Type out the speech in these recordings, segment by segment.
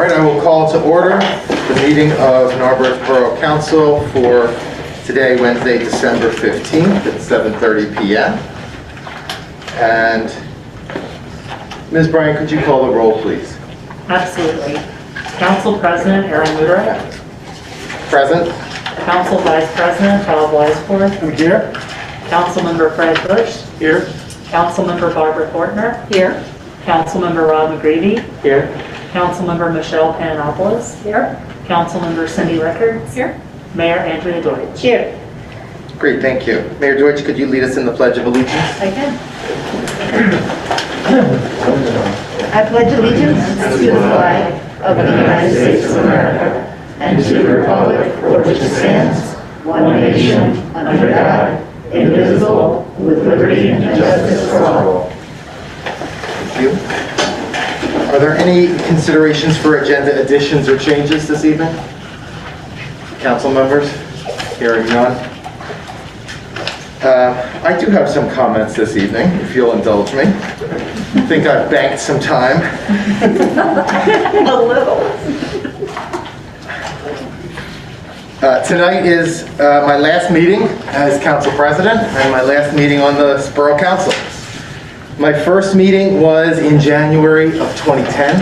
right, I will call to order the meeting of Norbert Borough Council for today, Wednesday, December 15th at 7:30 p.m. And Ms. Bryan, could you call the roll, please? Absolutely. Council President Aaron Luder. Present. Council Vice President Bob Weisford. I'm here. Councilmember Fred Bush. Here. Councilmember Barbara Fortner. Here. Councilmember Rod McGreevy. Here. Councilmember Michelle Panopoulos. Here. Councilmember Cindy Rickards. Here. Mayor Andrea Deutsch. Here. Great, thank you. Mayor Deutsch, could you lead us in the Pledge of Allegiance? I can. I pledge allegiance to the flag of the United States of America and to the republic for which it stands, one nation, under God, indivisible, with liberty and justice for all. Thank you. Are there any considerations for agenda additions or changes this evening? Council members? Hearing none. I do have some comments this evening, if you'll indulge me. I think I've banked some time. A little. Tonight is my last meeting as council president and my last meeting on the Borough Council. My first meeting was in January of 2010,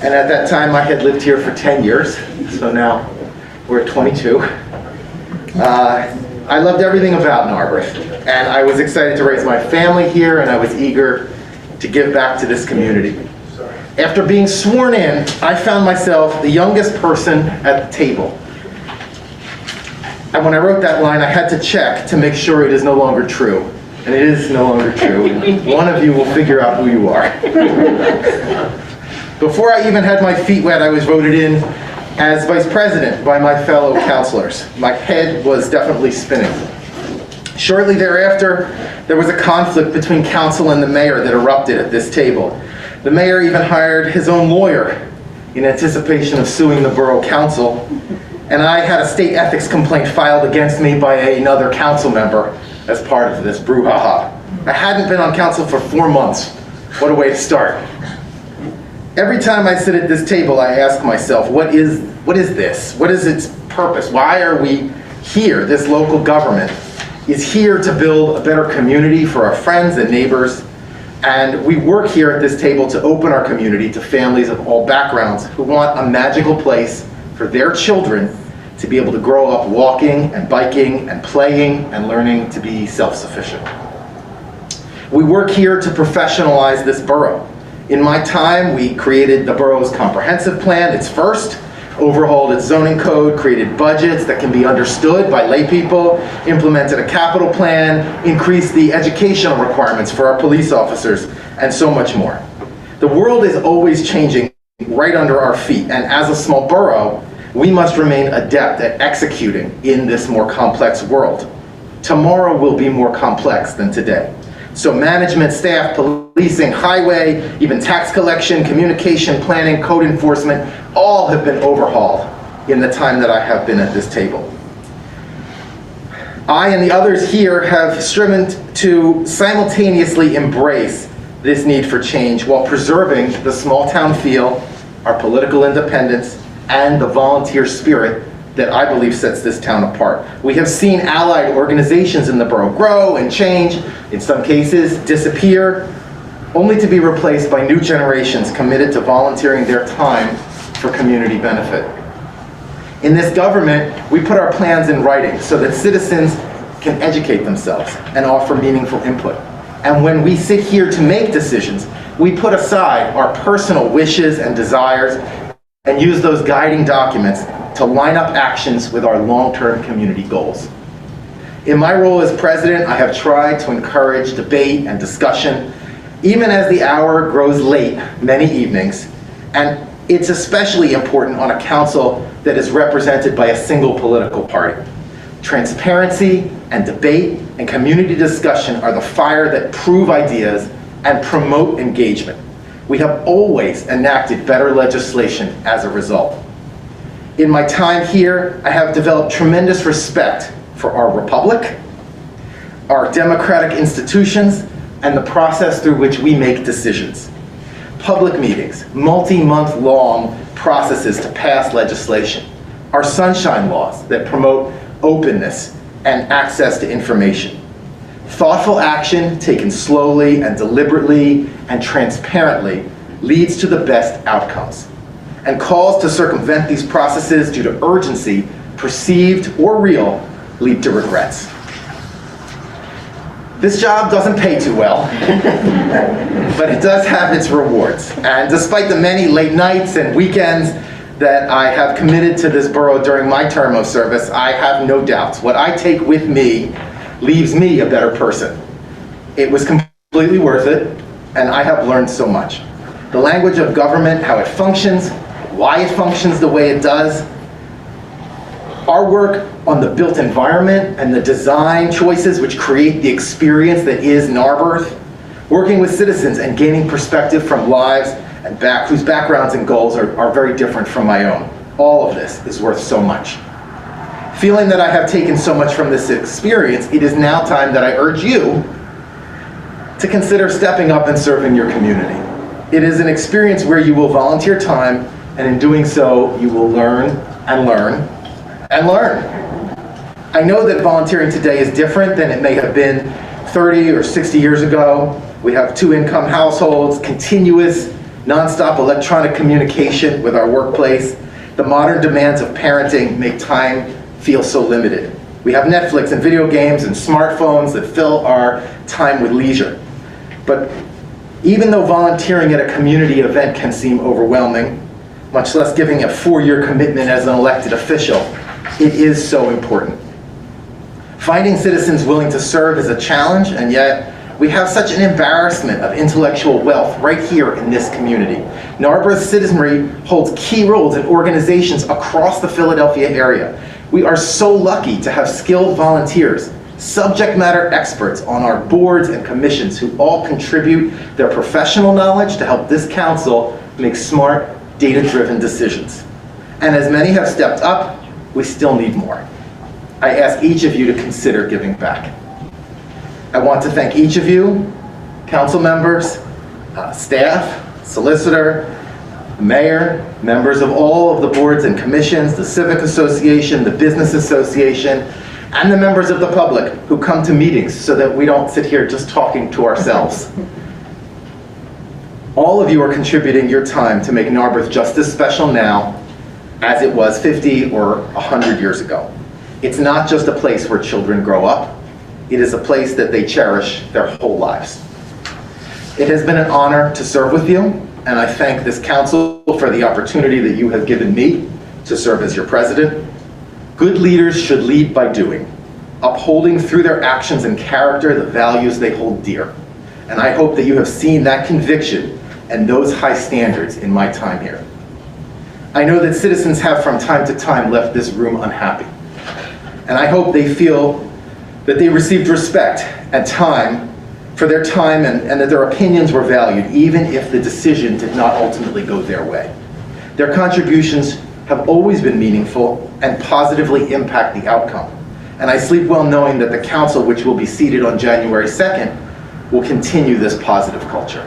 and at that time I had lived here for 10 years, so now we're at 22. I loved everything about Norbert, and I was excited to raise my family here, and I was eager to give back to this community. After being sworn in, I found myself the youngest person at the table. And when I wrote that line, I had to check to make sure it is no longer true. And it is no longer true. One of you will figure out who you are. Before I even had my feet wet, I was voted in as vice president by my fellow councilors. My head was definitely spinning. Shortly thereafter, there was a conflict between council and the mayor that erupted at this table. The mayor even hired his own lawyer in anticipation of suing the borough council, and I had a state ethics complaint filed against me by another council member as part of this brouhaha. I hadn't been on council for 4 months. What a way to start. Every time I sit at this table, I ask myself, what is this? What is its purpose? Why are we here? This local government is here to build a better community for our friends and neighbors, and we work here at this table to open our community to families of all backgrounds who want a magical place for their children to be able to grow up walking and biking and playing and learning to be self-sufficient. We work here to professionalize this borough. In my time, we created the borough's comprehensive plan, its first, overhauled its zoning code, created budgets that can be understood by lay people, implemented a capital plan, increased the educational requirements for our police officers, and so much more. The world is always changing right under our feet, and as a small borough, we must remain adept at executing in this more complex world. Tomorrow will be more complex than today. So management, staff, policing, highway, even tax collection, communication, planning, code enforcement, all have been overhauled in the time that I have been at this table. I and the others here have striven to simultaneously embrace this need for change while preserving the small town feel, our political independence, and the volunteer spirit that I believe sets this town apart. We have seen allied organizations in the borough grow and change, in some cases disappear, only to be replaced by new generations committed to volunteering their time for community benefit. In this government, we put our plans in writing so that citizens can educate themselves and offer meaningful input. And when we sit here to make decisions, we put aside our personal wishes and desires and use those guiding documents to line up actions with our long-term community goals. In my role as president, I have tried to encourage debate and discussion, even as the hour grows late many evenings, and it's especially important on a council that is represented by a single political party. Transparency and debate and community discussion are the fire that prove ideas and promote engagement. We have always enacted better legislation as a result. In my time here, I have developed tremendous respect for our republic, our democratic institutions, and the process through which we make decisions. public meetings, multi-month long processes to pass legislation, our sunshine laws that promote openness and access to information. Thoughtful action taken slowly and deliberately and transparently leads to the best outcomes. And calls to circumvent these processes due to urgency, perceived or real, lead to regrets. This job doesn't pay too well, but it does have its rewards. And despite the many late nights and weekends that I have committed to this borough during my term of service, I have no doubts. What I take with me leaves me a better person. It was completely worth it, and I have learned so much. The language of government, how it functions, why it functions the way it does, our work on the built environment and the design choices which create the experience that is Norbert, working with citizens and gaining perspective from lives and whose backgrounds and goals are very different from my own. All of this is worth so much. Feeling that I have taken so much from this experience, it is now time that I urge you to consider stepping up and serving your community. It is an experience where you will volunteer time, and in doing so, you will learn and learn and learn. I know that volunteering today is different than it may have been 30 or 60 years ago. We have two-income households, continuous, nonstop electronic communication with our workplace. The modern demands of parenting make time feel so limited. We have Netflix and video games and smartphones that fill our time with leisure. But even though volunteering at a community event can seem overwhelming, much less giving a 4-year commitment as an elected official, it is so important. Finding citizens willing to serve is a challenge, and yet we have such an embarrassment of intellectual wealth right here in this community. Narberth citizenry holds key roles in organizations across the Philadelphia area. We are so lucky to have skilled volunteers, subject matter experts on our boards and commissions who all contribute their professional knowledge to help this council make smart, data-driven decisions. And as many have stepped up, we still need more. I ask each of you to consider giving back. I want to thank each of you, council members, staff, solicitor, mayor, members of all of the boards and commissions, the Civic Association, the Business Association, and the members of the public who come to meetings so that we don't sit here just talking to ourselves. All of you are contributing your time to make Norbert just as special now as it was 50 or 100 years ago. It's not just a place where children grow up. It is a place that they cherish their whole lives. It has been an honor to serve with you, and I thank this council for the opportunity that you have given me to serve as your president. Good leaders should lead by doing, upholding through their actions and character the values they hold dear. And I hope that you have seen that conviction and those high standards in my time here. I know that citizens have from time to time left this room unhappy. And I hope they feel that they received respect and time for their time and that their opinions were valued, even if the decision did not ultimately go their way. Their contributions have always been meaningful and positively impact the outcome. And I sleep well knowing that the council, which will be seated on January 2nd, will continue this positive culture.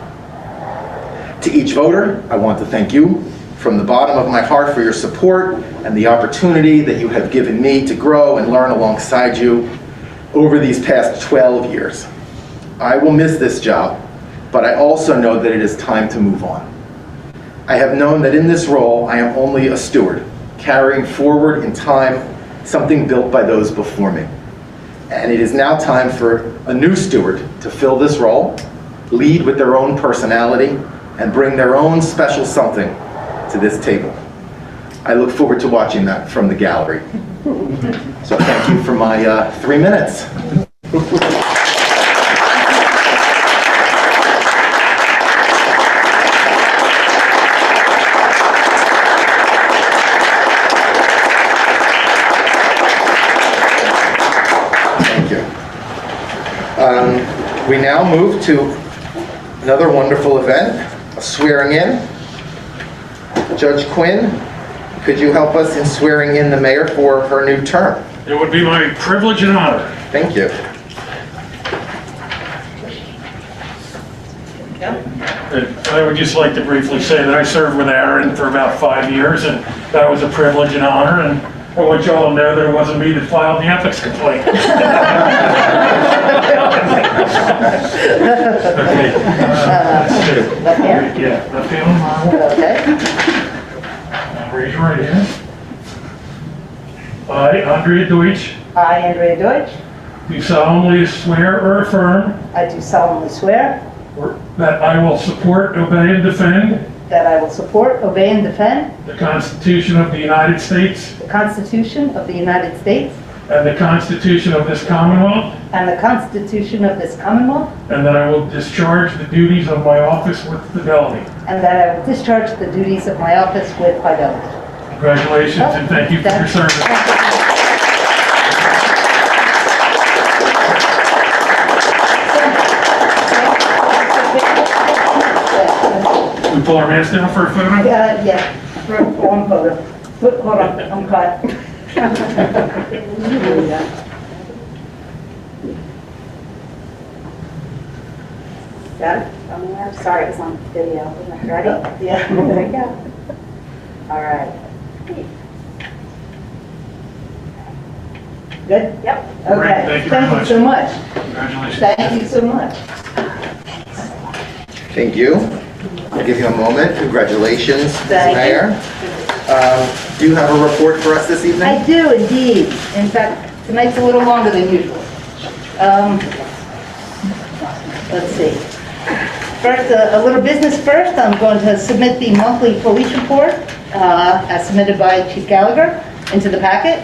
To each voter, I want to thank you from the bottom of my heart for your support and the opportunity that you have given me to grow and learn alongside you over these past 12 years. I will miss this job, but I also know that it is time to move on. I have known that in this role, I am only a steward, carrying forward in time something built by those before me. And it is now time for a new steward to fill this role, lead with their own personality, and bring their own special something to this table. I look forward to watching that from the gallery. So thank you for my 3 minutes. Thank you. We now move to another wonderful event, a swearing in. Judge Quinn, could you help us in swearing in the mayor for her new term? It would be my privilege and honor. Thank you. I would just like to briefly say that I served with Aaron for about 5 years, and that was a privilege and honor, and I want you all to know that it wasn't me that filed the ethics complaint. Okay. Left hand? Yeah, left hand. Okay. Raise your right hand. I, Andrea Deutsch, I, Andrea Deutsch, do solemnly swear or affirm I do solemnly swear that I will support, obey, and defend that I will support, obey, and defend the Constitution of the United States the Constitution of the United States and the Constitution of this Commonwealth, and the Constitution of this Commonwealth, and that I will discharge the duties of my office with fidelity. and that I will discharge the duties of my office with fidelity. Congratulations and thank you for your service. We pull our mask down for a photo? Yeah, for one photo. Hold on, I'm caught. Got it? I'm sorry, it was on video. Ready? Yeah. There you go. All right. Good? Yep. Okay. Thank you very much. so much. Congratulations. Thank you so much. Thank you. I'll give you a moment. Congratulations, Thank you. Mayor. Do you have a report for us this evening? I do indeed. In fact, tonight's a little longer than usual. Let's see. First, a little business first. I'm going to submit the monthly police report as submitted by Chief Gallagher into the packet.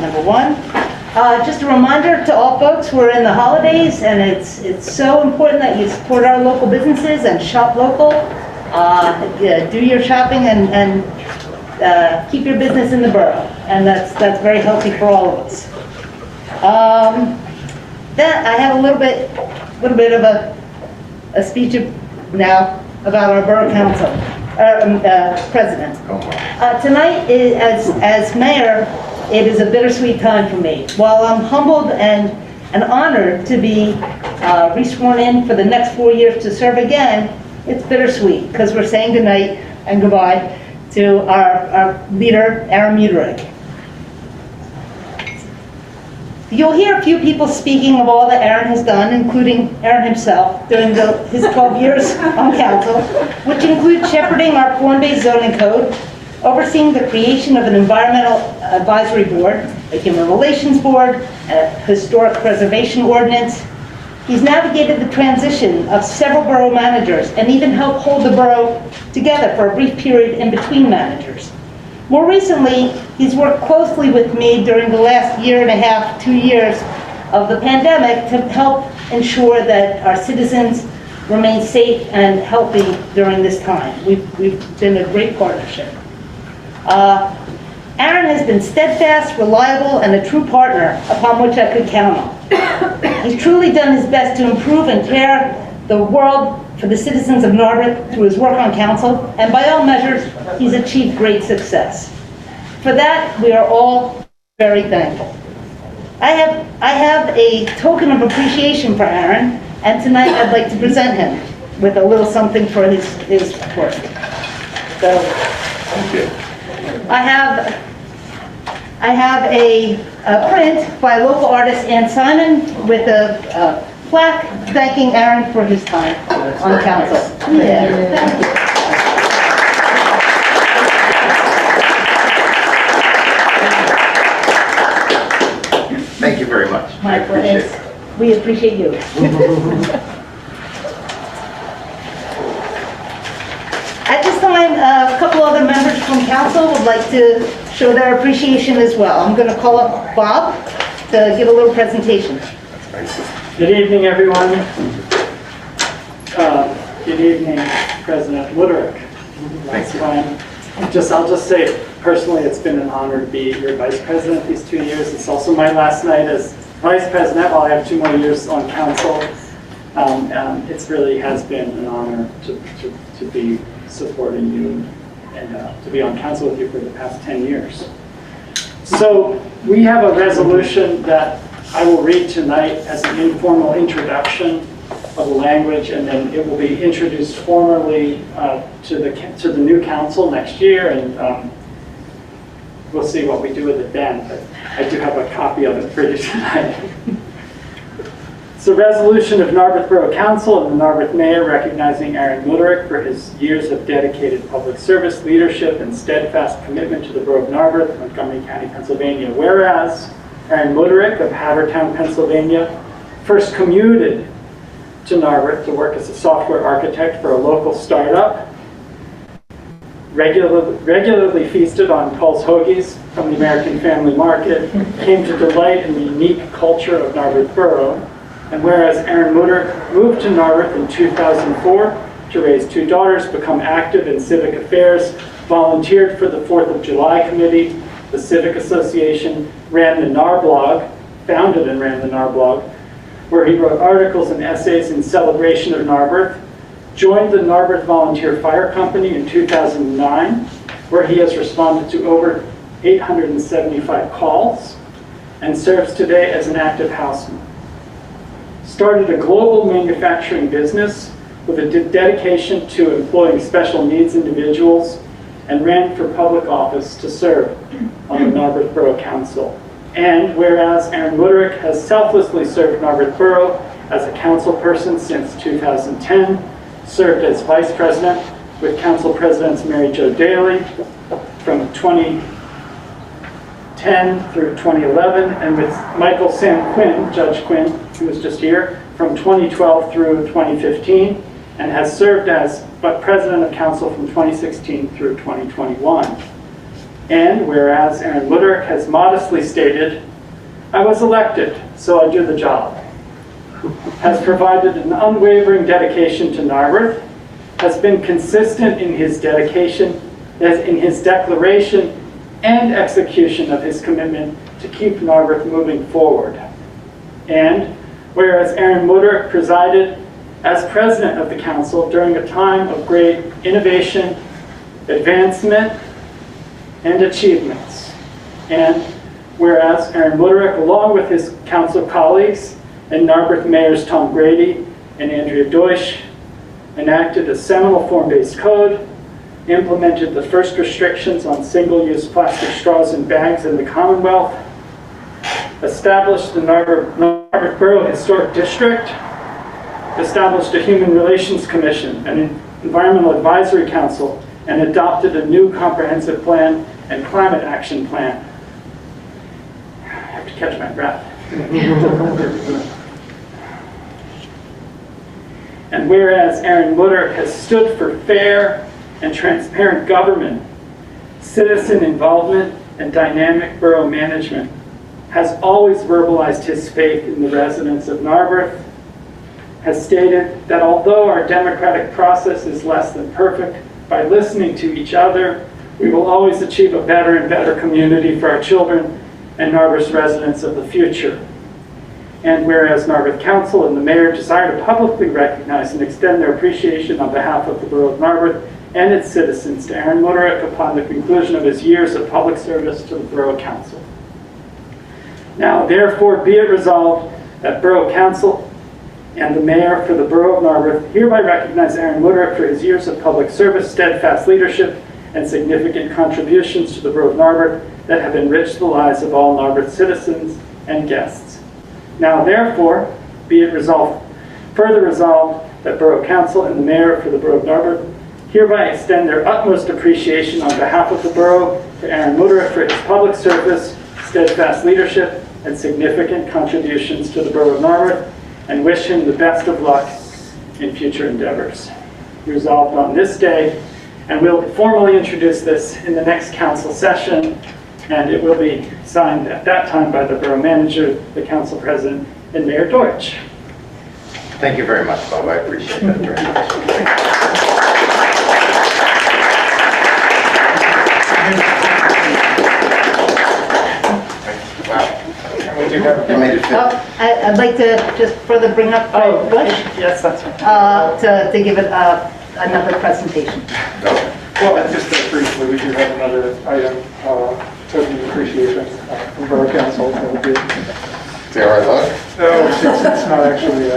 Number one. Just a reminder to all folks, we're in the holidays, and it's so important that you support our local businesses and shop local. Do your shopping and keep your business in the borough, and that's very healthy for all of us. Then I have a little bit of a speech now about our borough council president. Oh, wow. Tonight, as mayor, it is a bittersweet time for me. While I'm humbled and honored to be re-sworn in for the next 4 years to serve again, it's bittersweet because we're saying goodnight and goodbye to our leader, Aaron Muterich. You'll hear a few people speaking of all that Aaron has done, including Aaron himself, during his 12 years on council, which includes shepherding our form-based zoning code, overseeing the creation of an environmental advisory board, a human relations board, a historic preservation ordinance. He's navigated the transition of several borough managers and even helped hold the borough together for a brief period in between managers. More recently, he's worked closely with me during the last year and a half, 2 years of the pandemic to help ensure that our citizens remain safe and healthy during this time. We've been a great partnership. Aaron has been steadfast, reliable, and a true partner upon which I could count on. He's truly done his best to improve and care the world for the citizens of Norbert through his work on council, and by all measures, he's achieved great success. For that, we are all very thankful. I have a token of appreciation for Aaron, and tonight I'd like to present him with a little something for his work. So, Thank you. I have a print by local artist Ann Simon with a plaque thanking Aaron for his time on council. Yeah, thank you. Thank you very much. My I appreciate pleasure. We appreciate you. At this time, a couple other members from council would like to show their appreciation as well. I'm going to call up Bob to give a little presentation. Good evening, everyone. Good evening, President Woodrick. Thank you. I'll just say personally, it's been an honor to be your vice president these 2 years. It's also my last night as vice president while I have 2 more years on council. It really has been an honor to be supporting you and to be on council with you for the past 10 years. So we have a resolution that I will read tonight as an informal introduction of the language, and then it will be introduced formally to the new council next year, and we'll see what we do with it then. But I do have a copy of it for you tonight. It's a resolution of Norbert Borough Council and the Norbert Mayor recognizing Aaron Muderick for his years of dedicated public service, leadership, and steadfast commitment to the Borough of Norbert, Montgomery County, Pennsylvania. Whereas Aaron Muderick of Havertown, Pennsylvania, first commuted to Norbert to work as a software architect for a local startup, regularly feasted on Paul's Hoagies from the American Family Market, came to delight in the unique culture of Norbert Borough. And whereas Aaron Muderick moved to Norbert in 2004 to raise 2 daughters, become active in civic affairs, volunteered for the 4th of July Committee, the Civic Association, ran the Narblog, founded and ran the Narblog, where he wrote articles and essays in celebration of Norbert, joined the Norbert Volunteer Fire Company in 2009, where he has responded to over 875 calls, and serves today as an active houseman. Started a global manufacturing business with a dedication to employing special needs individuals, and ran for public office to serve on the Norbert Borough Council. And whereas Aaron Muderick has selflessly served Norbert Borough as a council person since 2010, served as vice president with council presidents Mary Jo Daly from 2010 through 2011, and with Michael Sam Quinn, Judge Quinn, who was just here, from 2012 through 2015, and has served as president of council from 2016 through 2021. And whereas Aaron Muderick has modestly stated, "I was elected, so I do the job," has provided an unwavering dedication to Norbert, has been consistent in his dedication, in his declaration and execution of his commitment to keep Norbert moving forward. And whereas Aaron Muderick presided as president of the council during a time of great innovation, advancement, and achievements. And whereas Aaron Muderick, along with his council colleagues and Norbert mayors Tom Grady and Andrea Deutsch, enacted a seminal form-based code, implemented the first restrictions on single-use plastic straws and bags in the Commonwealth, established the Norbert Borough Historic District, established a Human Relations Commission, an Environmental Advisory Council, and adopted a new comprehensive plan and climate action plan. I have to catch my breath. And whereas Aaron Muderick has stood for fair and transparent government, citizen involvement, and dynamic borough management, has always verbalized his faith in the residents of Norbert, has stated that although our democratic process is less than perfect, by listening to each other, we will always achieve a better and better community for our children and Norbert's residents of the future. And whereas Norbert Council and the Mayor desire to publicly recognize and extend their appreciation on behalf of the Borough of Norbert and its citizens to Aaron Muderick upon the conclusion of his years of public service to the Borough Council. Now, therefore, be it resolved that Borough Council and the Mayor for the Borough of Norbert hereby recognize Aaron Muderick for his years of public service, steadfast leadership, and significant contributions to the Borough of Norbert that have enriched the lives of all Norbert citizens and guests. Now, therefore, be it resolved, further resolved that Borough Council and the Mayor for the Borough of Norbert hereby extend their utmost appreciation on behalf of the Borough to Aaron Muderick for his public service, steadfast leadership, and significant contributions to the Borough of Norbert, and wish him the best of luck in future endeavors. Resolved on this day, and we'll formally introduce this in the next council session, and it will be signed at that time by the Borough Manager, the Council President, and Mayor Deutsch. Thank you very much, Bob. I appreciate that very much. Wow. You made it fit. I'd like to just further bring up Bush Yes, that's right. to give it another presentation. Well, just briefly, we do have another item, token appreciation from Borough Council. That would be, Say all right, look. no, it's not actually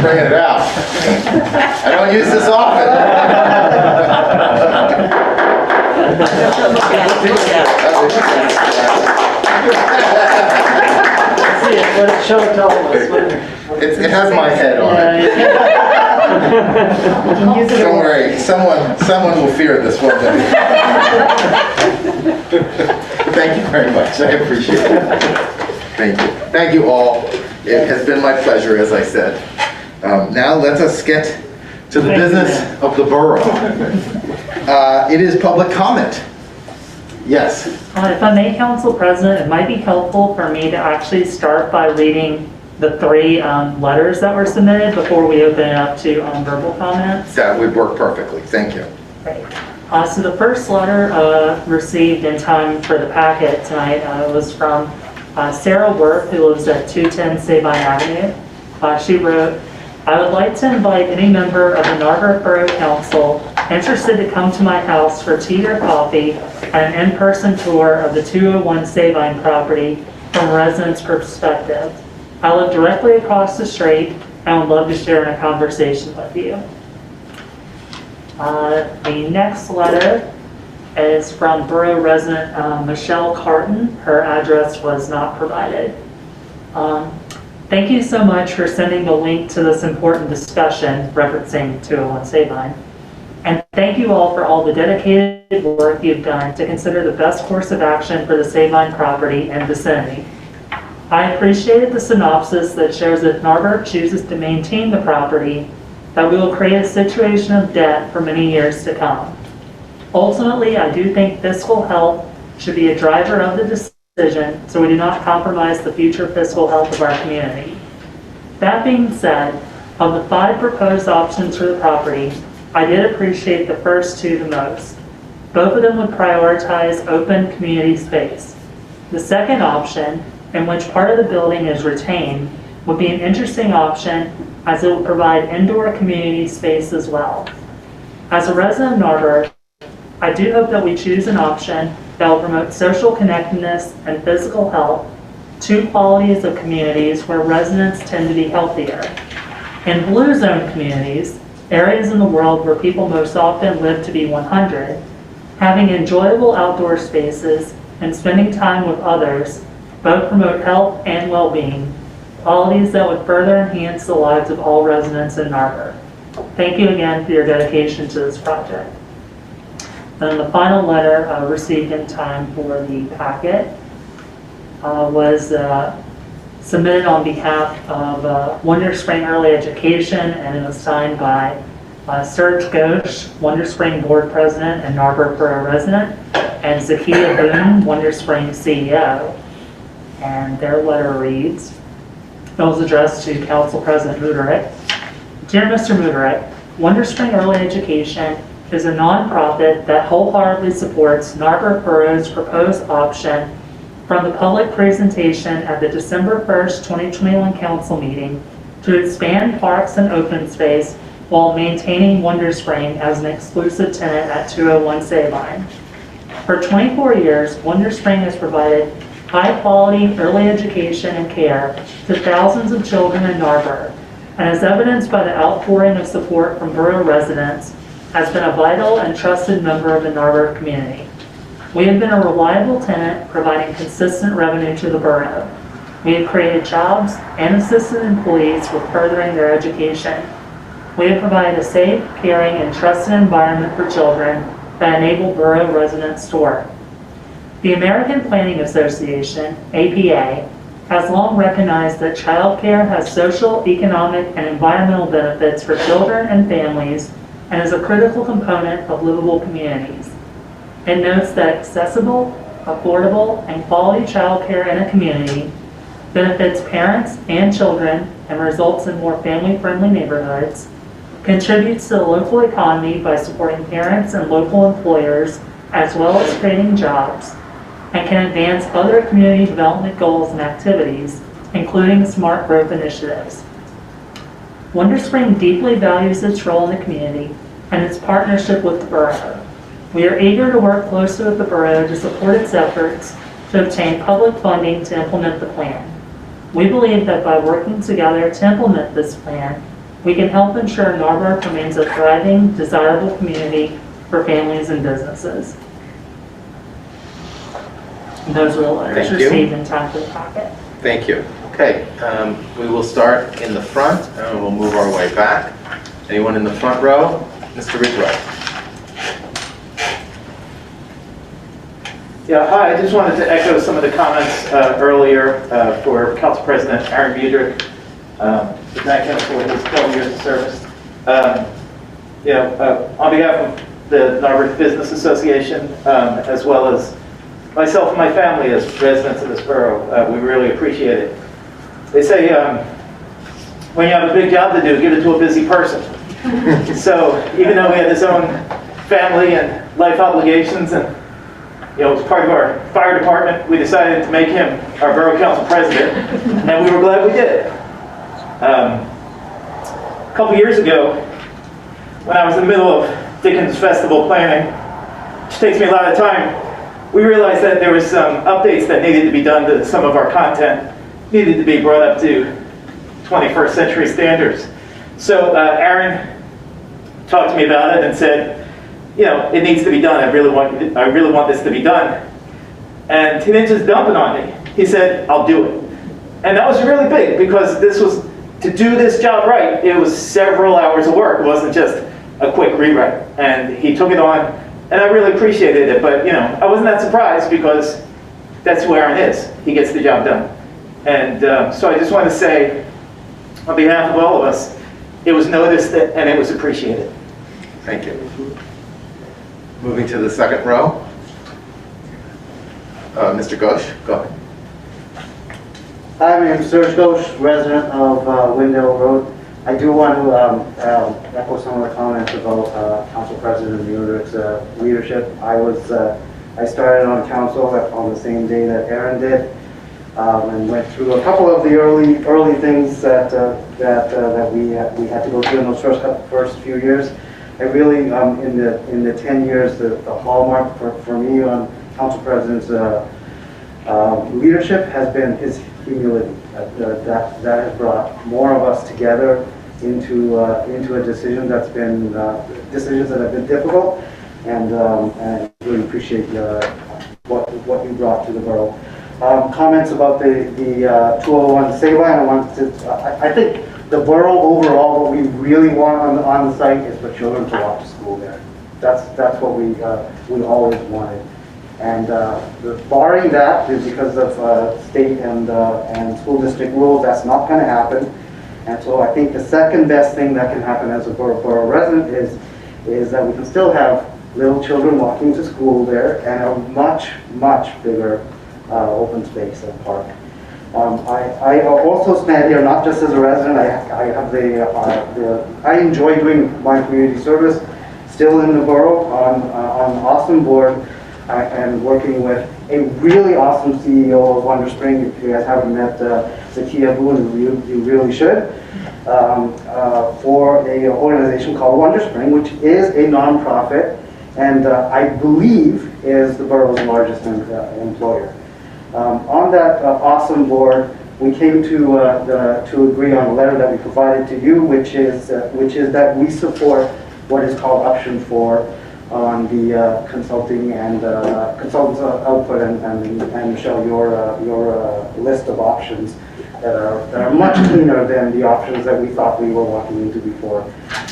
Bringing it out. I don't use this often. See it, let it show and tell us. It has my head on it. You can use it. Don't worry, someone will fear this one day. Thank you very much, I appreciate it. Thank you. Thank you all. It has been my pleasure, as I said. Now let us get to the business of the borough. It is public comment. Yes. If I may, Council President, it might be helpful for me to actually start by reading the three letters that were submitted before we open it up to verbal comments. That would work perfectly. Thank you. Great. So the first letter received in time for the packet tonight was from Sarah Worth, who lives at 210 Sabine Avenue. She wrote, "I would like to invite any member of the Norbert Borough Council interested to come to my house for tea or coffee and an in-person tour of the 201 Sabine property from a resident's perspective. I live directly across the street and would love to share in a conversation with you." The next letter is from Borough resident Michelle Carton. Her address was not provided. Thank you so much for sending the link to this important discussion referencing 201 Sabine. And thank you all for all the dedicated work you've done to consider the best course of action for the Sabine property and vicinity. I appreciated the synopsis that shows if Norbert chooses to maintain the property, that we will create a situation of debt for many years to come. Ultimately, I do think fiscal health should be a driver of the decision so we do not compromise the future fiscal health of our community. That being said, of the 5 proposed options for the property, I did appreciate the first 2 the most. Both of them would prioritize open community space. The second option, in which part of the building is retained, would be an interesting option as it will provide indoor community space as well. As a resident of Norbert, I do hope that we choose an option that will promote social connectedness and physical health, 2 qualities of communities where residents tend to be healthier. In blue zone communities, areas in the world where people most often live to be 100, having enjoyable outdoor spaces and spending time with others both promote health and well-being, qualities that would further enhance the lives of all residents in Norbert. Thank you again for your dedication to this project. And the final letter received in time for the packet was submitted on behalf of Wonder Spring Early Education, and it was signed by Serge Ghosh, Wonder Spring Board President and Norbert Borough resident, and Zakia Boone, Wonder Spring CEO. And their letter reads, it was addressed to Council President Muderich. Dear Mr. Muderich, Wonder Spring Early Education is a nonprofit that wholeheartedly supports Norbert Borough's proposed option from the public presentation at the December 1st, 2021 Council meeting to expand parks and open space while maintaining Wonder Spring as an exclusive tenant at 201 Sabine. For 24 years, Wonder Spring has provided high-quality early education and care to thousands of children in Norbert, and as evidenced by the outpouring of support from borough residents, has been a vital and trusted member of the Norbert community. We have been a reliable tenant, providing consistent revenue to the borough. We have created jobs and assisted employees with furthering their education. We have provided a safe, caring, and trusted environment for children that enable borough residents to work. The American Planning Association, APA, has long recognized that childcare has social, economic, and environmental benefits for children and families and is a critical component of livable communities. It notes that accessible, affordable, and quality childcare in a community benefits parents and children and results in more family-friendly neighborhoods, contributes to the local economy by supporting parents and local employers as well as creating jobs, and can advance other community development goals and activities, including smart growth initiatives. Wonder Spring deeply values its role in the community and its partnership with the borough. We are eager to work closely with the borough to support its efforts to obtain public funding to implement the plan. We believe that by working together to implement this plan, we can help ensure Norbert remains a thriving, desirable community for families and businesses. And those were the letters Thank you. received in time for the packet. Thank you. Okay, we will start in the front and we'll move our way back. Anyone in the front row? Mr. Ridgeway. Yeah, hi, I just wanted to echo some of the comments earlier for Council President Aaron Budrick. To thank him for his 12 years of service. On behalf of the Norbert Business Association, as well as myself and my family as residents of this borough, we really appreciate it. They say when you have a big job to do, give it to a busy person. So even though he had his own family and life obligations, and as part of our fire department, we decided to make him our borough council president, and we were glad we did. A couple years ago, when I was in the middle of Dickens Festival planning, which takes me a lot of time, we realized that there was some updates that needed to be done to some of our content, needed to be brought up to 21st century standards. So Aaron talked to me about it and said, it needs to be done. I really want this to be done. And he didn't just dump it on me. He said, I'll do it. And that was really big, because to do this job right, it was several hours of work. It wasn't just a quick rewrite. And he took it on, and I really appreciated it. But I wasn't that surprised, because that's who Aaron is. He gets the job done. And so I just want to say, on behalf of all of us, it was noticed and it was appreciated. Thank you. Moving to the second row. Mr. Ghosh, go ahead. Hi, my name is Serge Ghosh, resident of Windale Road. I do want to echo some of the comments about Council President Budrick's leadership. I started on council on the same day that Aaron did, and went through a couple of the early things that we had to go through in those first few years. I really, in the 10 years, the hallmark for me on Council President's leadership has been his humility. That has brought more of us together into a decision that's been decisions that have been difficult, and I really appreciate what you brought to the borough. Comments about the 201 save line. I think the borough overall, what we really want on the site is for children to walk to school there. That's what we always wanted. And barring that, because of state and school district rules, that's not going to happen. And so I think the second best thing that can happen as a borough resident is that we can still have little children walking to school there, and a much bigger open space and park. I also stand here not just as a resident. I enjoy doing my community service still in the borough on an awesome board. And working with a really awesome CEO of Wonder Spring. If you guys haven't met Zakia Boone, you really should. For an organization called Wonder Spring, which is a nonprofit, and I believe is the borough's largest employer. On that awesome board, we came to agree on a letter that we provided to you, which is that we support what is called option 4. On the consulting and consultants output, and Michelle, your list of options that are much cleaner than the options that we thought we were walking into before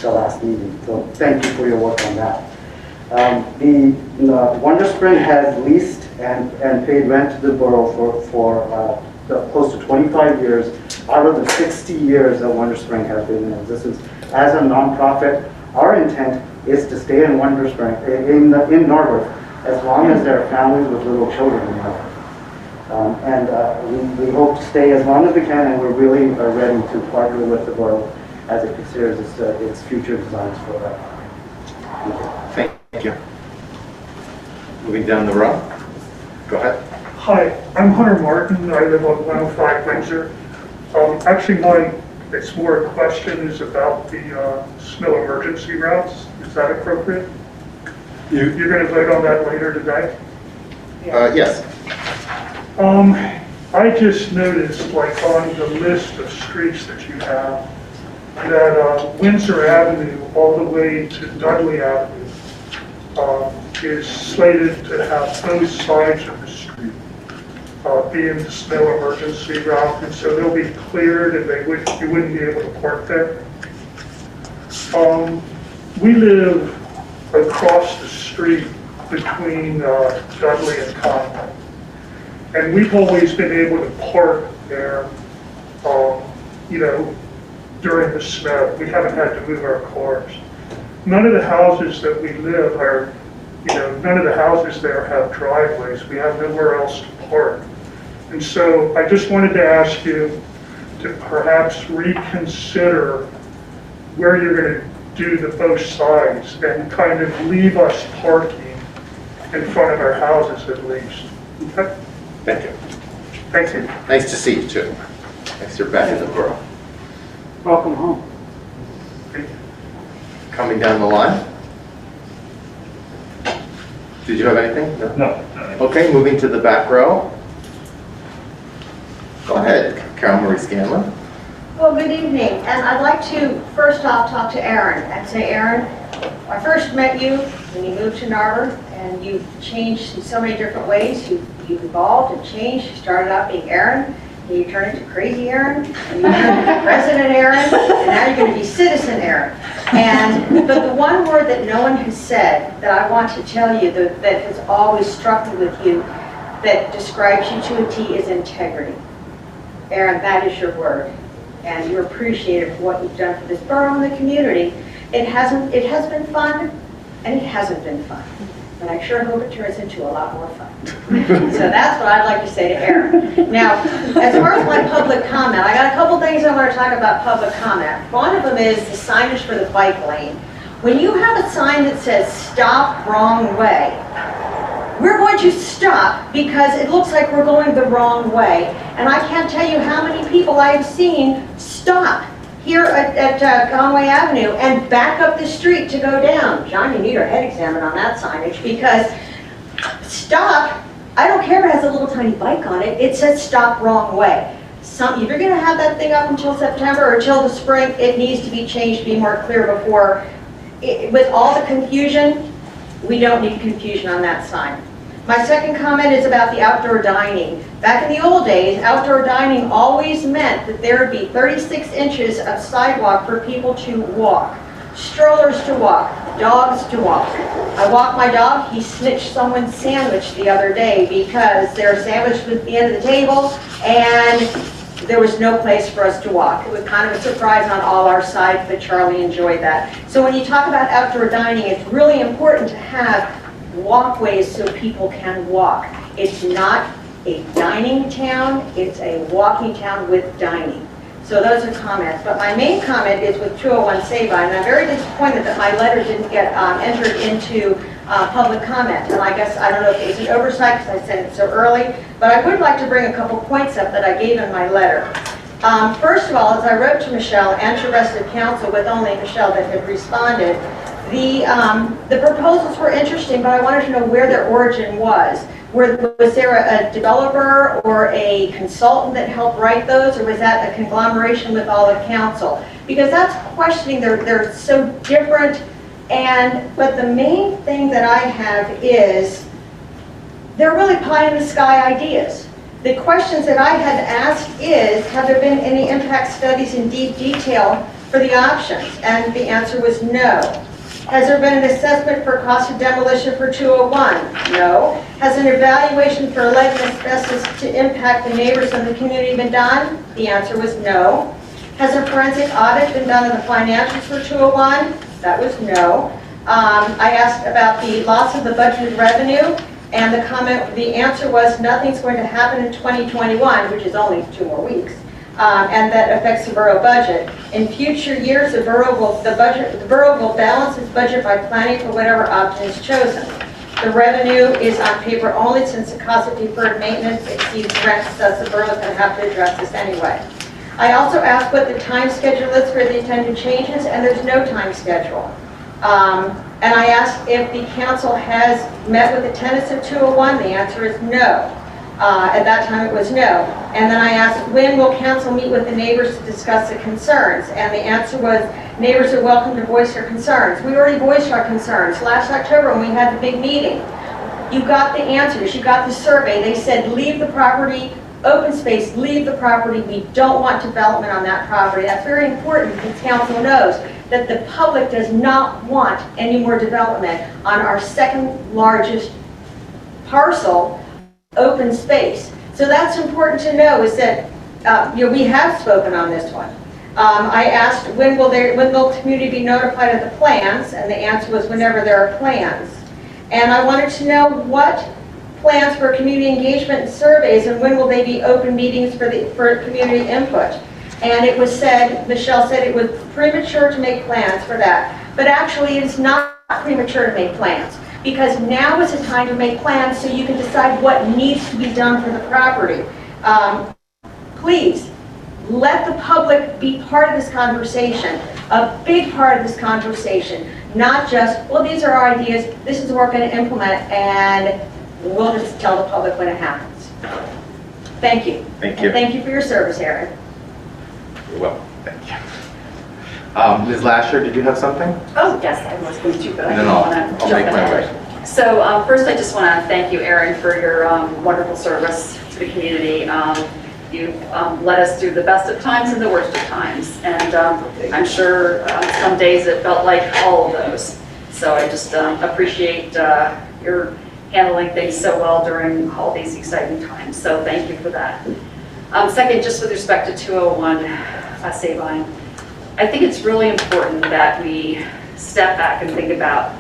the last meeting. So thank you for your work on that. The Wonder Spring has leased and paid rent to the borough for close to 25 years out of the 60 years that Wonder Spring has been in existence. As a nonprofit, our intent is to stay in Wonder Spring, in Norbert, as long as there are families with little children in Norbert. We hope to stay as long as we can, and we're really ready to partner with the borough as it considers its future designs for that. Thank you. Moving down the row. Go ahead. Hi, I'm Hunter Martin. I live on 105 Windsor. Actually, it's more questions about the snow emergency routes. Is that appropriate? You're going to vote on that later today? Yes. I just noticed, like on the list of streets that you have, that Windsor Avenue all the way to Dudley Avenue is slated to have both sides of the street being the snow emergency route, and so they'll be cleared and you wouldn't be able to park there. We live across the street between Dudley and Conway, and we've always been able to park there, you know, during the snow. We haven't had to move our cars. None of the houses that we live are, you know, none of the houses there have driveways. We have nowhere else to park. And so I just wanted to ask you to perhaps reconsider where you're going to do the both sides and kind of leave us parking in front of our houses at least. Okay? Thank you. Thank you. Nice to see you too. Nice you're back in the borough. Welcome home. Coming down the line. Did you have anything? No. Okay, moving to the back row. Go ahead, Carol Marie Scanlon. Well, good evening, and I'd like to first off talk to Aaron and say, Aaron, I first met you when you moved to Norbert, and you've changed in so many different ways. You've evolved and changed. You started out being Aaron, and you turned into Crazy Aaron, and you turned into President Aaron, and now you're going to be Citizen Aaron. But the one word that no one has said that I want to tell you that has always struck me with you, that describes you to a T, is integrity. Aaron, that is your word, and you're appreciated for what you've done for this borough and the community. It has been fun, and it hasn't been fun, but I sure hope it turns into a lot more fun. So that's what I'd like to say to Aaron. Now, as far as my public comment, I got a couple things I want to talk about public comment. One of them is the signage for the bike lane. When you have a sign that says "Stop Wrong Way," we're going to stop because it looks like we're going the wrong way. And I can't tell you how many people I have seen stop here at Conway Avenue and back up the street to go down. John, you need your head examined on that signage, because stop, I don't care if it has a little tiny bike on it, it says "Stop Wrong Way." If you're going to have that thing up until September or until the spring, it needs to be changed to be more clear before. With all the confusion, we don't need confusion on that sign. My second comment is about the outdoor dining. Back in the old days, outdoor dining always meant that there would be 36 inches of sidewalk for people to walk, strollers to walk, dogs to walk. I walked my dog, he snitched someone's sandwich the other day because their sandwich was at the end of the table and there was no place for us to walk. It was kind of a surprise on all our sides, but Charlie enjoyed that. So when you talk about outdoor dining, it's really important to have walkways so people can walk. It's not a dining town, it's a walking town with dining. So those are comments. But my main comment is with 201 Sabine, and I'm very disappointed that my letter didn't get entered into public comment. And I guess, I don't know if it was an oversight because I sent it so early, but I would like to bring a couple points up that I gave in my letter. First of all, as I wrote to Michelle and to the rest of council, with only Michelle that had responded, the proposals were interesting, but I wanted to know where their origin was. Was there a developer or a consultant that helped write those, or was that a conglomeration with all of council? Because that's questioning, they're so different. But the main thing that I have is, they're really pie in the sky ideas. The questions that I had asked is, have there been any impact studies in deep detail for the options? And the answer was no. Has there been an assessment for cost of demolition for 201? No. Has an evaluation for lead and asbestos to impact the neighbors and the community been done? The answer was no. Has a forensic audit been done on the financials for 201? That was no. I asked about the loss of the budgeted revenue, and the answer was nothing's going to happen in 2021, which is only 2 more weeks. And that affects the borough budget. In future years, the borough will balance its budget by planning for whatever option is chosen. The revenue is on paper only, since the cost of deferred maintenance exceeds rents, thus the borough is going to have to address this anyway. I also asked what the time schedule is for the intended changes, and there's no time schedule. And I asked if the council has met with the tenants of 201. The answer is no. At that time, it was no. And then I asked, when will council meet with the neighbors to discuss the concerns? And the answer was, neighbors are welcome to voice their concerns. We already voiced our concerns last October when we had the big meeting. You got the answers, you got the survey. They said, leave the property, open space, leave the property. We don't want development on that property. That's very important because council knows that the public does not want any more development on our second largest parcel, open space. So that's important to know, is that we have spoken on this one. I asked, when will the community be notified of the plans? And the answer was, whenever there are plans. And I wanted to know what plans for community engagement and surveys, and when will they be open meetings for community input? And it was said, Michelle said it was premature to make plans for that. But actually, it's not premature to make plans, because now is the time to make plans so you can decide what needs to be done for the property. Please, let the public be part of this conversation, a big part of this conversation, not just, well, these are our ideas, this is what we're going to implement, and we'll just tell the public when it happens. Thank you. Thank you. And thank you for your service, Aaron. You're welcome. Thank you. Ms. Lasher, did you have something? Oh, yes, I was going to, but I And then don't want to I'll jump make my ahead. way. So first, I just want to thank you, Aaron, for your wonderful service to the community. You've led us through the best of times and the worst of times, and I'm sure some days it felt like all of those. So I just appreciate your handling things so well during all these exciting times. So thank you for that. Second, just with respect to 201 Sabine, I think it's really important that we step back and think about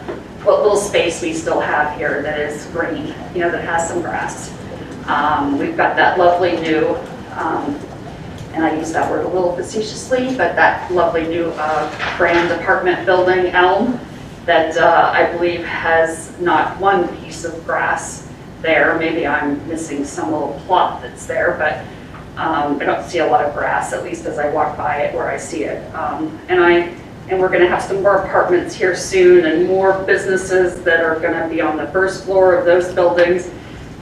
what little space we still have here that is green, that has some grass. We've got that lovely new, and I use that word a little facetiously, but that lovely new brand apartment building, Elm, that I believe has not one piece of grass there. Maybe I'm missing some little plot that's there, but I don't see a lot of grass, at least as I walk by it where I see it. And we're going to have some more apartments here soon and more businesses that are going to be on the first floor of those buildings.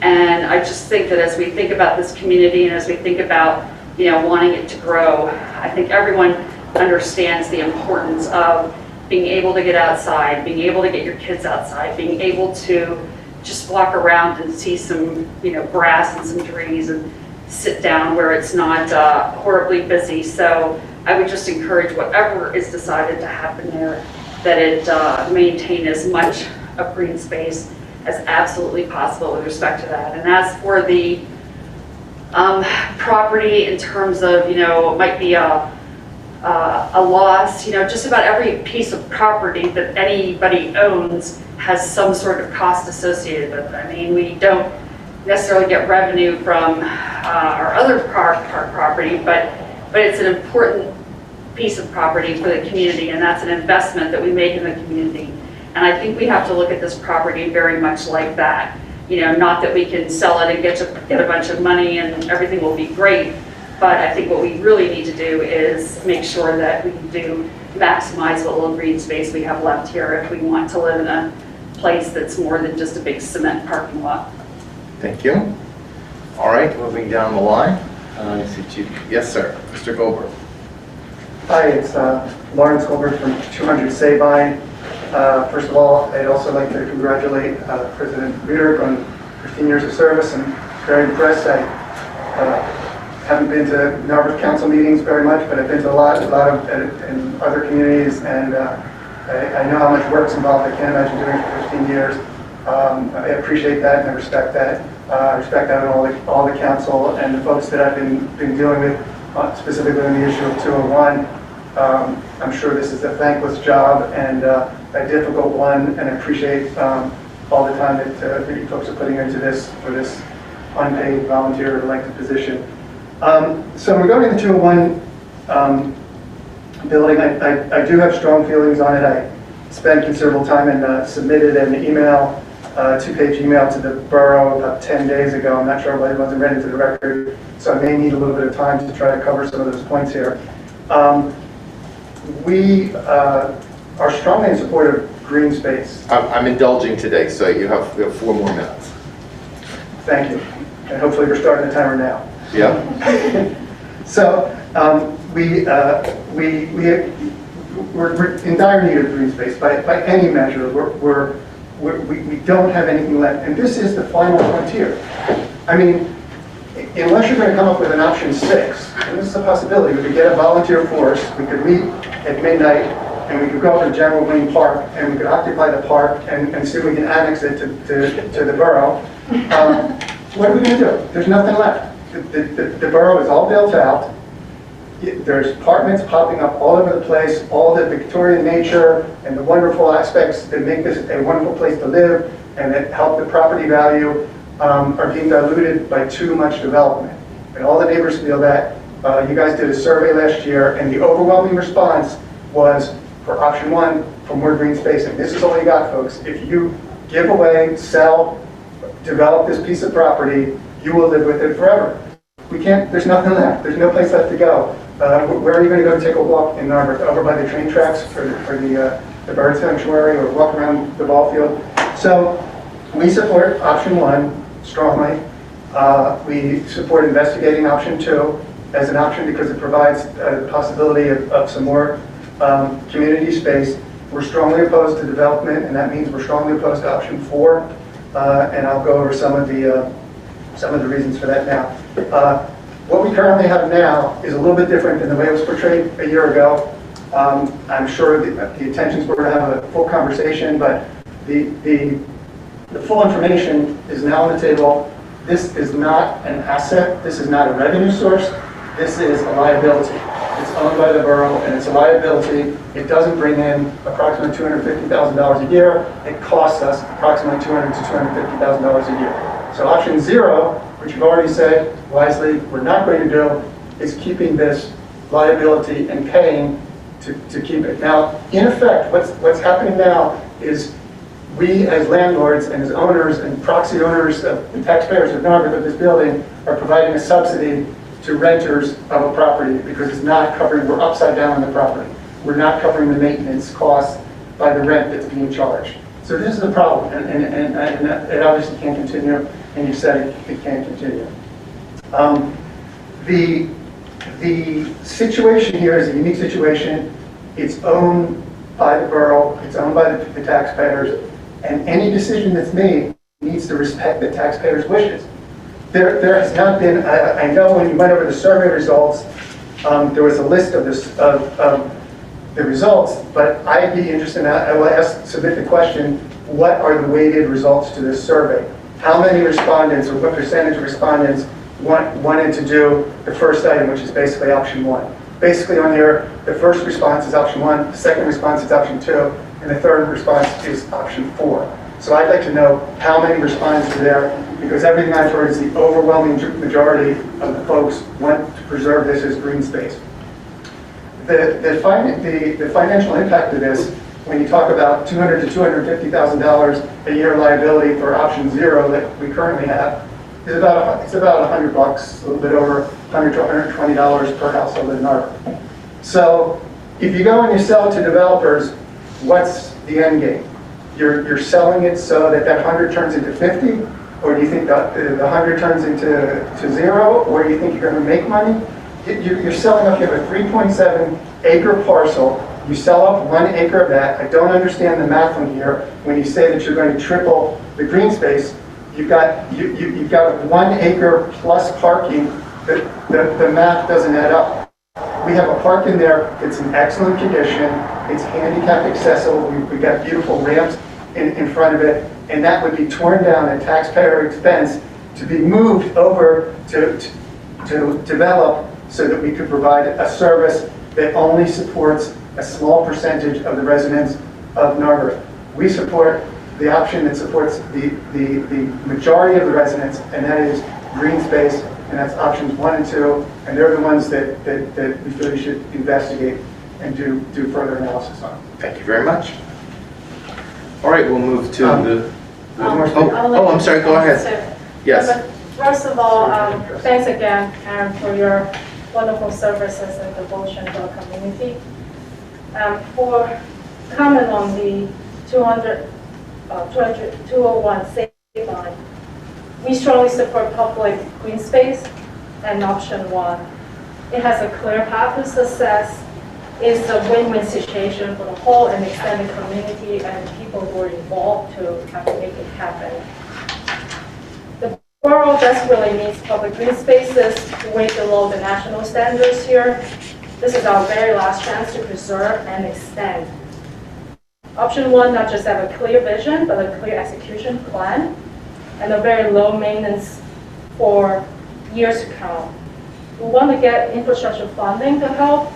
And I just think that as we think about this community and as we think about, wanting it to grow, I think everyone understands the importance of being able to get outside, being able to get your kids outside, being able to just walk around and see some, grass and some trees and sit down where it's not horribly busy. So I would just encourage whatever is decided to happen there, that it maintain as much of green space as absolutely possible with respect to that. And as for the property in terms of, it might be a loss, just about every piece of property that anybody owns has some sort of cost associated with it. I mean, we don't necessarily get revenue from our other property, but it's an important piece of property for the community, and that's an investment that we make in the community. And I think we have to look at this property very much like that. Not that we can sell it and get a bunch of money and everything will be great, but I think what we really need to do is make sure that we do maximize what little green space we have left here if we want to live in a place that's more than just a big cement parking lot. Thank you. All right, moving down the line. I see Chief. Yes, sir. Mr. Goldberg. Hi, it's Lawrence Goldberg from 200 Sabine. First of all, I'd also like to congratulate President Rieter on 15 years of service. I'm very impressed. I haven't been to Norbert Council meetings very much, but I've been to a lot of in other communities, and I know how much work's involved. I can't imagine doing it for 15 years. I appreciate that and I respect that. I respect that in all the council and the folks that I've been dealing with, specifically on the issue of 201. I'm sure this is a thankless job and a difficult one, and I appreciate all the time that you folks are putting into this for this unpaid volunteer elected position. So regarding the 201 building, I do have strong feelings on it. I spent considerable time and submitted an email, two-page email to the borough about 10 days ago. I'm not sure why it wasn't read into the record, so I may need a little bit of time to try to cover some of those points here. We are strongly in support of green space. I'm indulging today, so you have 4 more minutes. Thank you. and hopefully we're starting the timer now. Yeah. So we're in dire need of green space by any measure. We don't have anything left, and this is the final frontier. I mean, unless you're going to come up with an option 6, and this is a possibility, we could get a volunteer force, we could meet at midnight, and we could go to General Wayne Park, and we could occupy the park and see if we can annex it to the borough. What are we going to do? There's nothing left. The borough is all built out. There's apartments popping up all over the place, all the Victorian nature and the wonderful aspects that make this a wonderful place to live and that help the property value are being diluted by too much development. And all the neighbors feel that. You guys did a survey last year, and the overwhelming response was for option 1, for more green space. And this is all you got, folks. If you give away, sell, develop this piece of property, you will live with it forever. We can't, there's nothing left. There's no place left to go. Where are you going to go take a walk in Norbert? Over by the train tracks for the bird sanctuary, or walk around the ball field? So we support option 1 strongly. We support investigating option 2 as an option because it provides the possibility of some more community space. We're strongly opposed to development, and that means we're strongly opposed to option 4. And I'll go over some of the reasons for that now. What we currently have now is a little bit different than the way it was portrayed a year ago. I'm sure the intentions were to have a full conversation, but the full information is now on the table. This is not an asset. This is not a revenue source. This is a liability. It's owned by the borough, and it's a liability. It doesn't bring in approximately $250,000 a year. It costs us approximately $200,000 to $250,000 a year. So option 0, which you've already said wisely we're not going to do, is keeping this liability and paying to keep it. Now, in effect, what's happening now is we as landlords and as owners and proxy owners and taxpayers of Norbert of this building are providing a subsidy to renters of a property because it's not covering, we're upside down on the property. We're not covering the maintenance costs by the rent that's being charged. So this is a problem, and it obviously can't continue, and you said it can't continue. The situation here is a unique situation. It's owned by the borough, it's owned by the taxpayers, and any decision that's made needs to respect the taxpayers' wishes. There has not been, I know when you went over the survey results, there was a list of the results, but I'd be interested, I will submit the question, what are the weighted results to this survey? How many respondents, or what percentage of respondents wanted to do the first item, which is basically option 1? Basically on here, the first response is option 1, the second response is option 2, and the third response is option 4. So I'd like to know how many respondents are there, because everything I've heard is the overwhelming majority of the folks want to preserve this as green space. The financial impact of this, when you talk about $200,000 to $250,000 a year liability for option 0 that we currently have, is about $100, a little bit over $100 to $120 per household in Norbert. So if you go and you sell to developers, what's the end game? You're selling it so that 100 turns into 50, or do you think that the 100 turns into 0, or do you think you're going to make money? You're selling up, you have a 3.7 acre parcel, you sell up 1 acre of that. I don't understand the math on here. When you say that you're going to triple the green space, you've got 1 acre plus parking, the math doesn't add up. We have a park in there that's in excellent condition, it's handicap accessible, we've got beautiful ramps in front of it, and that would be torn down at taxpayer expense to be moved over to develop so that we could provide a service that only supports a small percentage of the residents of Norbert. We support the option that supports the majority of the residents, and that is green space, and that's options 1 and 2, and they're the ones that we feel you should investigate and do further analysis on. Thank you very much. All right, we'll move to the... I'm sorry, go ahead. Yes. First of all, thanks again, Aaron, for your wonderful services and devotion to our community. For comment on the 201 save line, We strongly support public green space and option 1. It has a clear path to success. It's a win-win situation for the whole and extended community and people who are involved to have to make it happen. The borough desperately needs public green spaces way below the national standards here. This is our very last chance to preserve and extend. Option 1 not just have a clear vision, but a clear execution plan and a very low maintenance for years to come. We want to get infrastructure funding to help,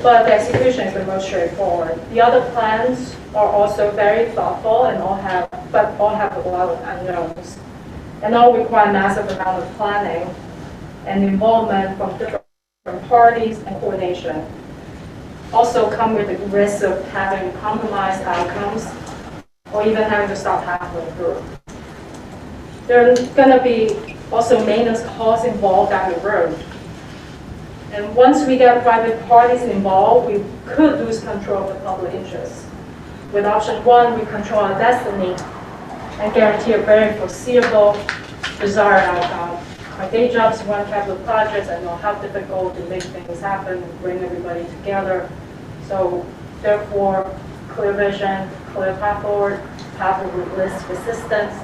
but the execution is the most straightforward. The other plans are also very thoughtful and all have a lot of unknowns, and all require massive amount of planning and involvement from different parties and coordination. Also come with the risk of having compromised outcomes or even having to stop halfway through. There are going to be also maintenance costs involved down the road. And once we get private parties involved, we could lose control of the public interest. With option 1, we control our destiny and guarantee a very foreseeable, desired outcome. My day jobs run capital projects. I know how difficult to make things happen, bring everybody together. So therefore, clear vision, clear path forward, path of least resistance,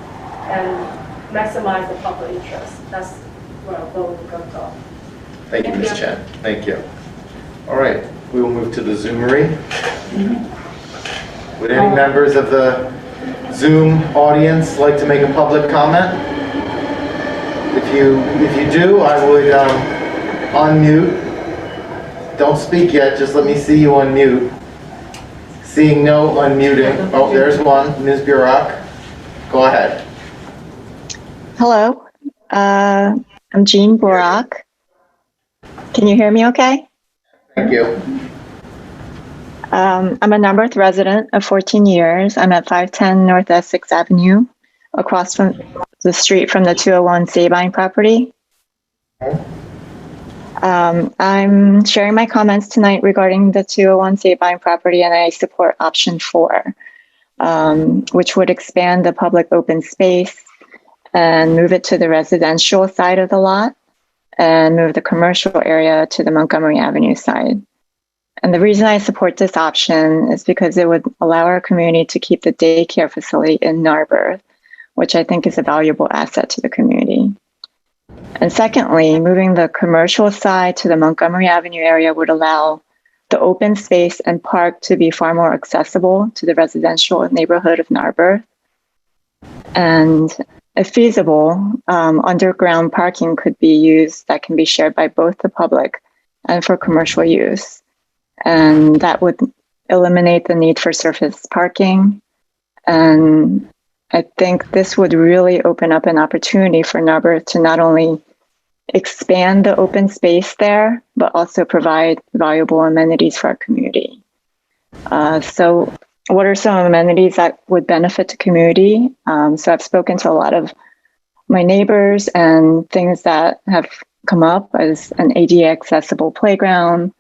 and maximize the public interest. That's where our vote will go. Thank you, Ms. Chen. Thank you. All right, we will move to the Zoomery. Would any members of the Zoom audience like to make a public comment? If you do, I would unmute. Don't speak yet, just let me see you unmute. Seeing no unmuting. Oh, there's one, Ms. Burak. Go ahead. Hello, I'm Jean Borak. Can you hear me okay? Thank you. I'm a Norbert resident of 14 years. I'm at 510 North Essex Avenue, across from the street from the 201 Sabine property. I'm sharing my comments tonight regarding the 201 Sabine property, and I support option 4, which would expand the public open space and move it to the residential side of the lot and move the commercial area to the Montgomery Avenue side. And the reason I support this option is because it would allow our community to keep the daycare facility in Norbert, which I think is a valuable asset to the community. And secondly, moving the commercial side to the Montgomery Avenue area would allow the open space and park to be far more accessible to the residential neighborhood of Norbert. And if feasible, underground parking could be used that can be shared by both the public and for commercial use. And that would eliminate the need for surface parking. And I think this would really open up an opportunity for Norbert to not only expand the open space there, but also provide valuable amenities for our community. So what are some amenities that would benefit the community? So I've spoken to a lot of my neighbors, and things that have come up as an ADA accessible playground,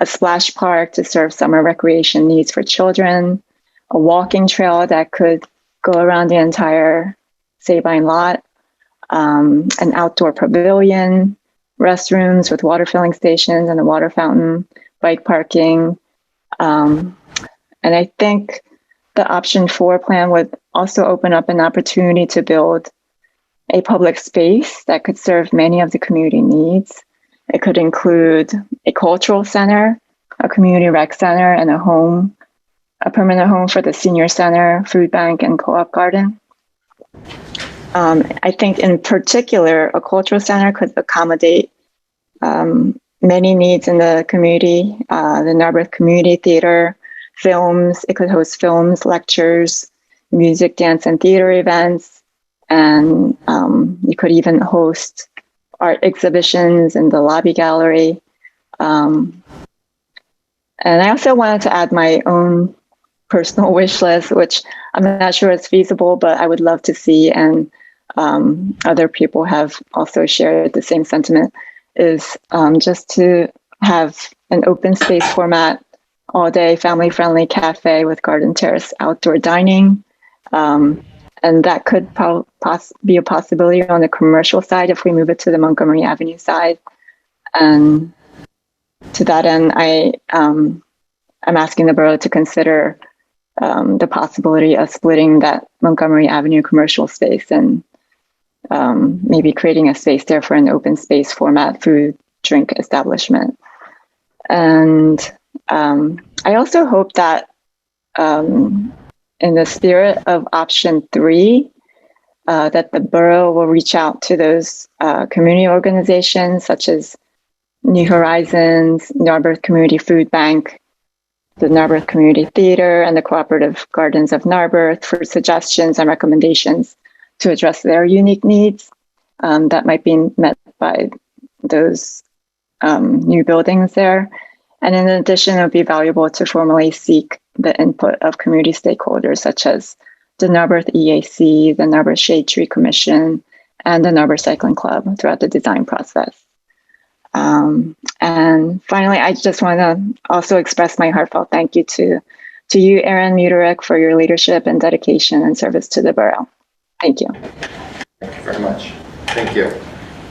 a splash park to serve summer recreation needs for children, a walking trail that could go around the entire Sabine lot, an outdoor pavilion, restrooms with water filling stations and a water fountain, bike parking. And I think the option 4 plan would also open up an opportunity to build a public space that could serve many of the community needs. It could include a cultural center, a community rec center, and a permanent home for the senior center, food bank, and co-op garden. I think in particular, a cultural center could accommodate many needs in the community. The Norbert Community Theater, films, it could host films, lectures, music, dance, and theater events. And you could even host art exhibitions in the lobby gallery. And I also wanted to add my own personal wish list, which I'm not sure is feasible, but I would love to see, and other people have also shared the same sentiment, is just to have an open space format, all day family-friendly cafe with garden terrace outdoor dining, And that could be a possibility on the commercial side if we move it to the Montgomery Avenue side. And to that end, I'm asking the borough to consider the possibility of splitting that Montgomery Avenue commercial space and maybe creating a space there for an open space format food, drink establishment. And I also hope that in the spirit of option 3, that the borough will reach out to those community organizations such as New Horizons, Norbert Community Food Bank, the Norbert Community Theater, and the Cooperative Gardens of Norbert for suggestions and recommendations to address their unique needs that might be met by those new buildings there. And in addition, it would be valuable to formally seek the input of community stakeholders such as the Norbert EAC, the Norbert Shade Tree Commission, and the Norbert Cycling Club throughout the design process. And finally, I just want to also express my heartfelt thank you to you, Aaron Muterek, for your leadership and dedication and service to the borough. Thank you. Thank you very much. Thank you.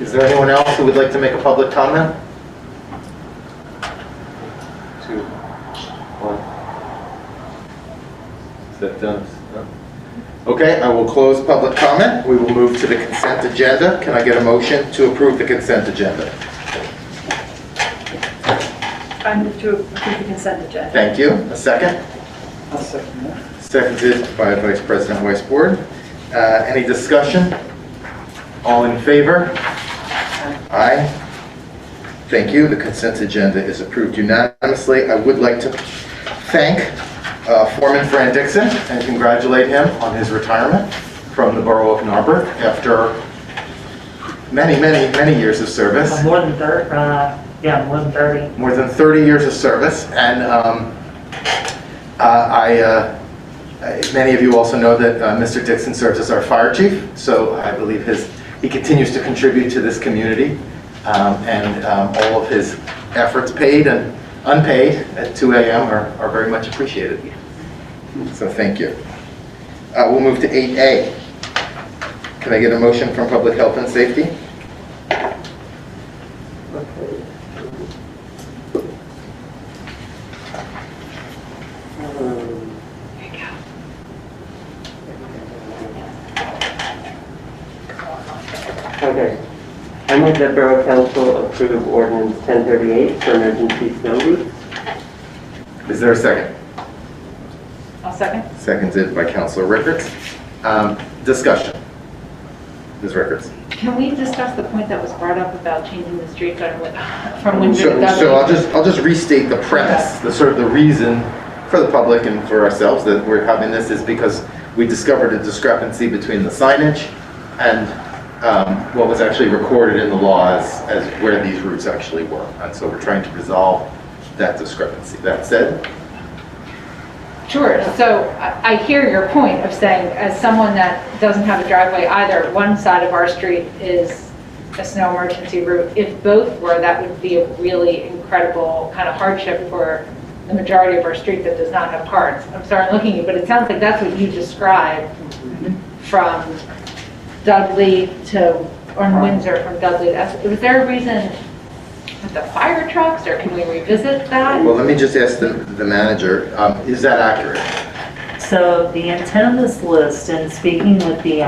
Is there anyone else who would like to make a public comment? 2, 1. Is that done? No? Okay, I will close public comment. We will move to the consent agenda. Can I get a motion to approve the consent agenda? I move to approve the consent agenda. Thank you. A second? I'll second that. Seconded by Vice President Weisbord. Any discussion? All in favor? Aye. Thank you. The consent agenda is approved unanimously. I would like to thank Foreman Fran Dixon and congratulate him on his retirement from the Borough of Norbert after many, many, many years of service. More than 30. More than 30. More than 30 years of service, and many of you also know that Mr. Dixon serves as our fire chief, so I believe he continues to contribute to this community, and all of his efforts, paid and unpaid, at 2 a.m. are very much appreciated. So thank you. We'll move to 8A. Can I get a motion from Public Health and Safety? Okay. I move that Borough Council approve Ordinance 1038 for emergency snow routes. Is there a second? I'll second. Seconded by Councilor Rickards. Discussion. Ms. Rickards. Can we discuss the point that was brought up about changing the street from Windsor to Dudley? So I'll just restate the premise, the sort of the reason for the public and for ourselves that we're having this is because we discovered a discrepancy between the signage and what was actually recorded in the law as where these routes actually were. And so we're trying to resolve that discrepancy. That said? Sure. So I hear your point of saying, as someone that doesn't have a driveway either, one side of our street is a snow emergency route. If both were, that would be a really incredible kind of hardship for the majority of our street that does not have parts. I'm sorry, I'm looking at you, but it sounds like that's what you described from Dudley or Windsor from Dudley. Was there a reason with the fire trucks, or can we revisit that? Well, let me just ask the manager, is that accurate? So the intent of this list, and speaking with the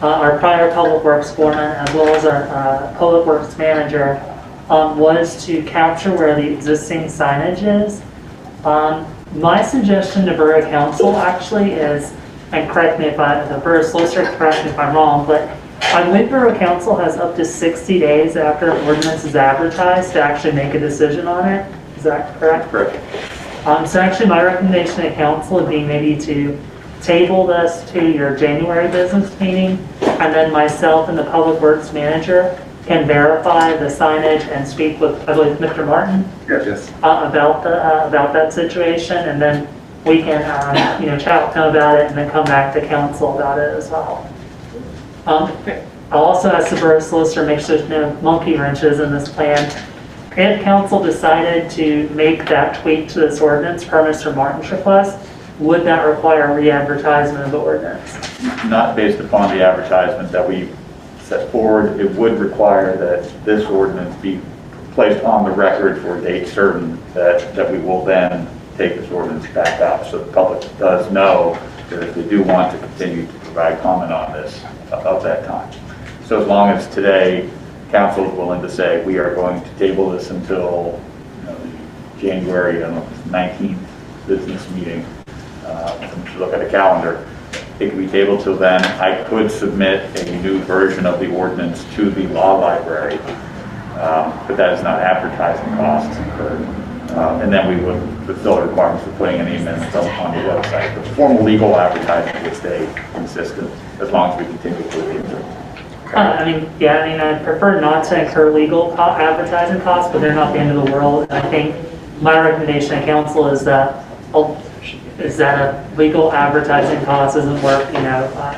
our prior public works foreman as well as our public works manager, was to capture where the existing signage is. My suggestion to Borough Council actually is, and correct me if the Borough Solicitor, correct me if I'm wrong, but I believe Borough Council has up to 60 days after an ordinance is advertised to actually make a decision on it. Is that correct? Correct. So actually my recommendation to council would be maybe to table this to your January business meeting, and then myself and the Public Works Manager can verify the signage and speak with, I believe, Mr. Martin. Yes. About that situation, and then we can chat with him about it and then come back to council about it as well. I'll also ask the Borough Solicitor make sure there's no monkey wrenches in this plan. If council decided to make that tweak to this ordinance per Mr. Martin's request, would that require re-advertisement of the ordinance? not based upon the advertisement that we set forward. It would require that this ordinance be placed on the record for a date certain, that we will then take this ordinance back out, so the public does know that if they do want to continue to provide comment on this, of that time. So as long as today, council is willing to say, we are going to table this until the January 19th business meeting, to look at a calendar, it can be tabled till then. I could submit a new version of the ordinance to the law library, but that is not advertising costs incurred. And then we would fulfill the requirements for putting any amendments on the website. The formal legal advertising would stay consistent as long as we continue to look into it. I prefer not to incur legal advertising costs, but they're not the end of the world. And I think my recommendation to council is that a legal advertising cost isn't worth,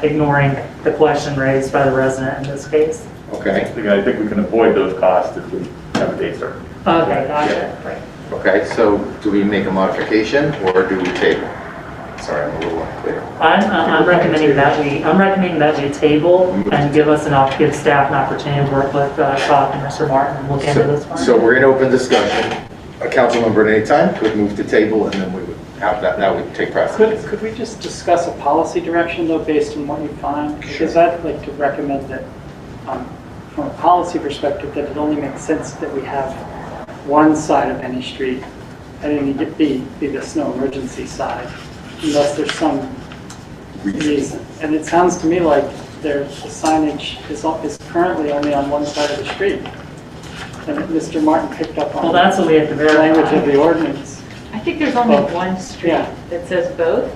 ignoring the question raised by the resident in this case. Okay. I think we can avoid those costs if we have a date certain. Okay, gotcha. Right. Okay, so do we make a modification or do we table? Sorry, I'm a little unclear. I'm recommending that we table and give staff an opportunity to work with Todd and Mr. Martin and look into this one. So we're in open discussion. A council member at any time could move to table, and then we would have that would take precedence. Could we just discuss a policy direction though, based on what you find? Because I'd like to recommend that, from a policy perspective, that it only makes sense that we have one side of any street at any be the snow emergency side, unless there's some reason. And it sounds to me like the signage is currently only on one side of the street. And Mr. Martin picked up on. Well, that's what we have to verify. Language of the ordinance. I think there's only one street that says both,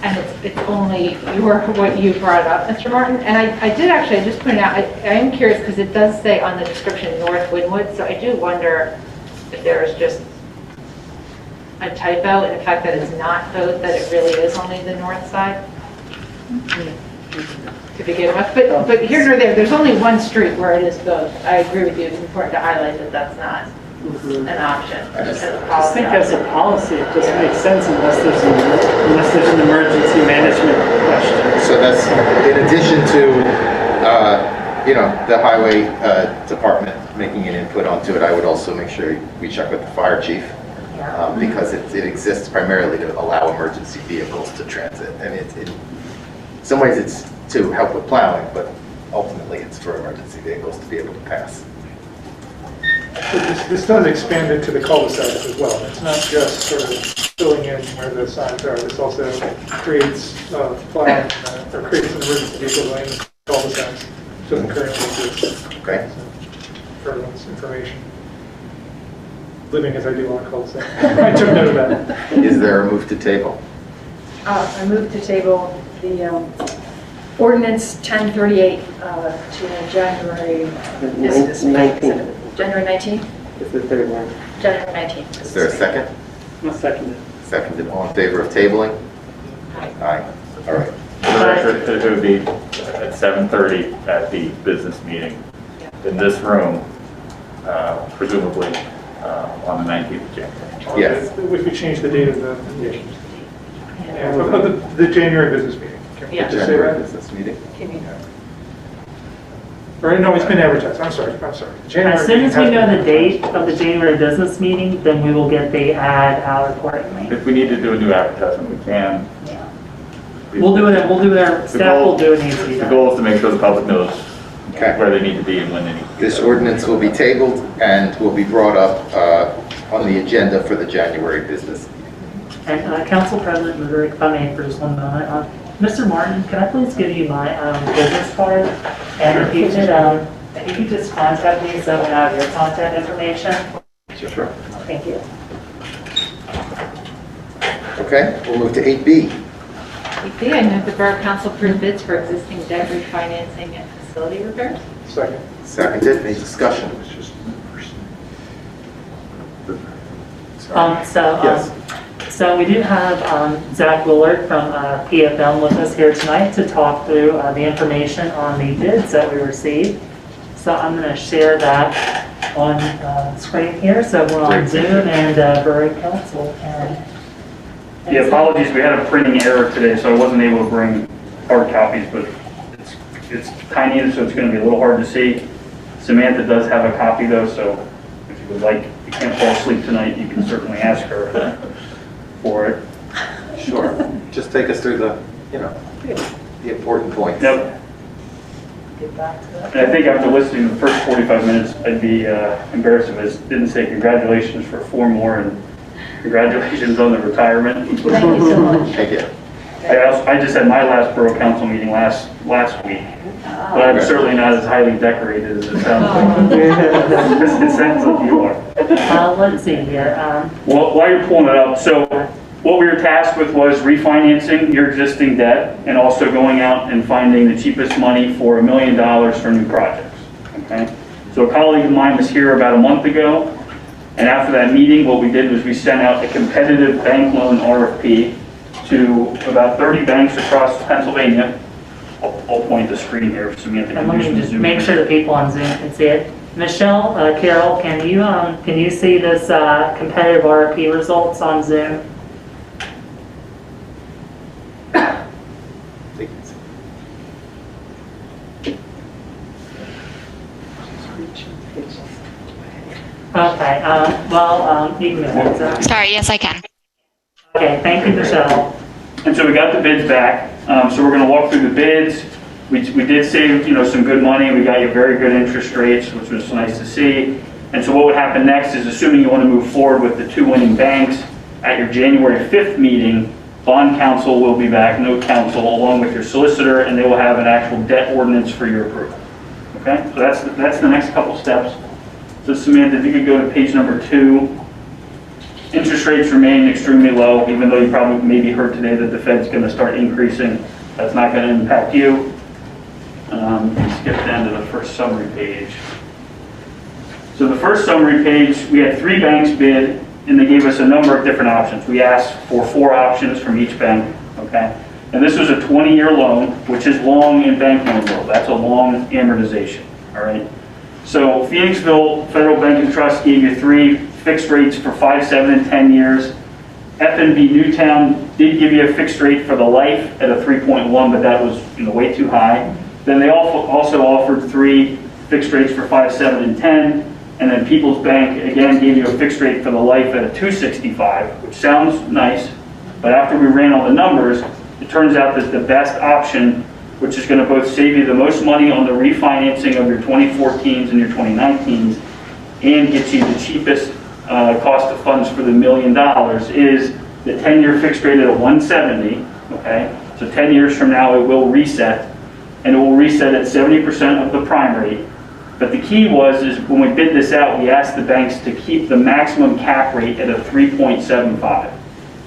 and it's only what you brought up, Mr. Martin. And I just pointed out, I am curious because it does say on the description North Wynwood, so I do wonder if there's just a typo in the fact that it's not both, that it really is only the north side to begin with. But here nor there, there's only one street where it is both. I agree with you, it's important to highlight that that's not an option. I just think as a policy, it just makes sense unless there's an emergency management question. So that's in addition to the highway department making an input onto it. I would also make sure we check with the fire chief because it exists primarily to allow emergency vehicles to transit, and in some ways it's to help with plowing, but ultimately it's for emergency vehicles to be able to pass. This does expand it to the cul-de-sacs as well. It's not just sort of filling in where the signs are. This also creates plowing or creates an emergency vehicle lane in the cul-de-sacs. Doesn't currently exist. Okay. For everyone's information. Living as I do on cul-de-sac. I took note of that. Is there a move to table? I move to table the ordinance 1038 to January 19th. January 19th? It's the third one. January 19th. Is there a second? I'll second it. Seconded. All in favor of tabling? Aye. All right. For the record, it would be at 7:30 at the business meeting in this room, presumably on the 19th of January. Yes. If we change the date of the January business meeting. Can we just say January that? business meeting? Or no, it's been advertised. I'm sorry. January As soon as we has know been the date of the January business meeting, then we will get the ad out accordingly. If we need to do a new advertisement, we can. We'll do it, staff will do it needs to be The done. goal is to make sure the public knows where they need to be and when they need to be. This ordinance will be tabled and will be brought up on the agenda for the January business. And Council President Norbert, if I may for just one moment. Mr. Martin, can I please give you my business card? And if you could just contact me so I have your contact information. Sure. Thank you. Okay, we'll move to 8B. I move the Borough Council approve bids for existing debt refinancing and facility repairs. Second. Seconded. Any discussion? So we do have Zach Willard from PFM with us here tonight to talk through the information on the bids that we received. So I'm going to share that on screen here. So we're on Zoom and Borough Council. Yeah, apologies, we had a printing error today, so I wasn't able to bring hard copies, but it's tiny, so it's going to be a little hard to see. Samantha does have a copy though, so if you would like, you can't fall asleep tonight, you can certainly ask her for it. Sure. Just take us through the important points. Yep. And I think after listening to the first 45 minutes, I'd be embarrassed if I didn't say congratulations for 4 more and congratulations on the retirement. Thank you so much. Thank you. I just had my last borough council meeting last week, but I'm certainly not as highly decorated as it sounds like. It sounds like you are. Let's see here. Well, while you're pulling it up, so what we were tasked with was refinancing your existing debt and also going out and finding the cheapest money for $1 million for new projects. Okay? So a colleague of mine was here about a month ago, and after that meeting, what we did was we sent out a competitive bank loan RFP to about 30 banks across Pennsylvania. I'll point the screen here so Samantha And can let do me some just zoom. make sure the people on Zoom can see it. Michelle, Carol, can you see this competitive RFP results on Zoom? Okay, you can move it. Sorry, yes, I can. Okay, thank you, Michelle. And so we got the bids back. So we're going to walk through the bids. We did save, some good money. We got you very good interest rates, which was nice to see. And so what would happen next is, assuming you want to move forward with the 2 winning banks, at your January 5th meeting, bond counsel will be back, note counsel, along with your solicitor, and they will have an actual debt ordinance for your approval. Okay, so that's the next couple steps. So Samantha, if you could go to page number 2. Interest rates remain extremely low, even though you probably maybe heard today that the Fed's going to start increasing. That's not going to impact you. Skip down to the first summary page. So the first summary page, we had 3 banks bid, and they gave us a number of different options. We asked for 4 options from each bank, okay? And this was a 20-year loan, which is long in bank loan world. That's a long amortization, all right? So Phoenixville Federal Bank and Trust gave you 3 fixed rates for 5, 7, and 10 years. F&B Newtown did give you a fixed rate for the life at a 3.1, but that was way too high. Then they also offered 3 fixed rates for 5, 7, and 10. And then People's Bank, again, gave you a fixed rate for the life at a 265, which sounds nice. But after we ran all the numbers, it turns out that the best option, which is going to both save you the most money on the refinancing of your 2014s and your 2019s, and gets you the cheapest cost of funds for the $1 million, is the 10-year fixed rate at a 170, okay? So 10 years from now, it will reset, and it will reset at 70% of the prime rate. But the key is when we bid this out, we asked the banks to keep the maximum cap rate at a 3.75,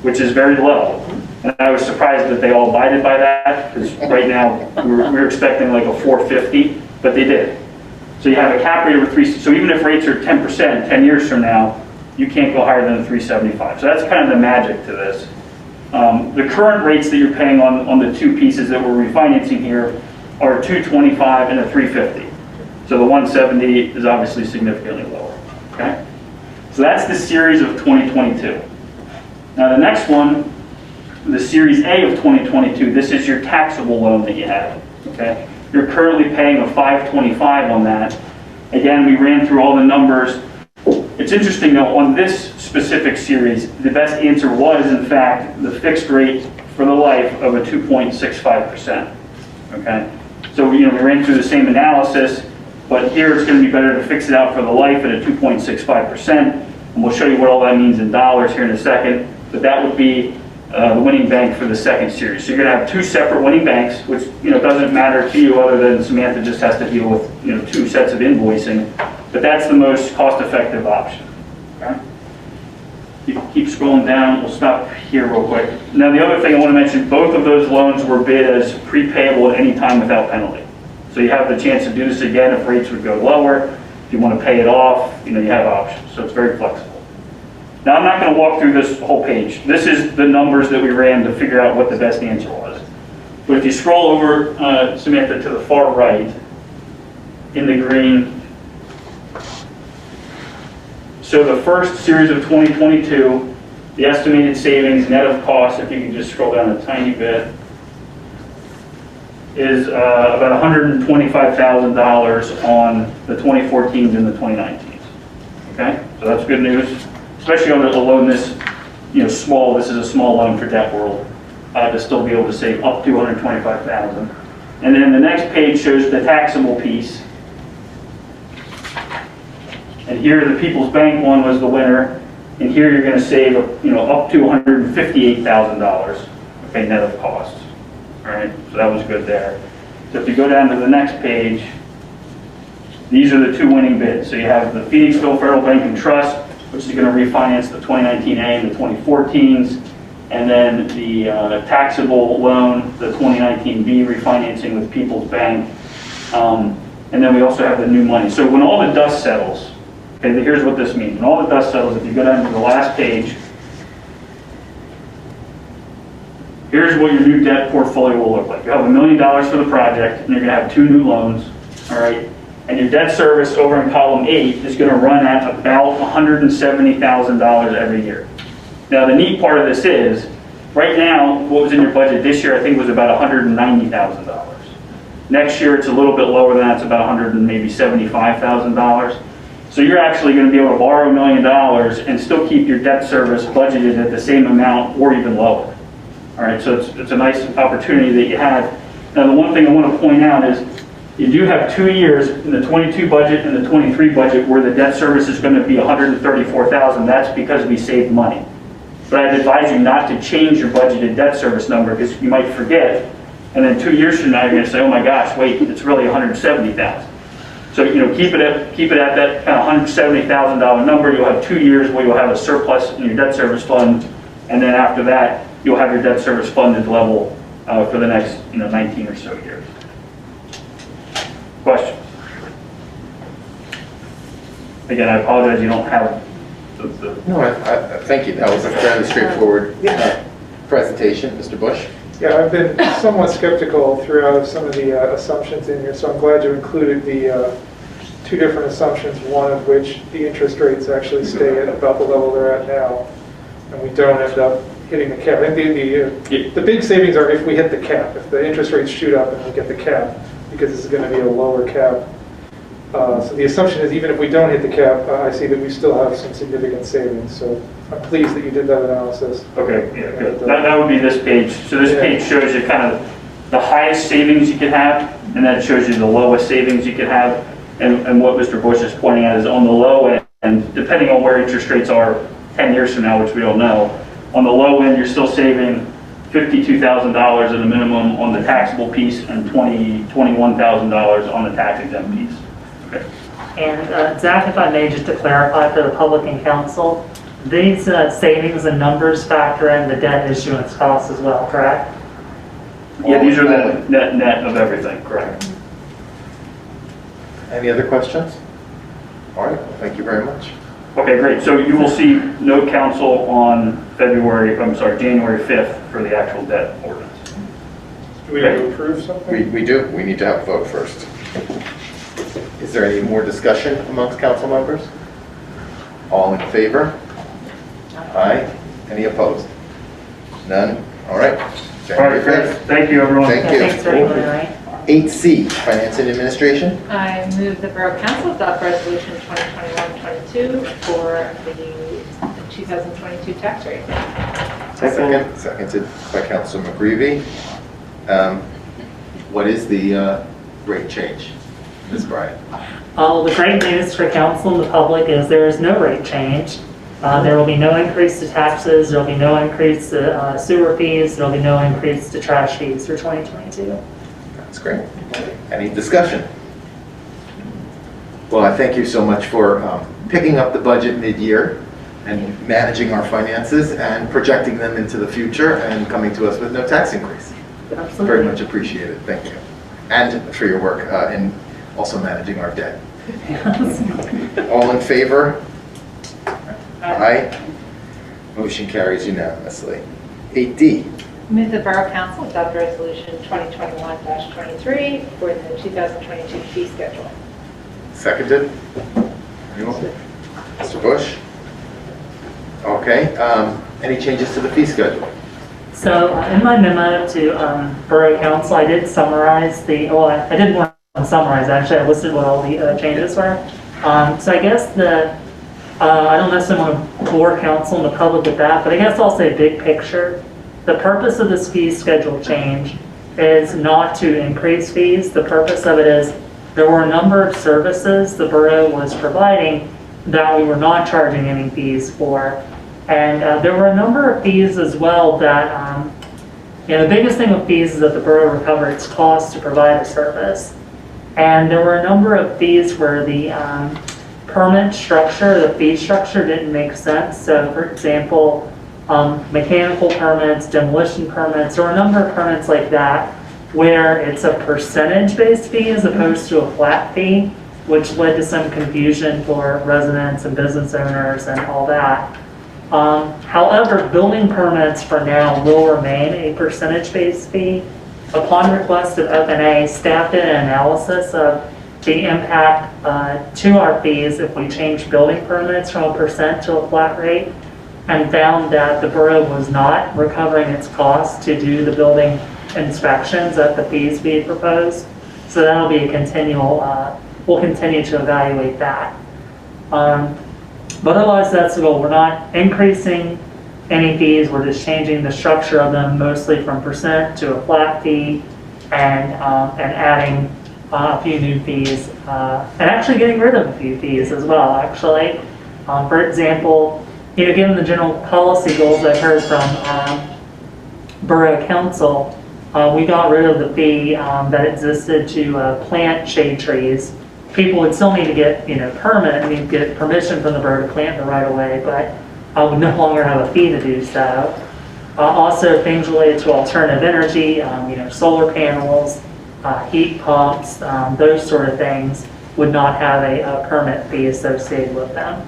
which is very low. And I was surprised that they all abided by that, because right now we were expecting like a 450, but they did. So you have a cap rate of 3, so even if rates are 10%, 10 years from now, you can't go higher than a 375. So that's kind of the magic to this. The current rates that you're paying on the 2 pieces that we're refinancing here are 225 and a 350. So the 170 is obviously significantly lower, okay? So that's the series of 2022. Now the next one, the Series A of 2022, this is your taxable loan that you have, okay? You're currently paying a 525 on that. Again, we ran through all the numbers. It's interesting though, on this specific series, the best answer was, in fact, the fixed rate for the life of a 2.65%, okay? So we ran through the same analysis, but here it's going to be better to fix it out for the life at a 2.65%, and we'll show you what all that means in dollars here in a second, but that would be the winning bank for the second series. So you're going to have 2 separate winning banks, which doesn't matter to you other than Samantha just has to deal with 2 sets of invoicing, but that's the most cost-effective option. Okay? You can keep scrolling down. We'll stop here real quick. Now the other thing I want to mention, both of those loans were bid as prepayable at any time without penalty. So you have the chance to do this again if rates would go lower. If you want to pay it off, you have options. So it's very flexible. Now I'm not going to walk through this whole page. This is the numbers that we ran to figure out what the best answer was. But if you scroll over, Samantha, to the far right, in the green, so the first series of 2022, the estimated savings net of costs, if you can just scroll down a tiny bit, is about $125,000 on the 2014s and the 2019s. Okay, so that's good news, especially on a loan this, small. This is a small loan for debt world to still be able to save up to $125,000. And then the next page shows the taxable piece. And here the People's Bank one was the winner. And here you're going to save, up to $158,000, okay, net of costs. All right, so that was good there. So if you go down to the next page, these are the two winning bids. So you have the Phoenixville Federal Bank and Trust, which is going to refinance the 2019A and the 2014s, and then the taxable loan, the 2019B refinancing with People's Bank. And then we also have the new money. So when all the dust settles, okay, here's what this means. When all the dust settles, if you go down to the last page, here's what your new debt portfolio will look like. You have $1 million for the project, and you're going to have 2 new loans, all right? And your debt service over in column 8 is going to run at about $170,000 every year. Now, the neat part of this is, right now, what was in your budget this year, I think, was about $190,000. Next year, it's a little bit lower than that. It's about $175,000. So you're actually going to be able to borrow $1 million and still keep your debt service budgeted at the same amount or even lower. All right, so it's a nice opportunity that you have. Now, the one thing I want to point out is you do have 2 years in the 22 budget and the 23 budget where the debt service is going to be $134,000. That's because we saved money. But I'd advise you not to change your budgeted debt service number because you might forget, and then 2 years from now you're going to say, oh my gosh, wait, it's really $170,000. So keep it at that kind of $170,000 number. You'll have 2 years where you'll have a surplus in your debt service fund, and then after that you'll have your debt service funded level for the next 19 or so years. Questions? Again, I apologize you don't have the No, thank you. That was a fairly straightforward presentation. Mr. Bush? Yeah, I've been somewhat skeptical throughout some of the assumptions in here, so I'm glad you included the 2 different assumptions, one of which the interest rates actually stay at about the level they're at now, and we don't end up hitting the cap. I think the big savings are if we hit the cap, if the interest rates shoot up and we get the cap, because this is going to be a lower cap. So the assumption is even if we don't hit the cap, I see that we still have some significant savings. So I'm pleased that you did that analysis. Okay, yeah, good. That would be this page. So this page shows you kind of the highest savings you could have, and that shows you the lowest savings you could have. And what Mr. Bush is pointing out is on the low end, and depending on where interest rates are 10 years from now, which we don't know, on the low end you're still saving $52,000 at a minimum on the taxable piece and $21,000 on the tax exempt piece. Okay. And Zach, if I may, just to clarify for the public and council, these savings and numbers factor in the debt issuance costs as well, correct? Yeah, these are the net of everything, correct. Any other questions? All right, well, thank you very much. Okay, great. So you will see no council on January 5th for the actual debt ordinance. Do we have to approve something? We do. We need to have a vote first. Is there any more discussion amongst council members? All in favor? Aye. Any opposed? None? All right. January 5th. Thank you, everyone. Thank you. Thanks for everyone, right? 8C, Finance and Administration. I move the Borough Council adopt Resolution 2021-22 for the 2022 tax rate. Seconded by Councilor McGreevy. What is the rate change, Ms. Bryant? The great news for council and the public is there is no rate change. There will be no increase to taxes. There will be no increase to sewer fees. There will be no increase to trash fees for 2022. That's great. Any discussion? Well, I thank you so much for picking up the budget mid-year and managing our finances and projecting them into the future and coming to us with no tax increase. Absolutely. Very much appreciated. Thank you. And for your work in also managing our debt. All in favor? Aye. Motion carries unanimously. 8D. Move the Borough Council adopt Resolution 2021-23 for the 2022 fee schedule. Seconded. Anyone? Mr. Bush? Okay. Any changes to the fee schedule? So in my memo to Borough Council, I did summarize I did more than summarize, actually. I listed what all the changes were. So I guess I don't necessarily want to bore council and the public with that, but I guess I'll say big picture. The purpose of this fee schedule change is not to increase fees. The purpose of it is there were a number of services the borough was providing that we were not charging any fees for. And there were a number of fees as well that, the biggest thing with fees is that the borough recovered its costs to provide a service. And there were a number of fees where the permit structure, the fee structure didn't make sense. So for example, mechanical permits, demolition permits, or a number of permits like that where it's a percentage-based fee as opposed to a flat fee, which led to some confusion for residents and business owners and all that. However, building permits for now will remain a percentage-based fee. Upon request of FNA, staff did an analysis of the impact to our fees if we change building permits from a percent to a flat rate, and found that the borough was not recovering its costs to do the building inspections at the fees we had proposed. So that'll be a continual, we'll continue to evaluate that. But otherwise, that's the goal. We're not increasing any fees, we're just changing the structure of them mostly from percent to a flat fee and adding a few new fees and actually getting rid of a few fees as well, actually. For example, given the general policy goals I've heard from Borough Council, we got rid of the fee that existed to plant shade trees. People would still need to get, get permission from the borough to plant the right of way, but would no longer have a fee to do so. Also, things related to alternative energy, solar panels, heat pumps, those sort of things would not have a permit fee associated with them.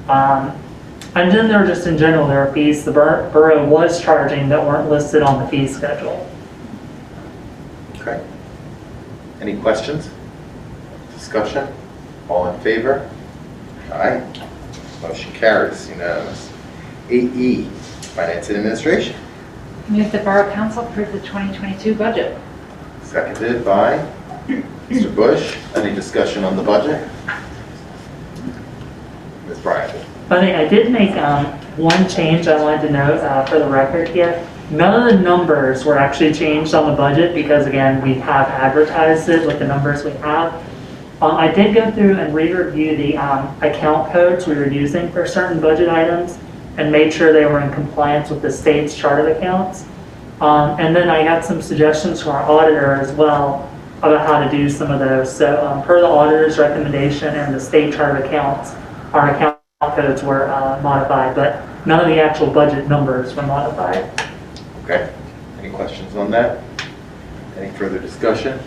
And then there are just in general, there are fees the borough was charging that weren't listed on the fee schedule. Okay. Any questions? Discussion? All in favor? Aye. Motion carries, unanimous. 8E, Finance and Administration. Move the Borough Council approve the 2022 budget. Seconded by Mr. Bush. Any discussion on the budget? Ms. Bryant. Funny, I did make one change I wanted to note for the record here. None of the numbers were actually changed on the budget because, again, we have advertised it with the numbers we have. I did go through and re-review the account codes we were using for certain budget items and made sure they were in compliance with the state's chart of accounts. And then I got some suggestions from our auditor as well about how to do some of those. So per the auditor's recommendation and the state chart of accounts, our account codes were modified, but none of the actual budget numbers were modified. Okay. Any questions on that? Any further discussion?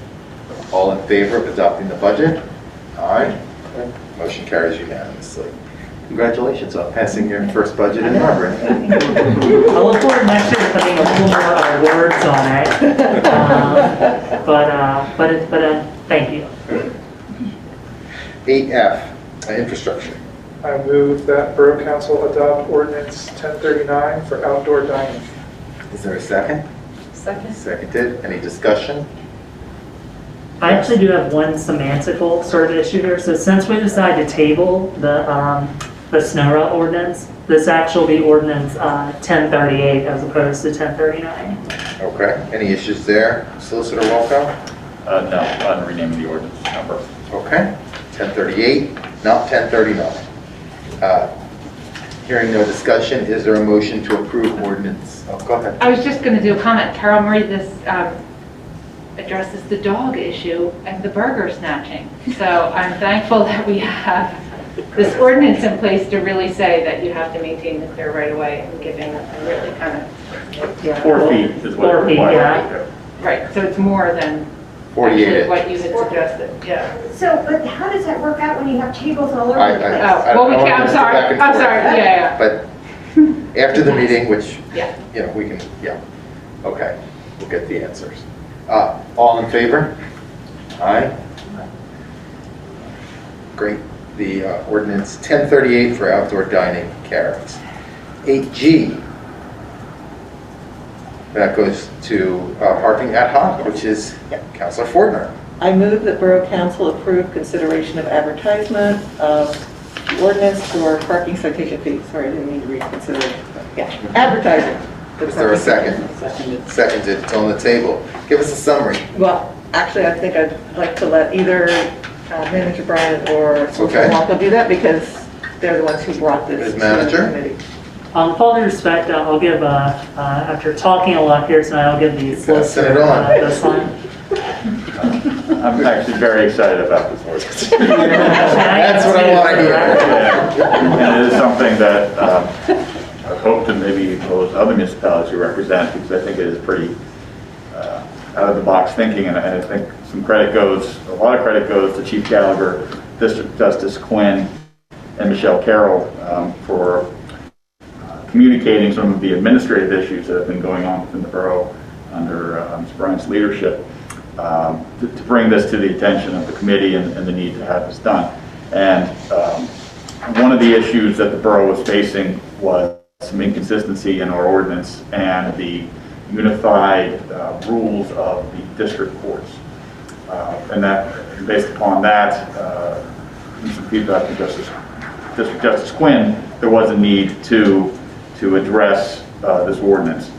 All in favor of adopting the budget? Aye. Okay. Motion carries unanimously. Congratulations on passing your first budget in Norbert. I look forward to next year putting a little more words on it. But thank you. 8F, infrastructure. I move that Borough Council adopt ordinance 1039 for outdoor dining. Is there a second? Second. Seconded. Any discussion? I actually do have one semantical sort of issue here. So since we decided to table the SNORA ordinance, this actually be ordinance 1038 as opposed to 1039. Okay. Any issues there? Solicitor Walco? No, I'm renaming the ordinance number. Okay. 1038, not 1039. Hearing no discussion, is there a motion to approve ordinance? Oh, go ahead. I was just going to do a comment. Carol Marie, this addresses the dog issue and the burger snatching. So I'm thankful that we have this ordinance in place to really say that you have to maintain the clear right of way and giving a really kind of 4 feet is what 4 feet, required. right. So it's more than 48 actually what you had suggested. Yeah. So, but how does that work out when you have tables all over the place? Well, we can. I'm sorry. I'm sorry. Yeah. But after the meeting, which Yeah. we can. Yeah. Okay. We'll get the answers. All in favor? Aye. Great. The ordinance 1038 for outdoor dining carries. 8G. That goes to parking ad hoc, which is Councilor Fortner. I move that Borough Council approve consideration of advertisement of the ordinance for parking citation fees. Sorry, I didn't mean to read consideration. Yeah, advertising. Is there a second? Seconded. It's on the table. Give us a summary. Well, actually, I think I'd like to let either Manager Brian or Solicitor Blanco do that because they're the ones who brought this to the committee. With all due respect, I'll give, after talking a lot here tonight, I'll give the solicitor this one. I'm actually very excited about this ordinance. That's what I want to hear. And it is something that I hope to maybe those other municipalities who represent, because I think it is pretty out of the box thinking, and I think a lot of credit goes to Chief Gallagher, District Justice Quinn, and Michelle Carroll for communicating some of the administrative issues that have been going on within the borough under Mr. Bryant's leadership to bring this to the attention of the committee and the need to have this done. And one of the issues that the borough was facing was some inconsistency in our ordinance and the unified rules of the district courts. And that, based upon that, and some feedback from District Justice Quinn, there was a need to address this ordinance.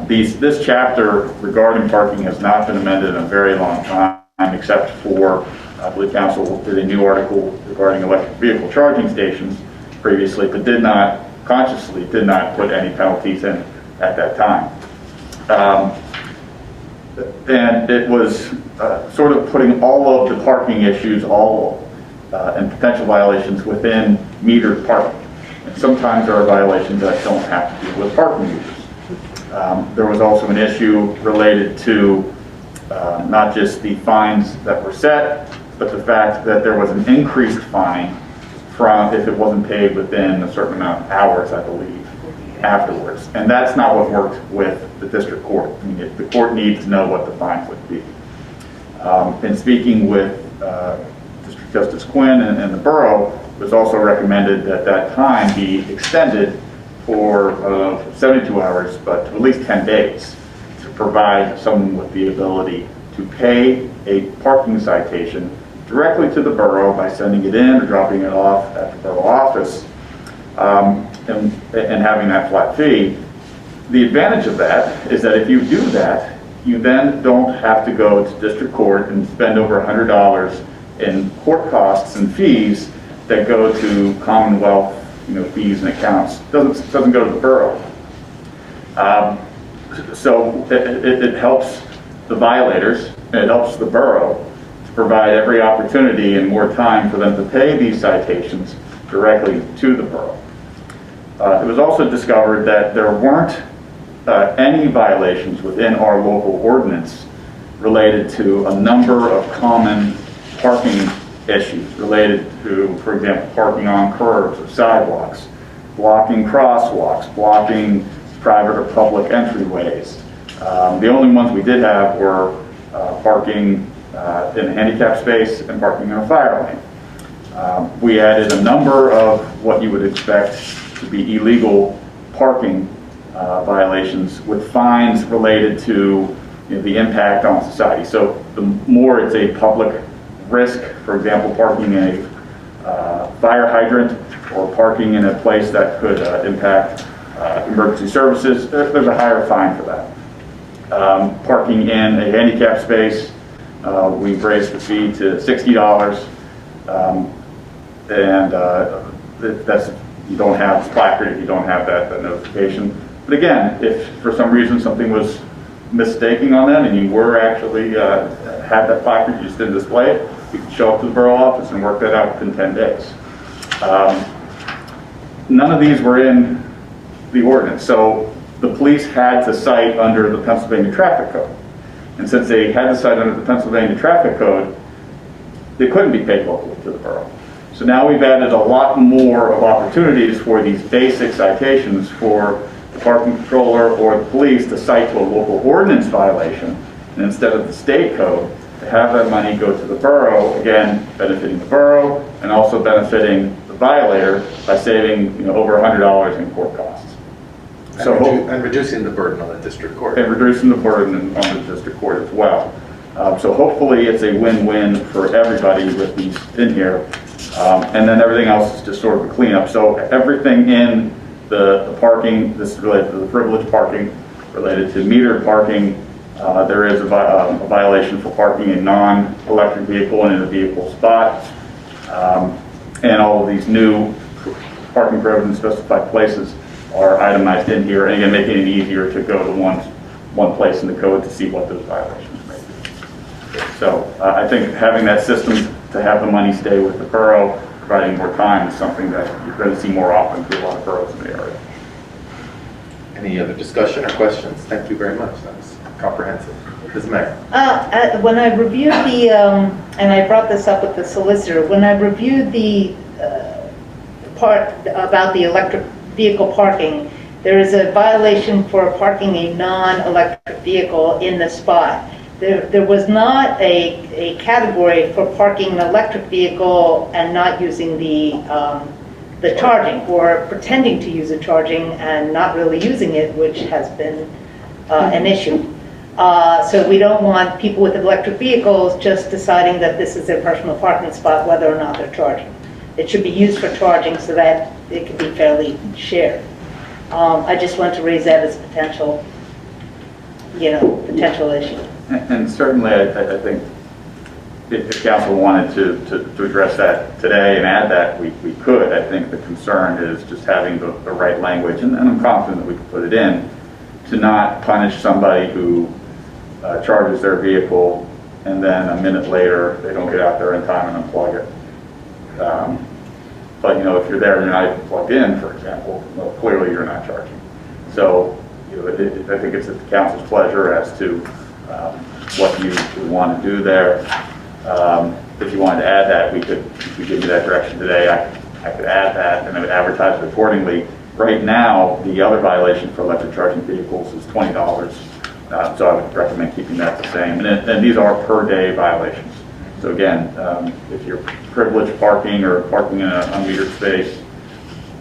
This chapter regarding parking has not been amended in a very long time, except for, I believe Council did a new article regarding electric vehicle charging stations previously, but consciously did not put any penalties in at that time. And it was sort of putting all of the parking issues, and potential violations within metered parking. And sometimes there are violations that don't have to do with parking meters. There was also an issue related to not just the fines that were set, but the fact that there was an increased fine from if it wasn't paid within a certain amount of hours, I believe, afterwards. And that's not what worked with the district court. I mean, the court needs to know what the fines would be. In speaking with District Justice Quinn and the borough, it was also recommended that that time be extended for 72 hours, but to at least 10 days, to provide someone with the ability to pay a parking citation directly to the borough by sending it in or dropping it off at the borough office and having that flat fee. The advantage of that is that if you do that, you then don't have to go to district court and spend over $100 in court costs and fees that go to Commonwealth fees and accounts. Doesn't go to the borough. So it helps the violators, and it helps the borough to provide every opportunity and more time for them to pay these citations directly to the borough. It was also discovered that there weren't any violations within our local ordinance related to a number of common parking issues related to, for example, parking on curbs or sidewalks, blocking crosswalks, blocking private or public entryways. The only ones we did have were parking in a handicap space and parking in a fire lane. We added a number of what you would expect to be illegal parking violations with fines related to the impact on society. So the more it's a public risk, for example, parking in a fire hydrant or parking in a place that could impact emergency services, there's a higher fine for that. Parking in a handicap space, we've raised the fee to $60, and that's you don't have this placard if you don't have that notification. But again, if for some reason something was mistaking on that and you were actually had that placard, you just didn't display it, you can show up to the borough office and work that out within 10 days. None of these were in the ordinance, so the police had to cite under the Pennsylvania Traffic Code. And since they had to cite under the Pennsylvania Traffic Code, they couldn't be paid locally to the borough. So now we've added a lot more of opportunities for these basic citations for the parking controller or the police to cite to a local ordinance violation, and instead of the state code, to have that money go to the borough, again, benefiting the borough and also benefiting the violator by saving over $100 in court costs. And reducing the burden on the district court. And reducing the burden on the district court as well. So hopefully it's a win-win for everybody with these in here. And then everything else is just sort of a cleanup. So everything in the parking, this is related to the privileged parking, related to metered parking. There is a violation for parking a non-electric vehicle in a vehicle spot. And all of these new parking provisions in specified places are itemized in here, and again, making it easier to go to one place in the code to see what those violations may be. So I think having that system to have the money stay with the borough, providing more time, is something that you're going to see more often through a lot of boroughs in the area. Any other discussion or questions? Thank you very much. That was comprehensive. Ms. Mayor. When I reviewed the, and I brought this up with the solicitor, when I reviewed the part about the electric vehicle parking, there is a violation for parking a non-electric vehicle in the spot. There was not a category for parking an electric vehicle and not using the charging, or pretending to use the charging and not really using it, which has been an issue. So we don't want people with electric vehicles just deciding that this is their personal parking spot, whether or not they're charging. It should be used for charging so that it can be fairly shared. I just want to raise that as a potential, potential issue. And certainly, I think if council wanted to address that today and add that, we could. I think the concern is just having the right language, and I'm confident that we can put it in, to not punish somebody who charges their vehicle and then a minute later they don't get out there in time and unplug it. But if you're there and you're not even plugged in, for example, well, clearly you're not charging. So I think it's at the council's pleasure as to what you would want to do there. If you wanted to add that, we could give you that direction today. I could add that and I would advertise it accordingly. Right now, the other violation for electric charging vehicles is $20. So I would recommend keeping that the same. And these are per day violations. So again, if you're privileged parking or parking in an unmetered space,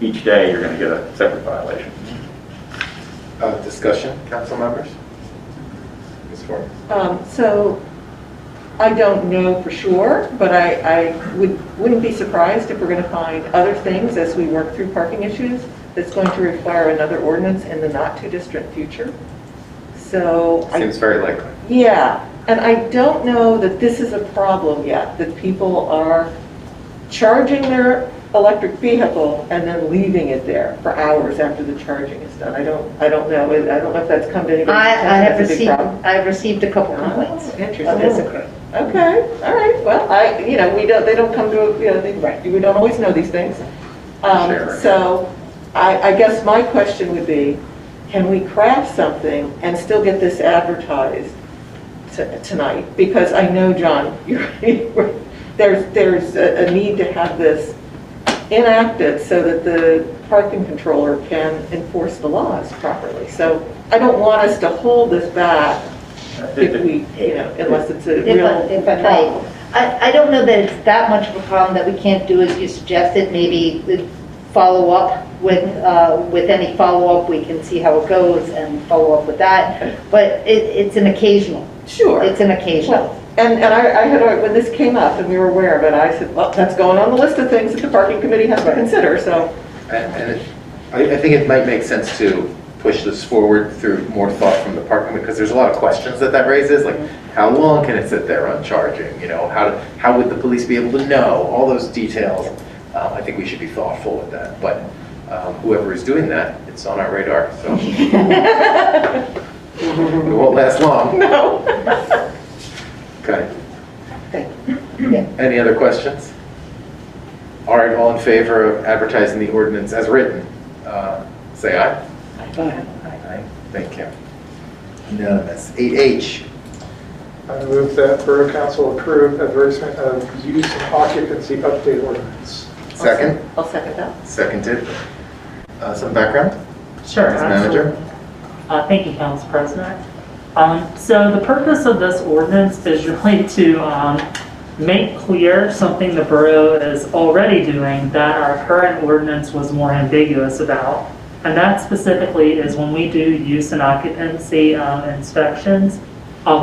each day you're going to get a separate violation. Discussion, council members? Ms. Ford. So I don't know for sure, but I wouldn't be surprised if we're going to find other things as we work through parking issues that's going to require another ordinance in the not too distant future. So seems very likely. Yeah, and I don't know that this is a problem yet, that people are charging their electric vehicle and then leaving it there for hours after the charging is done. I don't know. I don't know if that's come to anybody's attention. I've received a couple complaints of this occurring. Okay, all right. Well, they don't come to, we don't always know these things. So I guess my question would be, can we craft something and still get this advertised tonight? Because I know, John, there's a need to have this enacted so that the parking controller can enforce the laws properly. So I don't want us to hold this back if we, unless it's a real problem. I don't know that it's that much of a problem that we can't do as you suggested. Maybe follow up with any follow-up, we can see how it goes and follow up with that. But it's an occasional. Sure. It's an occasional. Well, and I had, when this came up and we were aware of it, I said, well, that's going on the list of things that the parking committee has to consider, so. And I think it might make sense to push this forward through more thought from the parking, because there's a lot of questions that raises, like how long can it sit there uncharging? How would the police be able to know all those details? I think we should be thoughtful with that, but whoever is doing that, it's on our radar, so. It won't last long. No. Okay. Any other questions? All right, all in favor of advertising the ordinance as written, say aye. Aye. Thank you. Unanimous. 8H. I move that Borough Council approve advertisement of use and occupancy update ordinance. Second? I'll second that. Seconded. Some background? Sure, Ms. Manager? Thank you, Council President. So the purpose of this ordinance is really to make clear something the borough is already doing that our current ordinance was more ambiguous about. And that specifically is when we do use and occupancy inspections,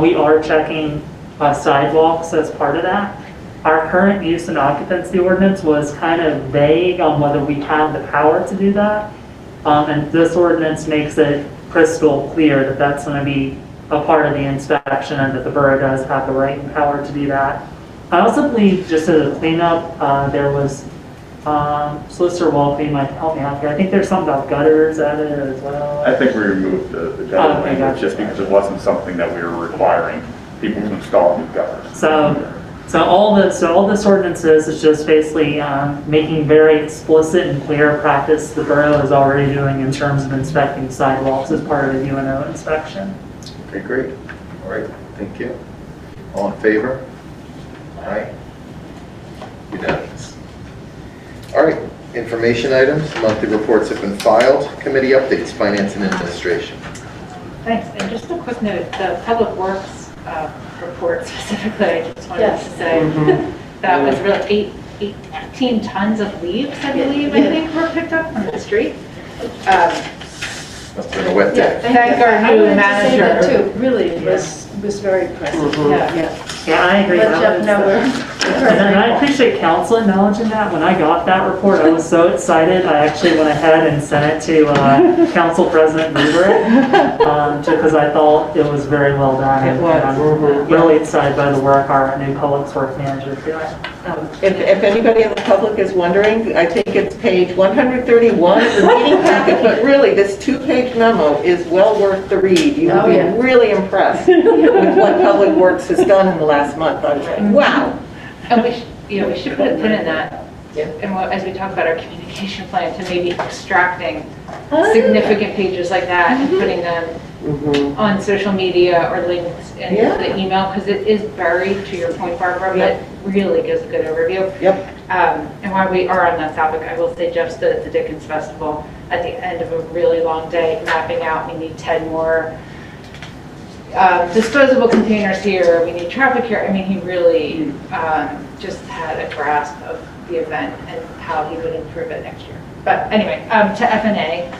we are checking sidewalks as part of that. Our current use and occupancy ordinance was kind of vague on whether we have the power to do that. And this ordinance makes it crystal clear that that's going to be a part of the inspection and that the borough does have the right and power to do that. I also believe, just as a cleanup, there was, Solicitor Walke might help me out here. I think there's something about gutters added as well. I think we removed the gutter Okay, language gotcha. just because it wasn't something that we were requiring people to install new gutters. So all this ordinance is just basically making very explicit and clear practice the borough is already doing in terms of inspecting sidewalks as part of a UNO inspection. Okay, great. All right, thank you. All in favor? All right. Unanimous. All right, information items, monthly reports have been filed. Committee updates, finance and administration. Thanks. And just a quick note, the Public Works report specifically, I just wanted to say that was really 18 tons of leaves, I believe, I think, were picked up from the street. Must have been a wet day. Thank our new manager. Too, really, it was very impressive. Yeah, I agree. Let Jeff know And I appreciate council acknowledging that. When I got that report, I was so excited. I actually went ahead and sent it to Council President Norbert because I thought it was very well done. It was. And I'm really excited by the work our new public works manager is doing. If anybody in the public is wondering, I think it's page 131 of the meeting packet, but really, this 2-page memo is well worth the read. You will be really impressed with what Public Works has done in the last month. I was like, wow. And we should put a pin in that. And as we talk about our communication plan, to maybe extracting significant pages like that and putting them on social media or links in the email, because it is buried, to your point, Barbara, but really gives a good overview. And while we are on that topic, I will say Jeff stood at the Dickens Festival at the end of a really long day, mapping out we need 10 more disposable containers here, we need traffic here. I mean, he really just had a grasp of the event and how he would improve it next year. But anyway, to FNA,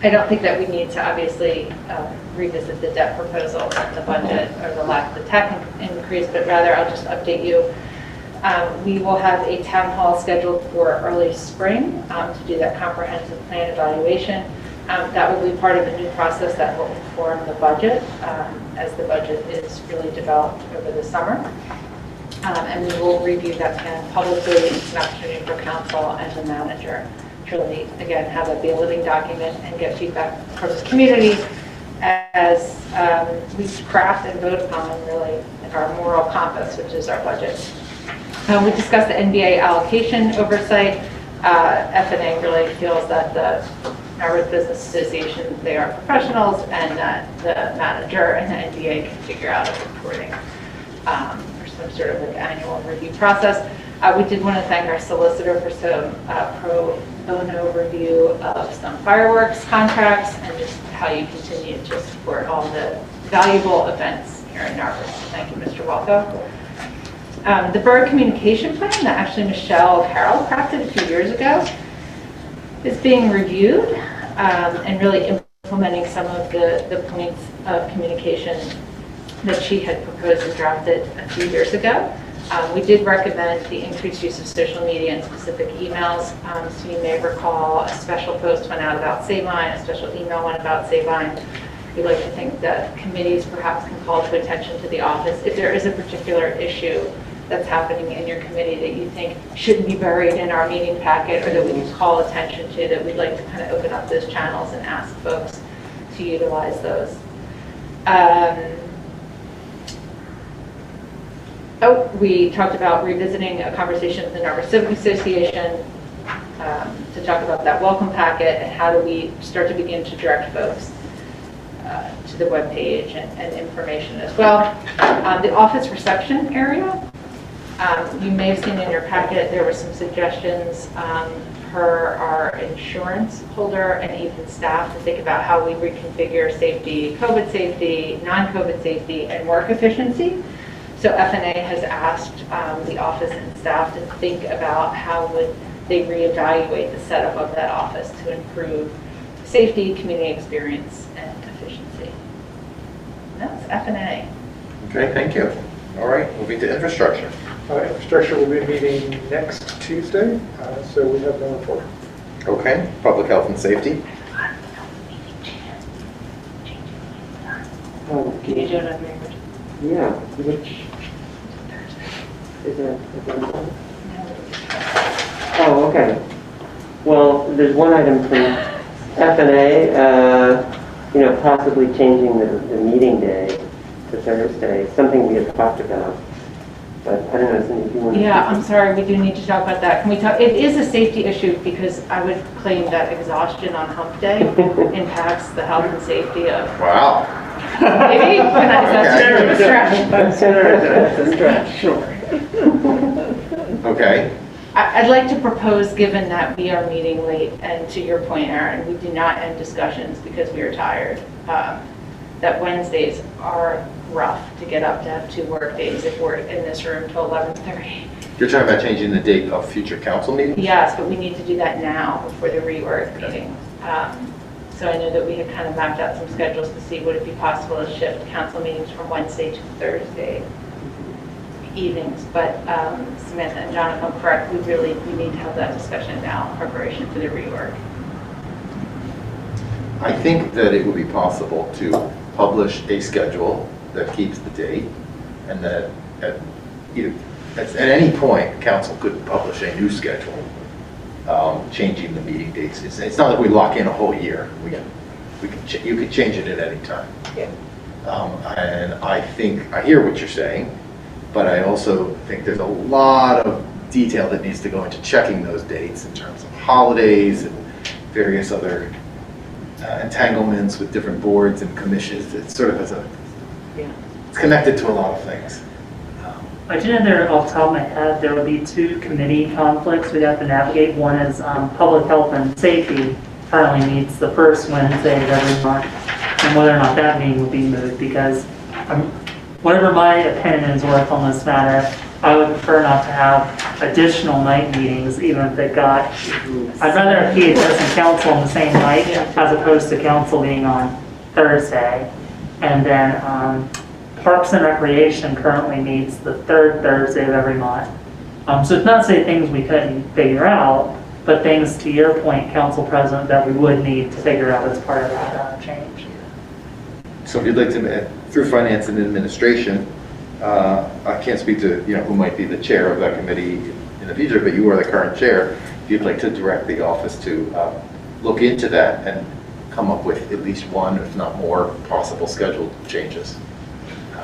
I don't think that we need to obviously revisit the debt proposal and the budget or the lack of the tax increase, but rather I'll just update you. We will have a town hall scheduled for early spring to do that comprehensive plan evaluation. That will be part of a new process that will inform the budget as the budget is really developed over the summer. And we will review that plan publicly. It's an opportunity for council and the manager to really, again, have it be a living document and get feedback from the community as we craft and vote upon really like our moral compass, which is our budget. We discussed the NBA allocation oversight. FNA really feels that the Norbert Business Association, they are professionals, and that the manager and the NBA can figure out a reporting or some sort of like annual review process. We did want to thank our solicitor for some pro bono review of some fireworks contracts and just how you continue to support all the valuable events here in Norbert. So thank you, Mr. Walko. The Borough Communication Plan that actually Michelle Carroll crafted a few years ago is being reviewed and really implementing some of the points of communication that she had proposed and drafted a few years ago. We did recommend the increased use of social media and specific emails. So you may recall a special post went out about Sabine, a special email went about Sabine. We'd like to think that committees perhaps can call to attention to the office if there is a particular issue that's happening in your committee that you think shouldn't be buried in our meeting packet or that we can call attention to, that we'd like to kind of open up those channels and ask folks to utilize those. We talked about revisiting a conversation with the Norbert Civic Association to talk about that welcome packet and how do we start to begin to direct folks to the webpage and information as well. The office reception area, you may have seen in your packet there were some suggestions per our insurance holder and even staff to think about how we reconfigure safety, COVID safety, non-COVID safety, and work efficiency. So FNA has asked the office and staff to think about how would they reevaluate the setup of that office to improve safety, community experience, and efficiency. That's F&A. Okay, thank you. All right, moving to infrastructure. Infrastructure will be meeting next Tuesday, so we have no report. Okay, public health and safety. Can you do it on your Yeah, which is that? Oh, okay. Well, there's one item from F&A, possibly changing the meeting day to Thursday, something we had talked about. But I don't know, Cindy, if you want to... Yeah, I'm sorry, we do need to talk about that. Can we talk, it is a safety issue because I would claim that exhaustion on hump day impacts the health and safety of... Wow. Maybe? That's a stretch. Sure. Okay. I'd like to propose, given that we are meeting late, and to your point, Aaron, we do not end discussions because we are tired, that Wednesdays are rough to get up to have 2 work days if we're in this room till 11:30. You're talking about changing the date of future council meetings? Yes, but we need to do that now before the rework meeting. So I know that we had kind of mapped out some schedules to see would it be possible to shift council meetings from Wednesday to Thursday evenings. But Samantha and John, if I'm correct, we need to have that discussion now in preparation for the rework. I think that it would be possible to publish a schedule that keeps the date, and that at any point, council could publish a new schedule, changing the meeting dates. It's not like we lock in a whole year. You could change it at any time. Yeah. And I hear what you're saying, but I also think there's a lot of detail that needs to go into checking those dates in terms of holidays and various other entanglements with different boards and commissions. It sort of has it's connected to a lot of things. I do know there, off the top of my head, there would be 2 committee conflicts we'd have to navigate. One is public health and safety currently meets the first Wednesday of every month, and whether or not that meeting would be moved, because whatever my opinion is worth on this matter, I would prefer not to have additional night meetings, even if they got, I'd rather have PHS and council on the same night as opposed to council being on Thursday. And then Parks and Recreation currently meets the 3rd Thursday of every month. So it's not to say things we couldn't figure out, but things, to your point, Council President, that we would need to figure out as part of that change. So if you'd like to, through Finance and Administration, I can't speak to who might be the chair of that committee in the future, but you are the current chair. If you'd like to direct the office to look into that and come up with at least one, if not more, possible scheduled changes.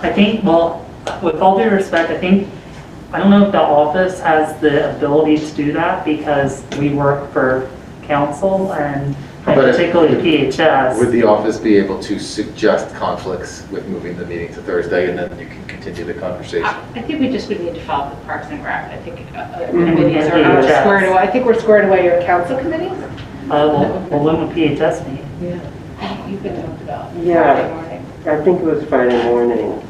I think, well, with all due respect, I don't know if the office has the ability to do that because we work for council and particularly PHS. Would the office be able to suggest conflicts with moving the meeting to Thursday, and then you can continue the conversation? I think we just would need to follow up with Parks and Rec. I think committees are squared away. I think we're squared away. Your council committees? Well, when will PHS meet? Yeah. You've been talked about Friday morning. I think it was Friday morning.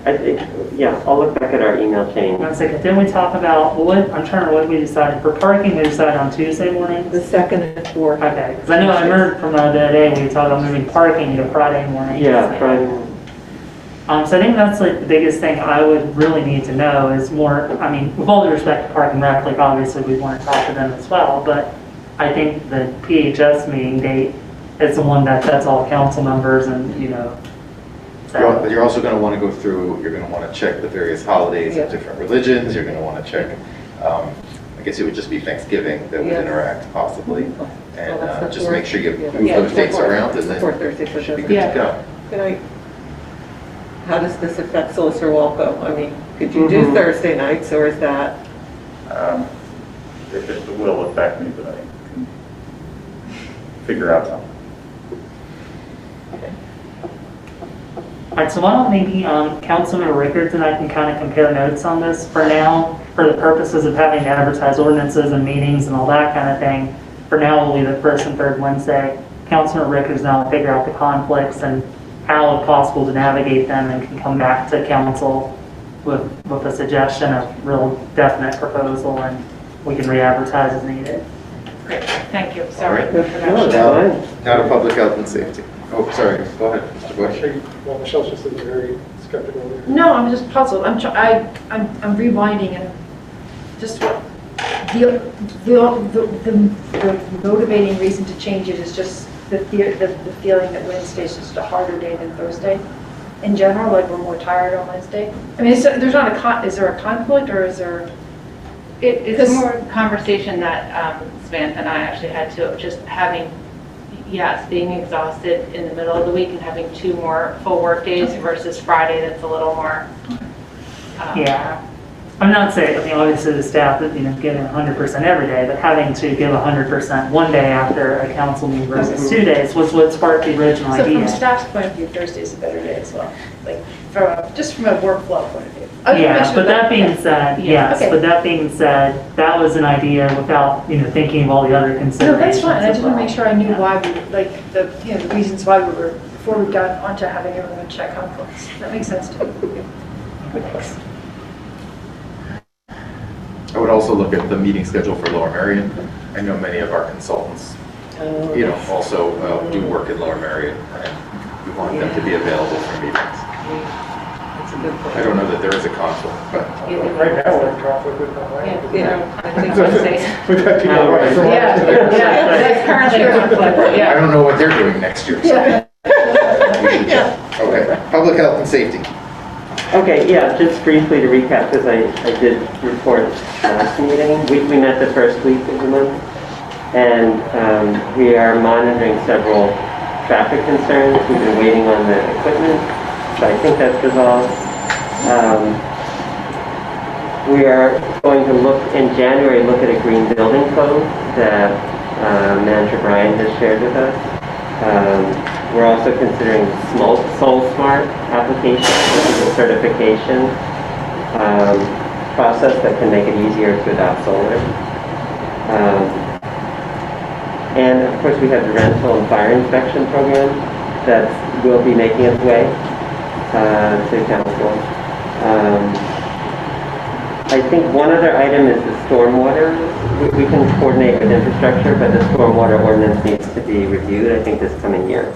I'll look back at our email chain. 1 second. Then we talk about, I'm trying to remember what we decided. For parking, we decided on Tuesday mornings? The 2nd and 4th. Okay, because I know I heard from the other day we talked about moving parking to Friday morning. Yeah, Friday morning. So I think that's like the biggest thing I would really need to know is more, with all due respect to Park and Rec, like obviously we want to talk to them as well, but I think the PHS meeting date is the one that's all council members and, But you're also going to want to go through, you're going to want to check the various holidays of different religions, you're going to want to check, I guess it would just be Thanksgiving that would interact possibly, and just make sure you move those dates around, and then you should be good to go. How does this affect Solicitor Walco? Could you do Thursday nights, or is that? If it will affect me, but I can figure out something. All right, so why don't maybe Councilman Rickards and I can kind of compare notes on this for now, for the purposes of having to advertise ordinances and meetings and all that kind of thing. For now, we'll leave it 1st and 3rd Wednesday. Councilman Rickards and I will figure out the conflicts and how it's possible to navigate them, and can come back to council with a suggestion of real definite proposal, and we can re-advertise as needed. Great, thank you. Sorry. Now, Not a public health and safety. Oh, sorry, go ahead, Mr. Bush. Well, Michelle's just looking very skeptical. No, I'm just puzzled. I'm rewinding and just what the motivating reason to change it is just the feeling that Wednesday is just a harder day than Thursday. In general, like we're more tired on Wednesday. I mean, there's not is there a conflict or is there? It's more a conversation that Samantha and I actually had to just having, yes, being exhausted in the middle of the week and having 2 more full work days versus Friday that's a little more. Yeah. I'm not saying, I mean, obviously the staff that, giving 100% every day, but having to give 100% one day after a council meeting versus 2 days was what sparked the original So idea. from staff's point of view, Thursday is a better day as well, like just from a workflow point of view. Yeah, but that being said, yes, okay. but that being said, that was an idea without, thinking of all the other No, considerations. that's fine. I as just want to well. make sure I knew why we, like, the reasons why we were, before we got onto having everyone check conflicts. That makes sense to me. Thanks. I would also look at the meeting schedule for Lower Merion. I know many of our consultants, also do work in Lower Merion, and we want them to be available for meetings. I don't know that there is a conflict, but. Right now, we're in conflict with them, right? We've had people right from That's currently a conflict, I don't know what they're doing next year, so. We should check. Okay, public health and safety. Okay, yeah, just briefly to recap, because I did report last meeting. We met the first week of the month, and we are monitoring several traffic concerns. We've been waiting on the equipment, so I think that's resolved. We are going to look in January, look at a green building code that Manager Brian has shared with us. We're also considering Soul Smart application, which is a certification process that can make it easier to adopt solar. And of course, we have the rental and fire inspection program that will be making its way to council. I think one other item is the stormwater. We can coordinate with infrastructure, but the stormwater ordinance needs to be reviewed, I think, this coming year.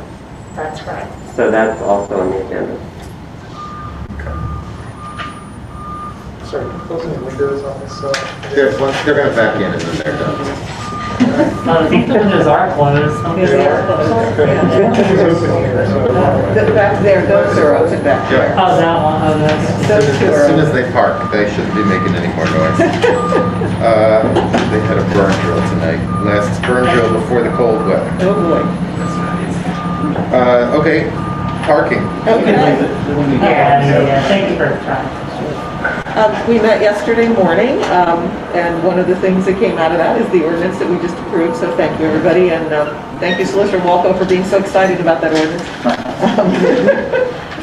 That's right. So that's also on the agenda. Sorry, closing the windows on this. They're going to back in and then they're done. I think the windows are closed. Back there, those are open back there. Oh, that one. Oh, that's. As soon as they park, they shouldn't be making any more noise. They had a burn drill tonight. Last burn drill before the cold weather. Oh, boy. Okay, parking. Okay. Yeah, thank you for trying. We met yesterday morning, and one of the things that came out of that is the ordinance that we just approved, so thank you, everybody, and thank you, Solicitor Walco, for being so excited about that ordinance.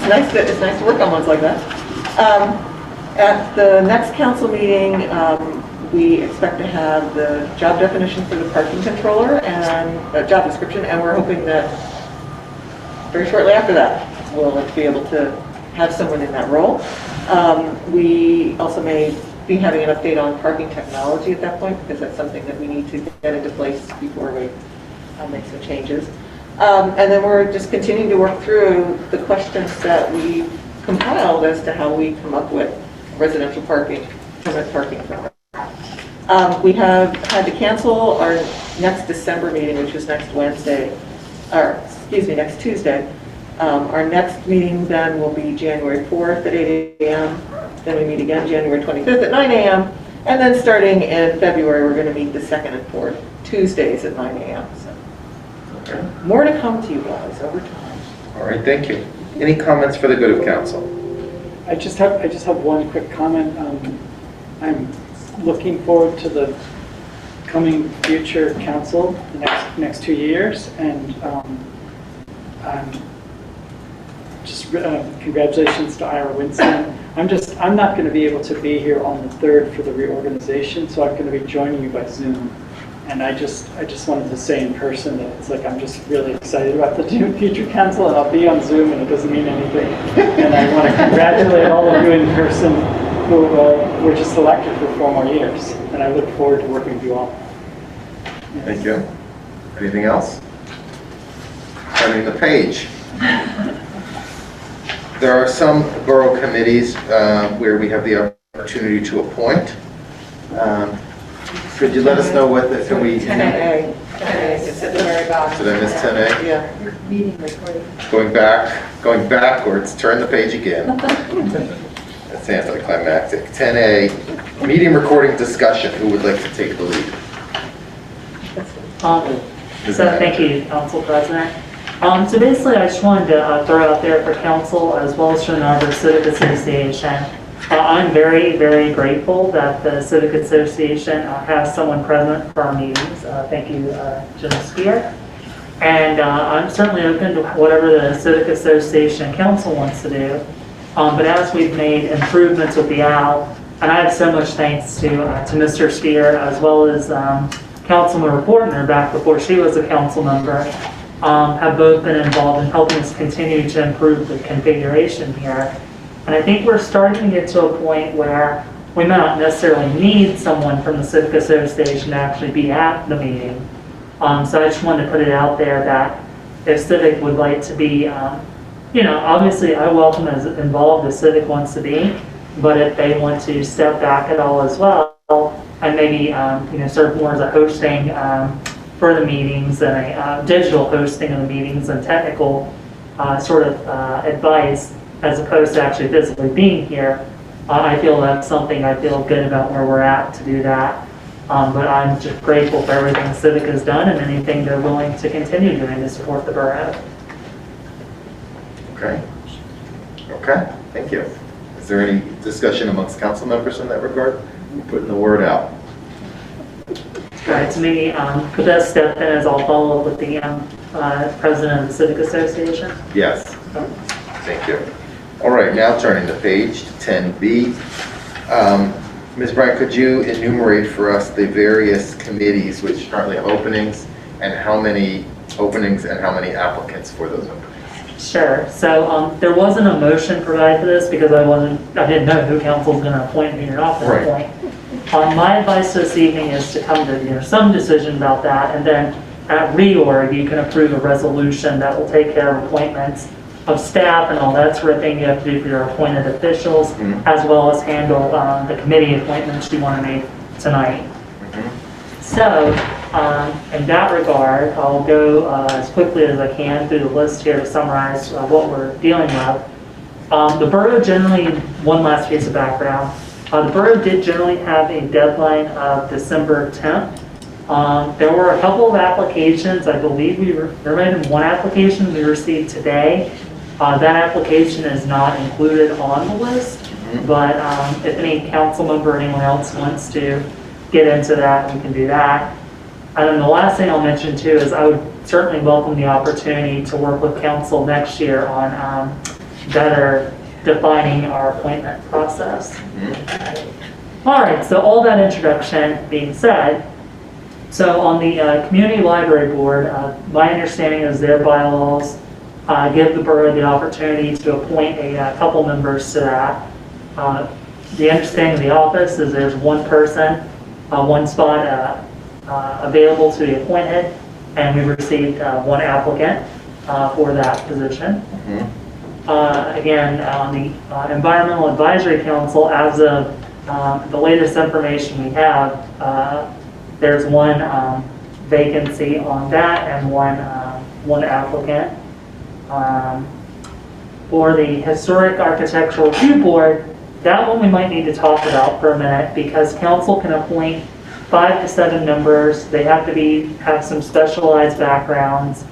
It's nice to work on ones like that. At the next council meeting, we expect to have the job definition for the parking controller and job description, and we're hoping that very shortly after that, we'll be able to have someone in that role. We also may be having an update on parking technology at that point, because that's something that we need to get into place before we make some changes. And then we're just continuing to work through the questions that we compiled as to how we come up with residential parking, permanent parking. We have had to cancel our next December meeting, which was next Wednesday, or excuse me, next Tuesday. Our next meeting then will be January 4th at 8 a.m. Then we meet again January 25th at 9 a.m. And then starting in February, we're going to meet the 2nd and 4th Tuesdays at 9 a.m. So more to come to you guys over time. All right, thank you. Any comments for the good of council? I just have one quick comment. I'm looking forward to the coming future council the next 2 years, and just congratulations to Ira Winston. I'm not going to be able to be here on the 3rd for the reorganization, so I'm going to be joining you by Zoom. And I just wanted to say in person that it's like I'm just really excited about the future council, and I'll be on Zoom, and it doesn't mean anything. And I want to congratulate all of you in person who were just elected for 4 more years, and I look forward to working with you all. Thank you. Anything else? turning the page. There are some borough committees where we have the opportunity to appoint. Could you let us know what the, can we? 10A. 10A, it's at the very bottom. Did I miss 10A? Yeah. Meeting recording. Going backwards, turn the page again. That's anticlimactic. 10A, meeting recording discussion. Who would like to take the lead? So thank you, Council President. So basically, I just wanted to throw out there for Council as well as for the Norbert Civic Association. I'm very, very grateful that the Civic Association has someone present for our meetings. Thank you, Jim Spear. And I'm certainly open to whatever the Civic Association Council wants to do. But as we've made improvements with the OWL, and I have so much thanks to Mr. Spear as well as Councilmember Fortner back before she was a council member, have both been involved in helping us continue to improve the configuration here. And I think we're starting to get to a point where we may not necessarily need someone from the Civic Association to actually be at the meeting. So I just wanted to put it out there that if Civic would like to be, obviously I welcome as involved as Civic wants to be, but if they want to step back at all as well, and maybe serve more as a hosting for the meetings and a digital hosting of the meetings and technical sort of advice as opposed to actually physically being here, I feel that's something I feel good about where we're at to do that. But I'm just grateful for everything Civic has done and anything they're willing to continue doing to support the borough. Okay. Okay, thank you. Is there any discussion amongst council members in that regard? We're putting the word out. All right, to me, the best step then is I'll follow up with the president of the Civic Association. Yes. Thank you. All right, now turning the page to 10B. Ms. Bryant, could you enumerate for us the various committees which currently have openings and how many openings and how many applicants for those openings? Sure. So there wasn't a motion provided for this because I didn't know who council was going to appoint me or not at that point. My advice this evening is to come to some decision about that, and then at reorg you can approve a resolution that will take care of appointments of staff and all that sort of thing you have to do for your appointed officials, as well as handle the committee appointments you want to make tonight. So, in that regard, I'll go as quickly as I can through the list here to summarize what we're dealing with. The borough generally, one last piece of background, the borough did generally have a deadline of December 10th. There were a couple of applications. I believe there might have been one application we received today. That application is not included on the list, but if any council member or anyone else wants to get into that, we can do that. And then the last thing I'll mention too is I would certainly welcome the opportunity to work with council next year on better defining our appointment process. All right, so all that introduction being said, so on the Community Library Board, my understanding is their bylaws give the borough the opportunity to appoint a couple members to that. The understanding of the office is there's one person, one spot available to be appointed, and we received one applicant for that position. Again, on the Environmental Advisory Council, as of the latest information we have, there's one vacancy on that and one applicant. For the Historic Architectural Review Board, that one we might need to talk about for a minute because council can appoint 5 to 7 members. They have to have some specialized backgrounds.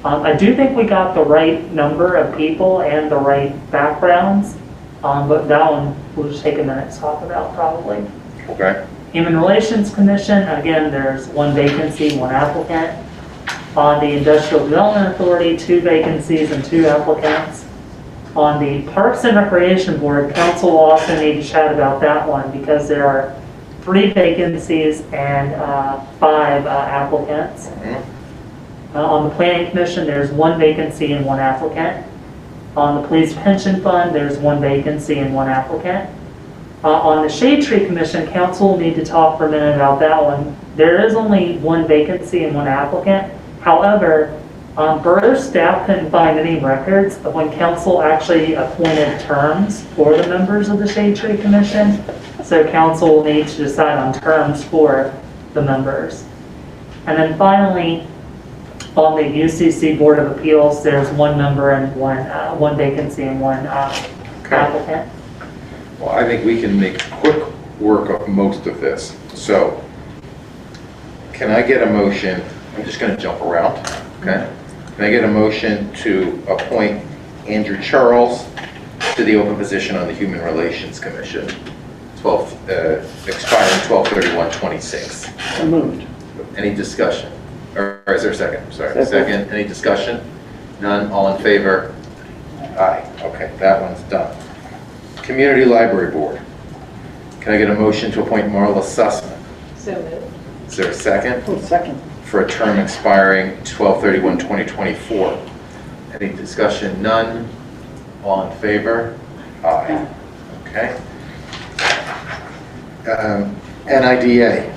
I do think we got the right number of people and the right backgrounds, but that one we'll just take a minute to talk about probably. Okay. Human Relations Commission, again, there's one vacancy, one applicant. On the Industrial Development Authority, 2 vacancies and 2 applicants. On the Parks and Recreation Board, council will also need to chat about that one because there are 3 vacancies and 5 applicants. On the Planning Commission, there's 1 vacancy and 1 applicant. On the Police Pension Fund, there's 1 vacancy and 1 applicant. On the Shade Tree Commission, council will need to talk for a minute about that one. There is only 1 vacancy and 1 applicant. However, Borough staff couldn't find any records of when council actually appointed terms for the members of the Shade Tree Commission. So council will need to decide on terms for the members. And then finally, on the UCC Board of Appeals, there's one member and one vacancy and one applicant. Well, I think we can make quick work of most of this. So, can I get a motion? I'm just going to jump around, okay? Can I get a motion to appoint Andrew Charles to the open position on the Human Relations Commission, expiring 12/31/26? So moved. Any discussion? Or is there a second? Sorry, second. Any discussion? None. All in favor? Aye. Okay, that one's done. Community Library Board. Can I get a motion to appoint Marla Sussman? So moved. Is there a second? Oh, second. For a term expiring 12/31/2024. Any discussion? None. All in favor? Aye. Okay. NIDA.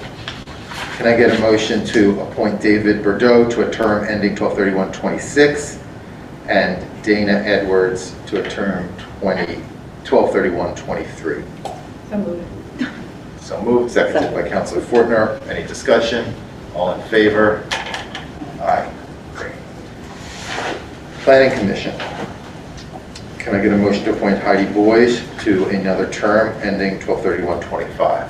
Can I get a motion to appoint David Bordeaux to a term ending 12/31/26 and Dana Edwards to a term 12/31/23? So moved. So moved, seconded by Councilor Fortner. Any discussion? All in favor? Aye. Great. Planning Commission. Can I get a motion to appoint Heidi Boyes to another term ending 12/31/25?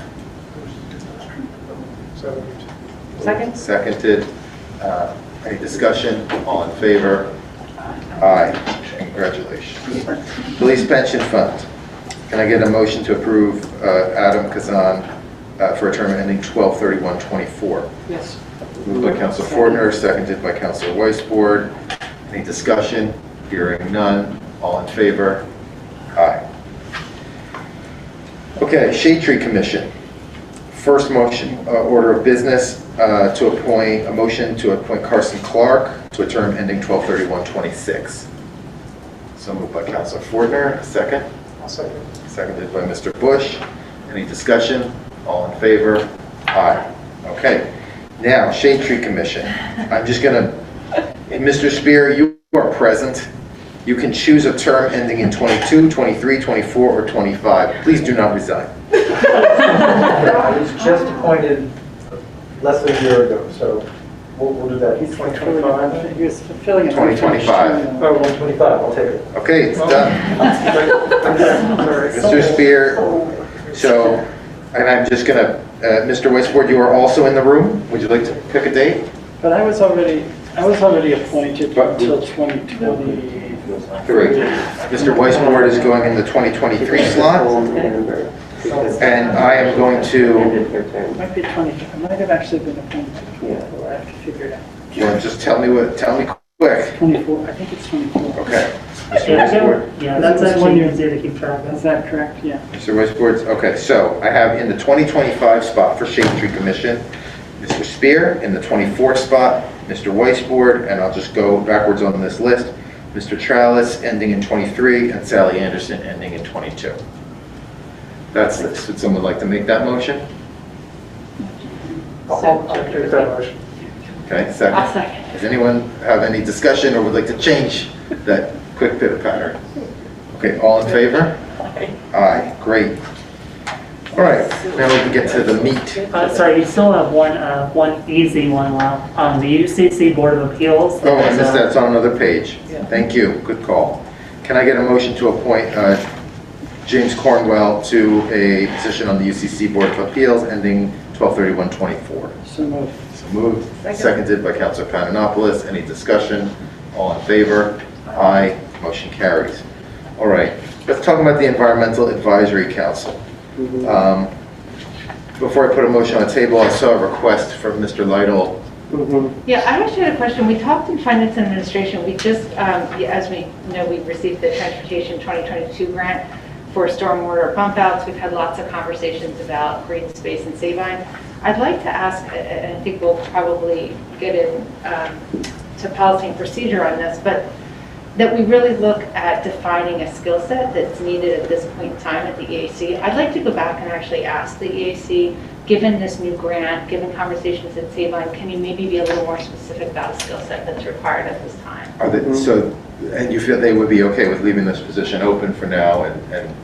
Second. Seconded. Any discussion? All in favor? Aye. Congratulations. Police Pension Fund. Can I get a motion to approve Adam Kazan for a term ending 12/31/24? Yes. Moved by Councilor Fortner, seconded by Councilor Weisbord. Any discussion? Hearing none. All in favor? Aye. Okay, Shade Tree Commission. First motion, order of business to appoint, a motion to appoint Carson Clark to a term ending 12/31/26. So moved by Councilor Fortner, second. I'll second. Seconded by Mr. Bush. Any discussion? All in favor? Aye. Okay. Now, Shade Tree Commission. I'm just gonna, Mr. Spear, you are present. You can choose a term ending in 22, 23, 24, or 25. Please do not resign. I was just appointed less than a year ago, so we'll do that. He's 2025. He was fulfilling it. 2025. Oh, 125, I'll take it. Okay, it's done. Mr. Spear, so, and I'm just gonna, Mr. Weisbord, you are also in the room. Would you like to pick a date? But I was already appointed until 2020. 3. Mr. Weisbord is going in the 2023 slot, and I am going to, It might be 20, I might have actually been appointed before, I have to figure it out. well, just tell me quick. 24, I think it's 24. Okay. Mr. Weisbord? Yeah, that's actually easy to keep track Is of. that correct? Yeah. Mr. Weisbord, okay, so I have in the 2025 spot for Shade Tree Commission, Mr. Spear, in the 24 spot, Mr. Weisbord, and I'll just go backwards on this list, Mr. Trallis ending in 23, and Sally Anderson ending in 22. That's this. Would someone like to make that motion? I'll make that motion. Okay, second. I'll second. Does anyone have any discussion or would like to change that quick pitter patter? Okay, all in favor? Aye, great. All right, now we can get to the meat. Sorry, you still have one easy one left. The UCC Board of Appeals. Oh, I missed that. It's on another page. Thank you. Good call. Can I get a motion to appoint James Cornwell to a position on the UCC Board of Appeals ending 12/31/24? So moved. So moved. Seconded by Councilor Pananopoulos. Any discussion? All in favor? Aye. Motion carries. All right. Let's talk about the Environmental Advisory Council. Before I put a motion on the table, I saw a request from Mr. Lytle. Yeah, I actually had a question. We talked in Finance and Administration. We just, as we know, we received the Transportation 2022 grant for stormwater pump outs. We've had lots of conversations about green space and Sabine. I'd like to ask, and I think we'll probably get in to policy and procedure on this, but that we really look at defining a skill set that's needed at this point in time at the EAC. I'd like to go back and actually ask the EAC given this new grant, given conversations at Sabine, can you maybe be a little more specific about a skill set that's required at this time? Are they, so, and you feel they would be okay with leaving this position open for now and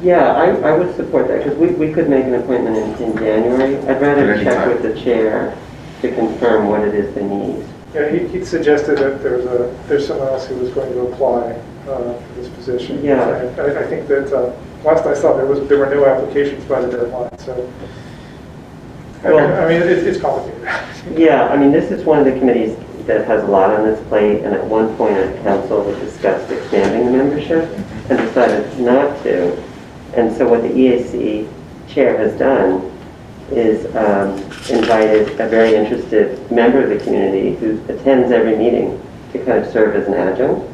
Yeah, I would support that, because we could make an appointment in January. I'd rather At any check time. with the chair to confirm what it is they need. Yeah, he suggested that there's someone else who was going to apply for this position. Yeah. I think that last I saw, there were no applications by the deadline, so. Well, I mean, it's complicated. Yeah, I mean, this is one of the committees that has a lot on its plate, and at one point at council we discussed expanding the membership and decided not to. And so what the EAC chair has done is invited a very interested member of the community who attends every meeting to kind of serve as an adjunct.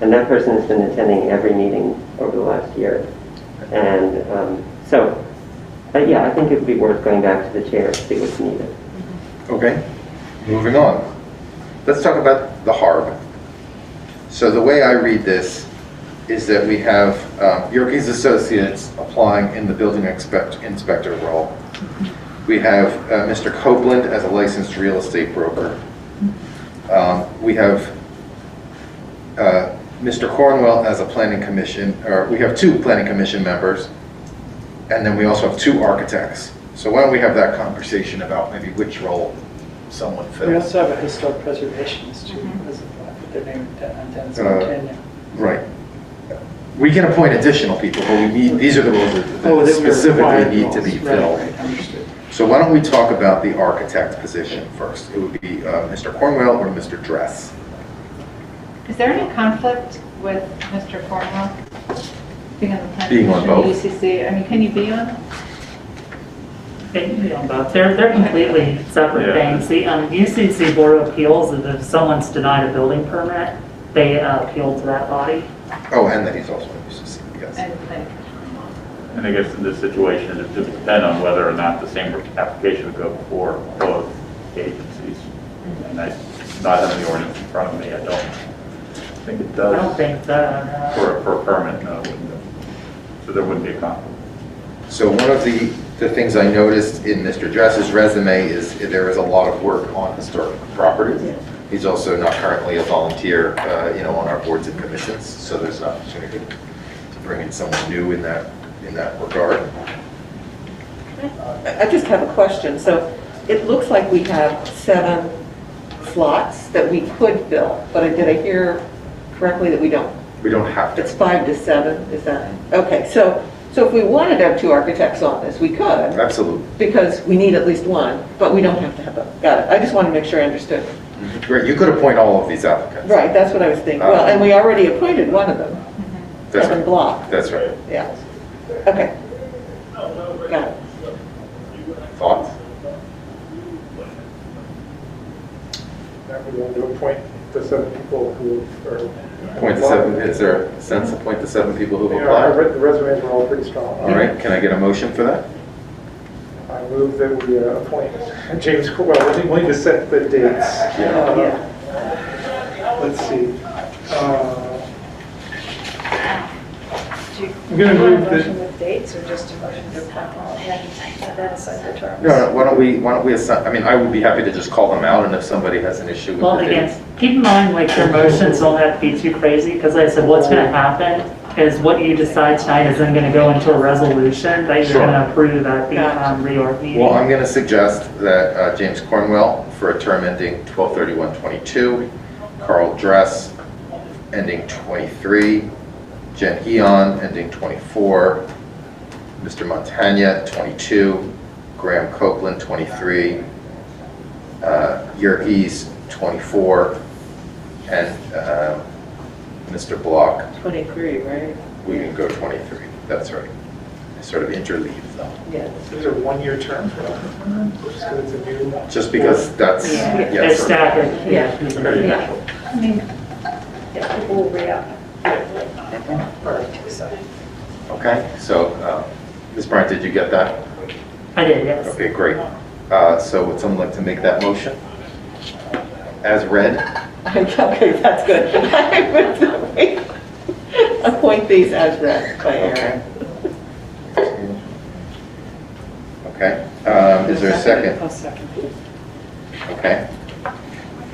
And that person has been attending every meeting over the last year. And yeah, I think it would be worth going back to the chair to see what's needed. Okay, moving on. Let's talk about the HARB. So the way I read this is that we have Yerkes Associates applying in the building inspector role. We have Mr. Copeland as a licensed real estate broker. We have Mr. Cornwell as a planning commission, or we have 2 planning commission members, and then we also have 2 architects. So why don't we have that conversation about maybe which role someone fills? We also have a historic preservationist too, as a, put their name on tenants in Kenya. Right. We can appoint additional people, but we need, these are the roles that That were specifically required need to be roles. filled. Right, understood. So why don't we talk about the architect position first? It would be Mr. Cornwell or Mr. Dress. Is there any conflict with Mr. Cornwell being on the planning Being on commission, both. UCC? I mean, can you be on it? They can be on both. They're completely separate Yeah. things. The UCC Board of Appeals, if someone's denied a building permit, they appeal to that body. Oh, and then he's also in UCC, yes. And planning. And I guess in this situation, it would depend on whether or not the same application would go before both agencies. And I, not having the ordinance in front of me, I don't think it does. I don't think that. For a permit, no, it wouldn't. So there wouldn't be a conflict. So one of the things I noticed in Mr. Dress's resume is there is a lot of work on historic properties. He's also not currently a volunteer, on our boards and commissions, so there's an opportunity to bring in someone new in that regard. I just have a question. So it looks like we have 7 slots that we could fill, but did I hear correctly that we don't? We don't have to. It's 5 to 7, is that? Okay, so if we wanted to have 2 architects on this, we could. Absolutely. Because we need at least one, but we don't have to have them. Got it. I just want to make sure I understood. Great, you could appoint all of these applicants. Right, that's what I was thinking. Well, and we already appointed one of them. That's Kevin right. Block. That's right. Yeah. Okay. Got it. Thoughts? Now we want to appoint the 7 people who are. Appoint the 7, is there a sense to appoint the 7 people who have Yeah, the applied? resumes are all pretty strong. All right, can I get a motion for that? I move that we appoint James, well, we need to set the dates. Let's see. I'm going to move motion the, with dates or just a motion to appoint all and then assign the terms? No, why don't we assign, I mean, I would be happy to just call them out, and if somebody has an issue with Well, the dates. again, keep in mind, like, your motions don't have to be too crazy, because like I said, what's gonna happen is what you decide tonight is then gonna go into a resolution that you're Sure. gonna approve at the reorg meeting. Well, I'm going to suggest that James Cornwell for a term ending 12/31/22, Carl Dress ending 23, Jen Heon ending 24, Mr. Montagna 22, Graham Copeland 23, Yerkes 24, and Mr. Block, 23, right? we can go 23. That's right. I sort of interleave them. Yes. these are 1-year terms, just because it's a new. Just because that's, They're yes. staggered. Yeah. I mean, yeah, people will re-up. Okay, so, Ms. Bryant, did you get that? I did, yes. Okay, great. So would someone like to make that motion? As read? Okay, that's good. Appoint these as read by Aaron. Okay. Is there a second? I'll second. Okay.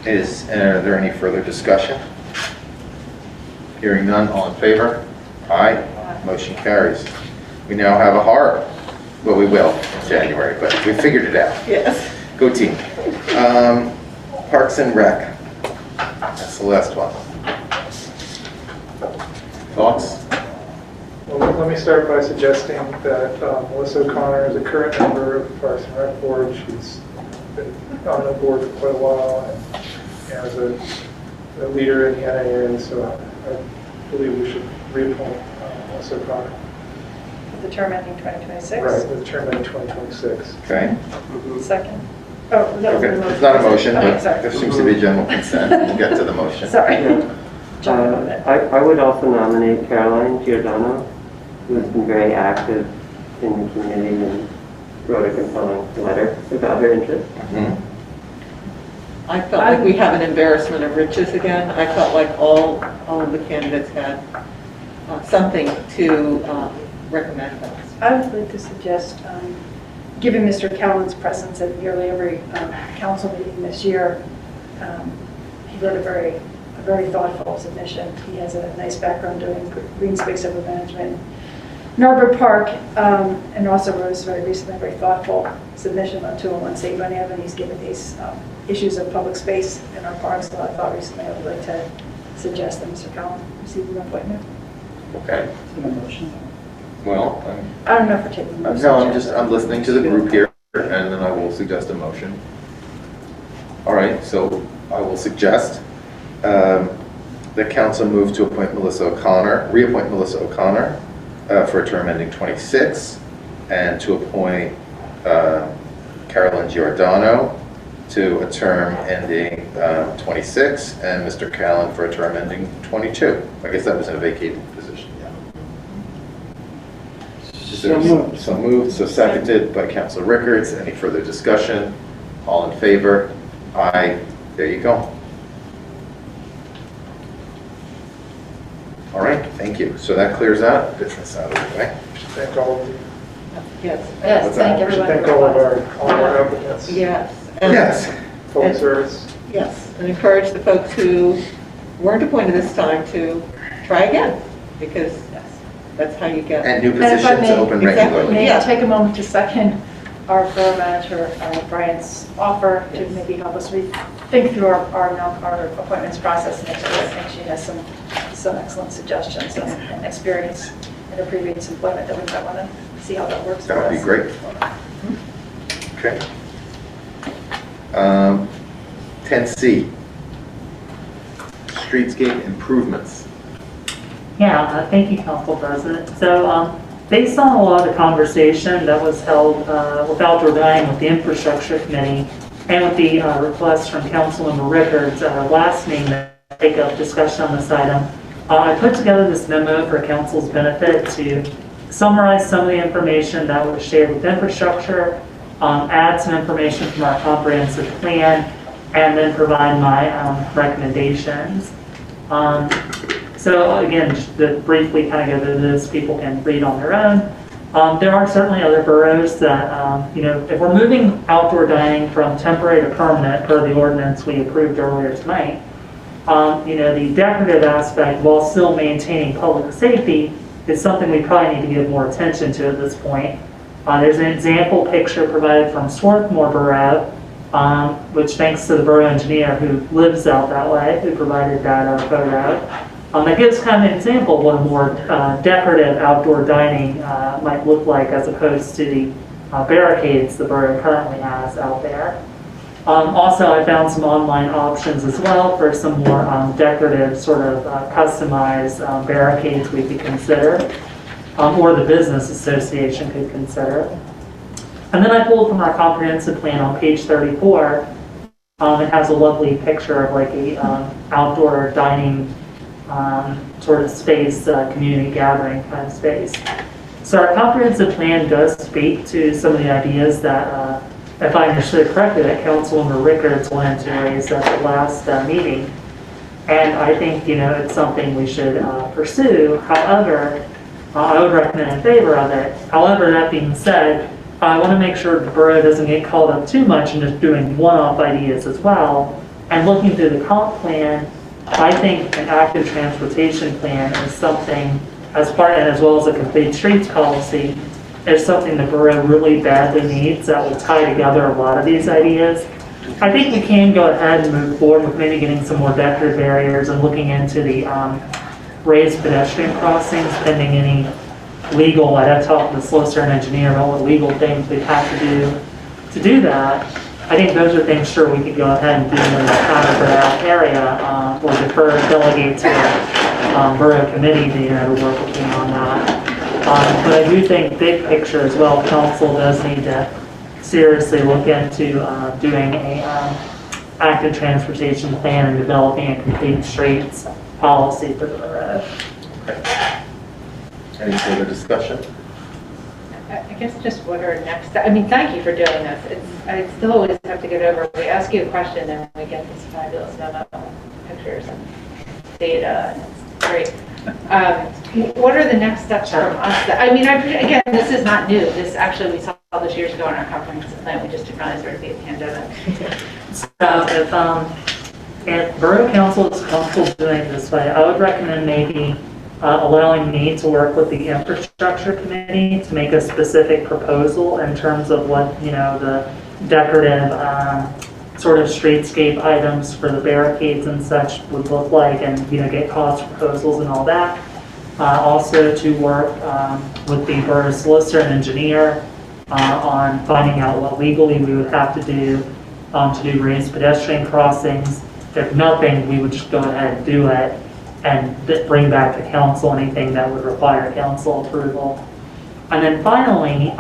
Are there any further discussion? Hearing none, all in favor? Aye. Motion carries. We now have a horror. Well, we will in January, but we figured it out. Yes. Go team. Parks and Rec. That's the last one. Thoughts? Well, let me start by suggesting that Melissa O'Connor is a current member of the Parks and Rec Board. She's been on the board for quite a while and is a leader in the NAA, so I believe we should reappoint Melissa O'Connor. The term ending 2026? Right, with the term ending 2026. Okay. Second. Oh, that was Okay, the motion. it's not a motion, Okay, but sorry. there seems to be general consent. We'll get to the motion. Sorry. I would also nominate Caroline Giordano, who has been very active in the community and wrote a compelling letter about her interest. I felt like we have an embarrassment of riches again. I felt like all of the candidates had something to recommend us. I would like to suggest, given Mr. Callan's presence at nearly every council meeting this year, he wrote a very thoughtful submission. He has a nice background doing green space urban management, Norbert Park, and also wrote very recently a very thoughtful submission on 201 St. Bunny Avenue. He's given these issues of public space in our parks. So I thought recently I would like to suggest that Mr. Callan receive an appointment. Okay. Well, I don't know if we're taking the no, I'm listening to the group here, and then I will suggest a motion. All right, so I will suggest that council move to appoint Melissa O'Connor, reappoint Melissa O'Connor for a term ending 26, and to appoint Carolyn Giordano to a term ending 26, and Mr. Callan for a term ending 22. I guess that was in a vacated position. So moved, so seconded by Councilor Rickards. Any further discussion? All in favor? Aye. There you go. All right, thank you. So that clears out business out of the way. Thank all of you. Yes. Yes, thank everyone. Thank all of our applicants. Yes. Yes. Public service. Yes, and encourage the folks who weren't appointed this time to try again, because that's how you get. And new And if I positions may- open Exactly. regularly. May Yeah. I take a moment to second our borough manager, Brian's offer to maybe help us think through our appointments process next year. I think she has some excellent suggestions and experience in her previous employment that we might want to see how that works for us. That would be great. Okay. 10C, streetscape improvements. Yeah, thank you, Council President. So based on a lot of the conversation that was held with outdoor dining with the Infrastructure Committee and with the request from Councilmember Rickards last meeting to take up discussion on this item, I put together this memo for Council's benefit to summarize some of the information that was shared with infrastructure, add some information from our comprehensive plan, and then provide my recommendations. So again, just to briefly kind of go through this, people can read on their own. There are certainly other boroughs that, if we're moving outdoor dining from temporary to permanent per the ordinance we approved earlier tonight, the decorative aspect, while still maintaining public safety, is something we probably need to give more attention to at this point. There's an example picture provided from Swarthmore Borough, which thanks to the borough engineer who lives out that way, who provided that photo. That gives kind of an example of what a more decorative outdoor dining might look like as opposed to the barricades the borough currently has out there. Also, I found some online options as well for some more decorative sort of customized barricades we could consider, or the business association could consider. And then I pulled from our comprehensive plan on page 34. It has a lovely picture of like a outdoor dining sort of space, community gathering kind of space. So our comprehensive plan does speak to some of the ideas that, if I understood correctly, that Councilmember Rickards wanted to raise at the last meeting. And I think, it's something we should pursue. However, I would recommend in favor of it. However, that being said, I want to make sure the borough doesn't get caught up too much in just doing one-off ideas as well. And looking through the comp plan, I think an active transportation plan is something, as well as a complete streets policy, is something the borough really badly needs that will tie together a lot of these ideas. I think we can go ahead and move forward with maybe getting some more vector barriers and looking into the raised pedestrian crossings, pending any legal, I'd have to talk to the solicitor and engineer about what legal things we'd have to do that. I think those are things, sure, we could go ahead and do in the counter for that area, or defer, delegate to the borough committee to work with me on that. But I do think big picture as well, council does need to seriously look into doing a active transportation plan and developing a complete streets policy for the borough. Any further discussion? I guess just what are next, I mean, thank you for doing this. I still always have to get over, we ask you a question and we get these fabulous memo pictures and data, and it's great. What are the next steps from us? I mean, again, this is not new. This actually, we saw this years ago in our comprehensive plan. We just didn't realize there would be a pandemic. So if Borough Council is comfortable doing it this way, I would recommend maybe allowing me to work with the infrastructure committee to make a specific proposal in terms of what, the decorative sort of streetscape items for the barricades and such would look like, and get cost proposals and all that. Also to work with the borough solicitor and engineer on finding out what legally we would have to do raised pedestrian crossings. If nothing, we would just go ahead and do it and bring back to council anything that would require council approval. And then finally,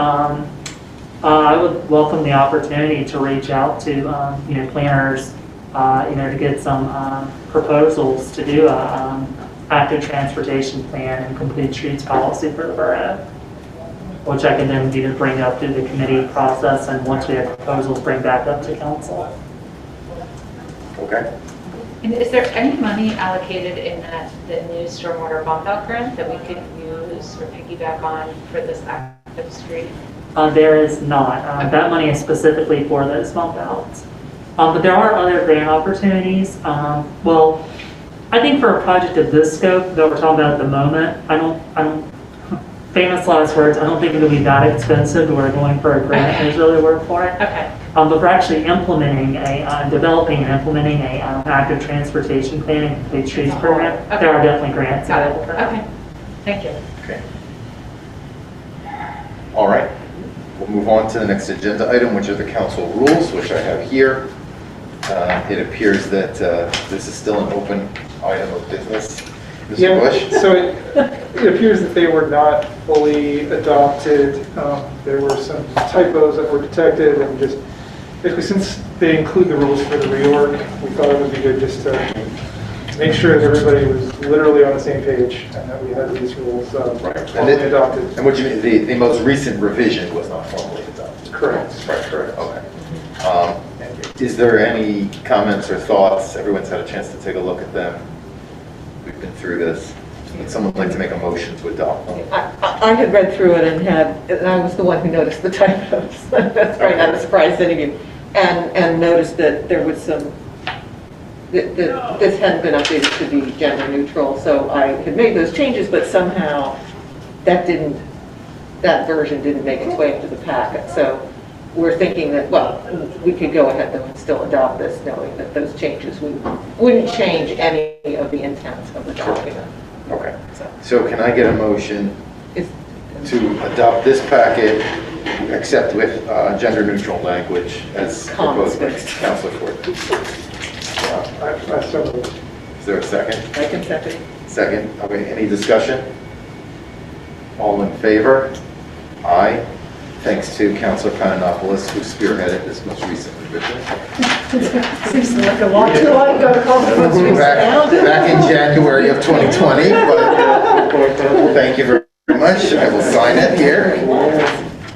I would welcome the opportunity to reach out to planners, to get some proposals to do a active transportation plan and complete streets policy for the borough, which I can then bring up through the committee process, and once we have proposals, bring back up to council. Okay. And is there any money allocated in the new stormwater bump out grant that we could use or piggyback on for this active street? There is not. That money is specifically for those bump outs. But there are other grant opportunities. Well, I think for a project of this scope that we're talking about at the moment, I don't famous last words, I don't think it'll be that expensive to where going for a grant is really work for it. Okay. But we're actually implementing developing and implementing a active transportation plan and complete streets program. Okay. There are definitely grants available for that. Okay. Thank you. Okay. All right. We'll move on to the next agenda item, which are the council rules, which I have here. It appears that this is still an open item of business. Mr. Bush? So it appears that they were not fully adopted. There were some typos that were detected, and just basically, since they include the rules for the reorg, we thought it would be good just to make sure that everybody was literally on the same page and that we had these rules formally adopted. And what you mean, the most recent revision was not formally adopted? Correct. Right, correct, okay. Is there any comments or thoughts? Everyone's had a chance to take a look at them. We've been through this. Would someone like to make a motion to adopt them? I had read through it and I was the one who noticed the typos. That's right, not a surprise to any of you. And noticed that there was some, that this hadn't been updated to be gender neutral, so I had made those changes, but somehow that version didn't make its way into the packet. So we're thinking that, well, we could go ahead and still adopt this, knowing that those changes wouldn't change any of the intent of the document. Okay. So can I get a motion to adopt this packet, except with gender neutral language as proposed by Councilor Ford? Is there a second? I can second. Second. Okay. Any discussion? All in favor? Aye. Thanks to Councilor Pananopoulos, who spearheaded this most recent revision. Seems like a long time ago to call the most recent. Back in January of 2020, but thank you very much. I will sign it here.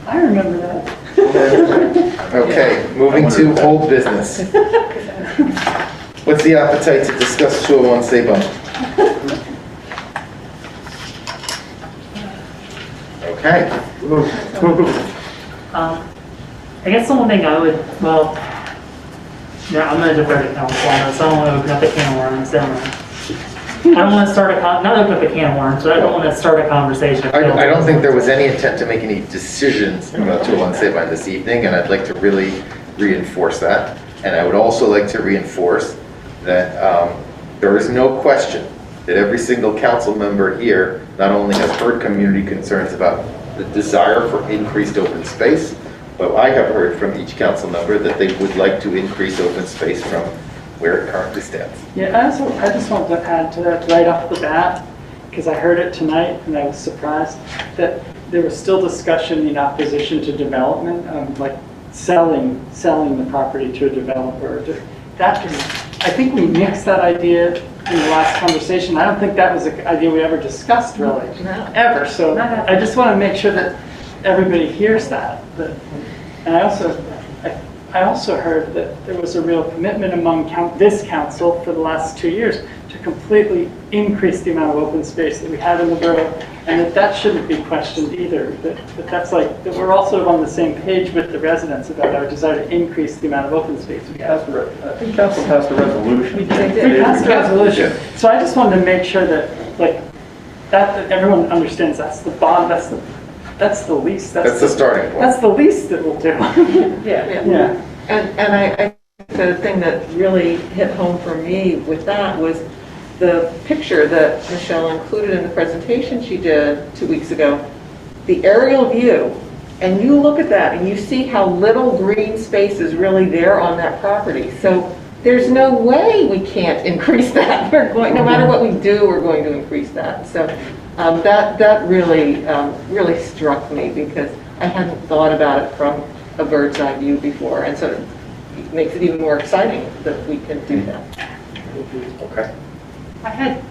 I remember that. Okay, moving to old business. What's the appetite to discuss 201 Sabum? Okay. I guess the one thing I would, well, yeah, I'm gonna defer to council on this. I don't wanna open up a can of worms, don't I don't wanna start not open up a can of worms, but I don't wanna start a conversation. I don't think there was any intent to make any decisions about 201 Sabine this evening, and I'd like to really reinforce that. And I would also like to reinforce that there is no question that every single council member here not only has heard community concerns about the desire for increased open space, but I have heard from each council member that they would like to increase open space from where it currently stands. Yeah, I just want to add to that right off the bat, because I heard it tonight and I was surprised that there was still discussion in opposition to development, like selling the property to a developer. I think we mixed that idea in the last conversation. I don't think that was an idea we ever discussed really, ever. So I just want to make sure that everybody hears that. And I also heard that there was a real commitment among this council for the last 2 years to completely increase the amount of open space that we have in the borough, and that shouldn't be questioned either. That we're also on the same page with the residents about our desire to increase the amount of open space we have. I think council passed a resolution. We passed a resolution. So I just wanted to make sure that everyone understands that's the bond, that's the least. That's the starting point. That's the least that we'll do. Yeah. And I the thing that really hit home for me with that was the picture that Michelle included in the presentation she did 2 weeks ago, the aerial view. And you look at that and you see how little green space is really there on that property. So there's no way we can't increase that. We're going, no matter what we do, we're going to increase that. So that really struck me because I hadn't thought about it from a bird's eye view before. And so it makes it even more exciting that we can do that. Okay. I had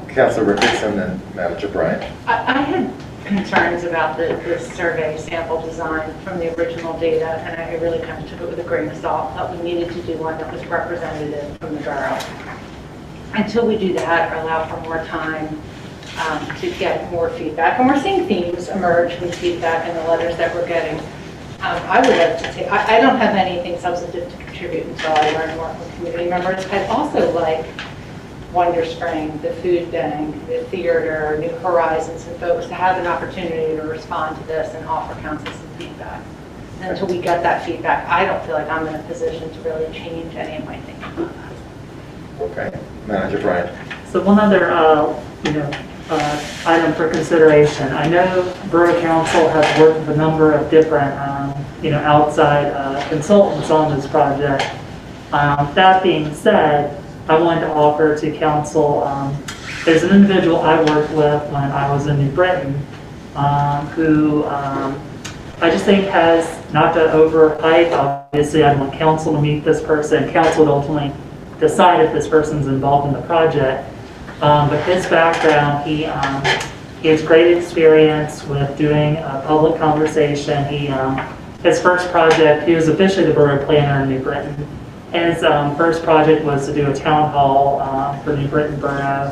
Councilor Ricketts and then Manager Bryant. I had concerns about the survey sample design from the original data, and I really kind of took it with a grain of salt. Thought we needed to do one that was representative from the borough. Until we do that, or allow for more time to get more feedback, and we're seeing themes emerge from feedback in the letters that we're getting. I would like to take, I don't have anything substantive to contribute until I learn more from community members. I'd also like Wonder Spring, the food bank, the theater, New Horizons, and folks to have an opportunity to respond to this and offer council some feedback. And until we get that feedback, I don't feel like I'm in a position to really change any of my thinking. Okay, Manager Bryant. So one other, item for consideration. I know Borough Council has worked with a number of different, outside consultants on this project. That being said, I wanted to offer to council, there's an individual I worked with when I was in New Britain, who I just think has, not to overhype, obviously I want council to meet this person, council to ultimately decide if this person's involved in the project. But his background, he has great experience with doing a public conversation. His first project, he was officially the borough planner in New Britain. His first project was to do a town hall for New Britain Borough.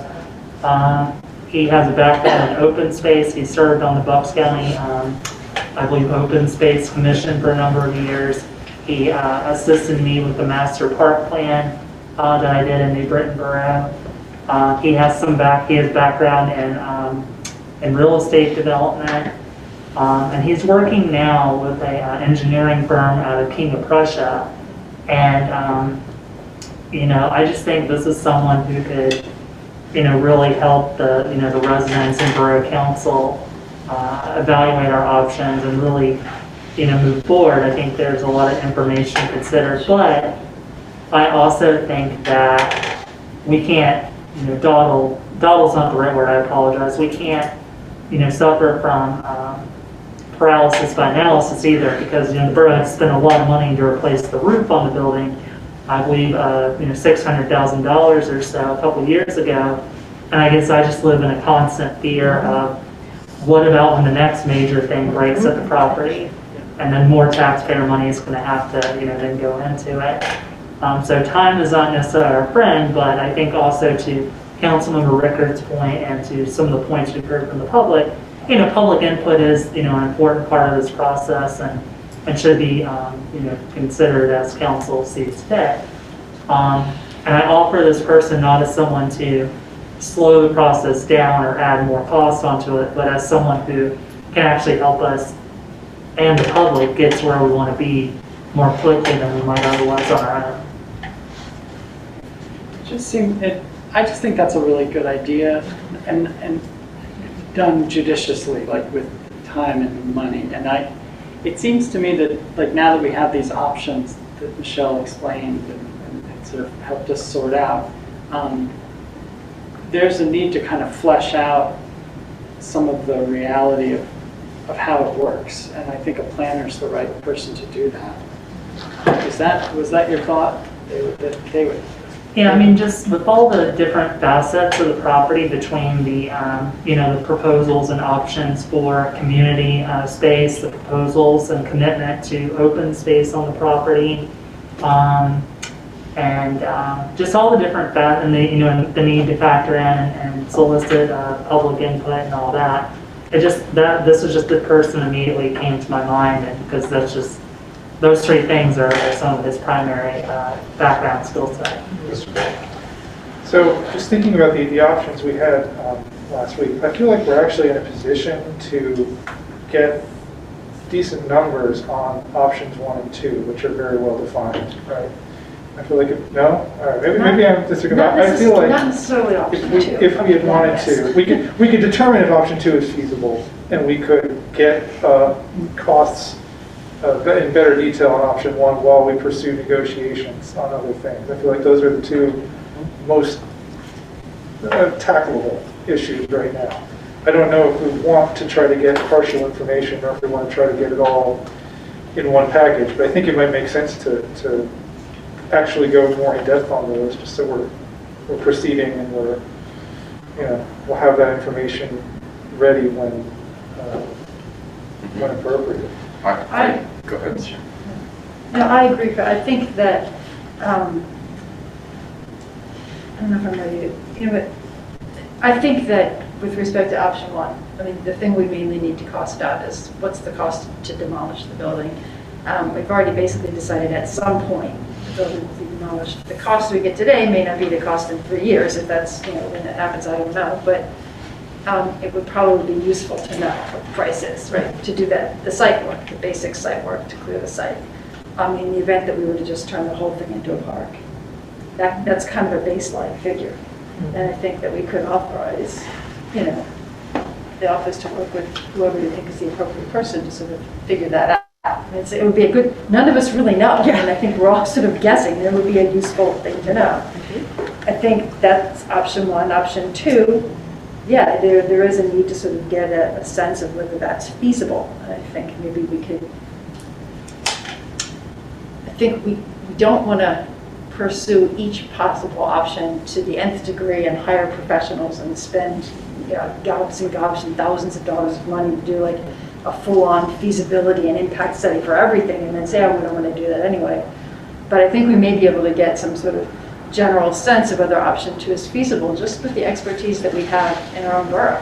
He has a background in open space. He served on the Bucks County, I believe, Open Space Commission for a number of years. He assisted me with the master park plan that I did in New Britain Borough. He has background in real estate development, and he's working now with an engineering firm out of King of Prussia. And I just think this is someone who could, really help the residents and Borough Council evaluate our options and really, move forward. I think there's a lot of information to consider, but I also think that we can't, dawdle's not the right word, I apologize. We can't, suffer from paralysis by analysis either, because the borough has spent a lot of money to replace the roof on the building. I believe $600,000 or so a couple years ago, and I guess I just live in a constant fear of what about when the next major thing breaks at the property, and then more taxpayer money is going to have to then go into it. So time is not necessarily our friend, but I think also to Councilmember Rickard's point and to some of the points we've heard from the public, public input is, an important part of this process, and and should be, considered as council sees fit. And I offer this person not as someone to slow the process down or add more cost onto it, but as someone who can actually help us and the public get to where we want to be more quickly than we might otherwise on our own. I just think that's a really good idea and done judiciously, like with time and money. And it seems to me that like now that we have these options that Michelle explained and sort of helped us sort out, there's a need to kind of flesh out some of the reality of how it works. And I think a planner's the right person to do that. Was that your thought? They would. Yeah, I mean, just with all the different facets of the property between the, the proposals and options for community space, the proposals and commitment to open space on the property, and just all the different and the need to factor in and solicit public input and all that. This was just the person immediately came to my mind, and because that's just. Those three things are some of his primary background skill set. So just thinking about the options we had last week, I feel like we're actually in a position to get decent numbers on options 1 and 2, which are very well defined, right? I feel like, no? All right, maybe I'm disagreeing. I feel like not necessarily option 2. If we had wanted to, we could determine if option 2 is feasible, and we could get costs in better detail on option 1 while we pursue negotiations on other things. I feel like those are the two most tackleable issues right now. I don't know if we want to try to get partial information or if we want to try to get it all in one package, but I think it might make sense to actually go more in depth on those, just so we're proceeding and we'll have that information ready when appropriate. Go ahead. No, I agree, but I think that, I don't know if I'm ready to, but I think that with respect to option 1, I mean, the thing we mainly need to cost out is what's the cost to demolish the building. We've already basically decided at some point the building will be demolished. The cost we get today may not be the cost in 3 years. If that's, when it happens, I don't know, but it would probably be useful to know what the price is, right? To do the site work, the basic site work to clear the site. In the event that we were to just turn the whole thing into a park. That's kind of a baseline figure. And I think that we could authorize, the office to work with whoever you think is the appropriate person to sort of figure that out. And it would be a good, none of us really know. Yeah. And I think we're all sort of guessing. It would be a useful thing to know. I think that's option 1. Option 2, yeah, there is a need to sort of get a sense of whether that's feasible. And I think maybe we could, I think we don't want to pursue each possible option to the nth degree and hire professionals and spend gobs and gobs and thousands of dollars of money to do like a full-on feasibility and impact study for everything and then say, oh, we don't want to do that anyway. But I think we may be able to get some sort of general sense of whether option 2 is feasible just with the expertise that we have in our own borough.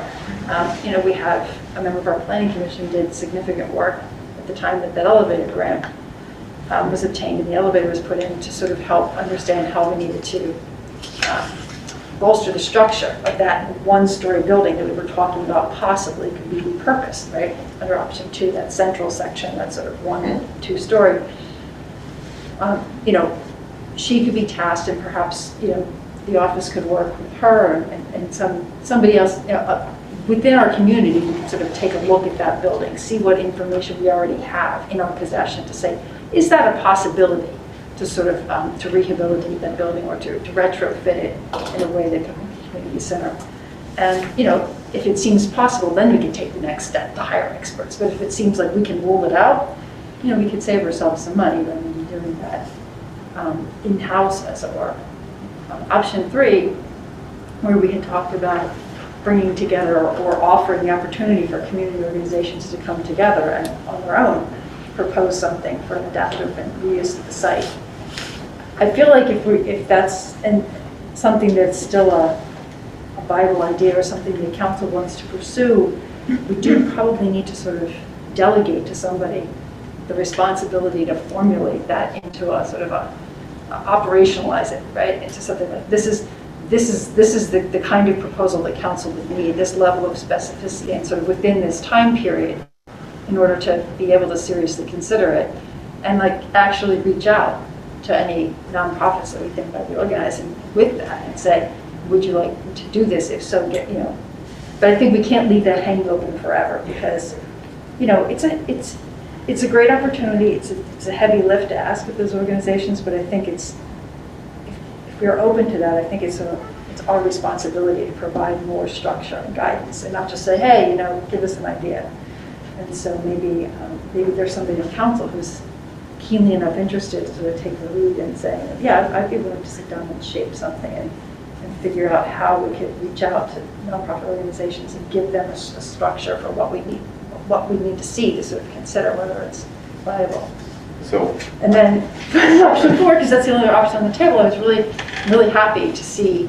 We have a member of our planning commission who did significant work at the time that elevator grant was obtained and the elevator was put in to sort of help understand how we needed to bolster the structure of that one-story building that we were talking about possibly could be repurposed, right? Under option 2, that central section, that sort of 1 and 2-story. She could be tasked and perhaps, the office could work with her and somebody else within our community. We could sort of take a look at that building, see what information we already have in our possession to say, is that a possibility to sort of to rehabilitate that building or to retrofit it in a way that can be community center? And if it seems possible, then we can take the next step to hire experts. But if it seems like we can rule it out, we could save ourselves some money rather than doing that in-house, as it were. Option 3, where we had talked about bringing together or offering the opportunity for community organizations to come together and on their own propose something for an adaptive and reuse of the site. I feel like if that's something that's still a viable idea or something the council wants to pursue, we do probably need to sort of delegate to somebody the responsibility to formulate that into a sort of a operationalize it, right, into something like this is the kind of proposal that council would need, this level of specificity and sort of within this time period in order to be able to seriously consider it and like actually reach out to any nonprofits that we think might be organizing with that and say, would you like to do this? If so, get, you know, but I think we can't leave that hanging open forever because, you know, it's a great opportunity. It's a heavy lift to ask of those organizations, but I think it's, if we're open to that, I think it's our responsibility to provide more structure and guidance and not just say, hey, you know, give us an idea. And so maybe there's somebody in council who's keenly enough interested to sort of take the lead and say, yeah, I'd be willing to sit down and shape something and figure out how we could reach out to nonprofit organizations and give them a structure for what we need to see to sort of consider whether it's viable. So, and then option 4, because that's the only other option on the table, I was really happy to see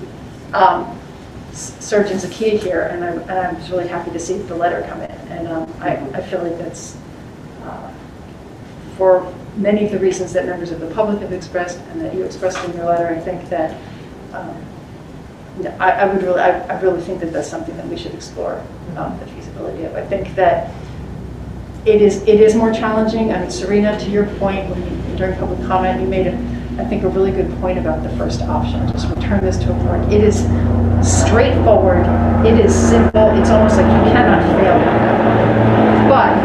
Surgeon Zakia here, and I was really happy to see the letter come in. And I feel like that's for many of the reasons that members of the public have expressed and that you expressed in your letter. I think that I really think that that's something that we should explore the feasibility of. I think that it is more challenging. I mean, Serena, to your point, during public comment, you made I think a really good point about the first option. Just return this to a park. It is straightforward. It is simple. It's almost like you cannot fail. But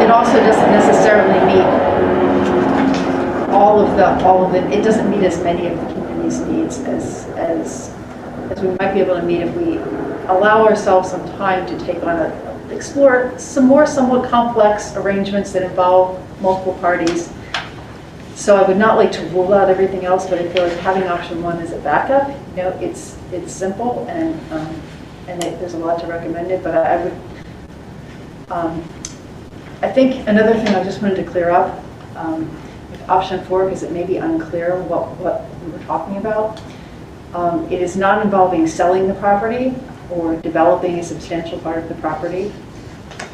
it also doesn't necessarily meet all of it. It doesn't meet as many of the community's needs as we might be able to meet if we allow ourselves some time to take on explore some more somewhat complex arrangements that involve multiple parties. So I would not like to rule out everything else, but I feel like having option 1 as a backup, you know, it's simple and there's a lot to recommend it. But I would, I think another thing I just wanted to clear up with option 4, because it may be unclear what we were talking about. It is not involving selling the property or developing a substantial part of the property.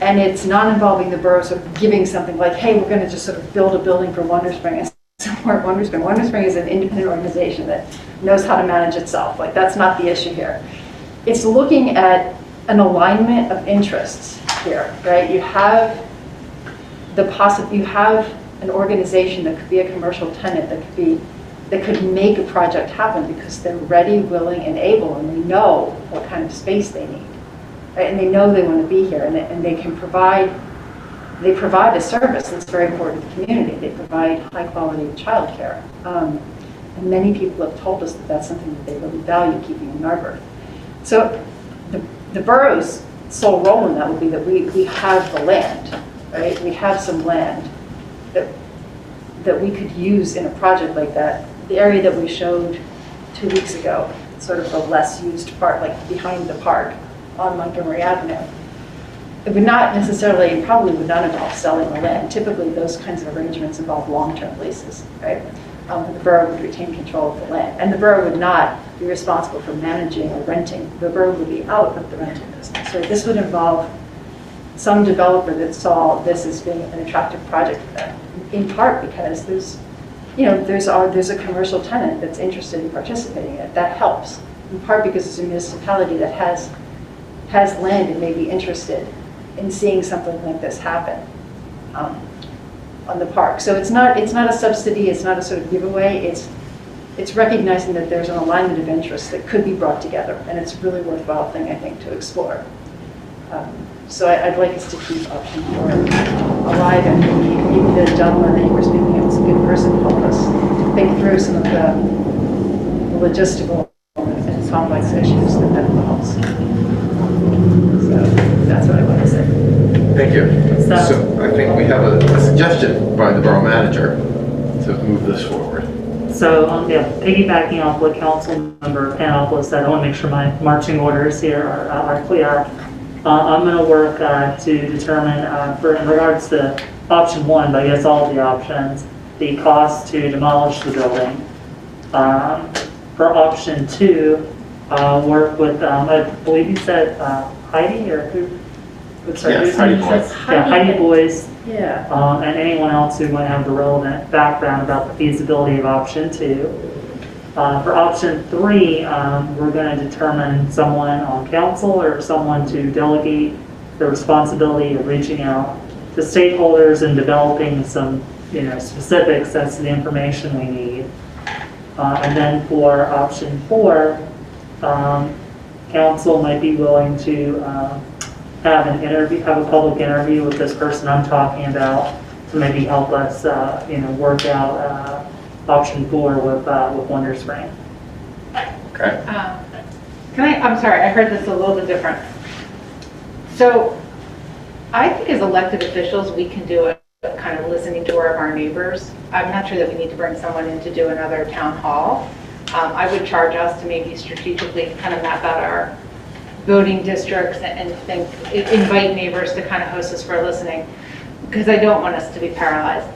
And it's not involving the borough sort of giving something like, hey, we're going to just sort of build a building for Wonder Spring and support Wonder Spring. Wonder Spring is an independent organization that knows how to manage itself. Like, that's not the issue here. It's looking at an alignment of interests here, right? You have you have an organization that could be a commercial tenant that could make a project happen because they're ready, willing, and able, and they know what kind of space they need. Right? And they know they want to be here, and they can provide a service that's very important to the community. They provide high quality childcare. And many people have told us that that's something that they really value, keeping in Norbert. So the borough's sole role in that would be that we have the land, right? We have some land that we could use in a project like that. The area that we showed 2 weeks ago, sort of the less used part, like behind the park on Montgomery Avenue. It would not necessarily, probably would not involve selling the land. Typically, those kinds of arrangements involve long-term leases, right? The borough would retain control of the land. And the borough would not be responsible for managing or renting. The borough would be out of the renting business. So this would involve some developer that saw this as being an attractive project for them, in part because there's a commercial tenant that's interested in participating in it. That helps, in part because it's a municipality that has land and may be interested in seeing something like this happen on the park. So it's not a subsidy, it's not a sort of giveaway, it's recognizing that there's an alignment of interests that could be brought together, and it's a really worthwhile thing, I think, to explore. So I'd like us to keep option 4 alive, and maybe the gentleman that you were speaking of is a good person to help us think through some of the logistical and complex issues that involves. So that's what I want to say. Thank you. So I think we have a suggestion by the borough manager to move this forward. So piggybacking off what council member Panopoulos said, I want to make sure my marching orders here are clear. I'm going to work to determine, in regards to option 1, but I guess all of the options, the cost to demolish the building. For option 2, work with, I believe you said Heidi, or who? Yes, Heidi Boyce. Yeah, Heidi Boyce Yeah. And anyone else who might have the relevant background about the feasibility of option 2. For option 3, we're going to determine someone on council or someone to delegate the responsibility of reaching out to stakeholders and developing some, specifics as to the information we need. And then for option 4, council might be willing to have a public interview with this person I'm talking about to maybe help us, work out option 4 with Wonder Spring. Okay. I'm sorry, I heard this a little bit different. So I think as elected officials, we can do a kind of listening tour of our neighbors. I'm not sure that we need to bring someone in to do another town hall. I would charge us to maybe strategically kind of map out our voting districts and invite neighbors to kind of host us for listening, because I don't want us to be paralyzed.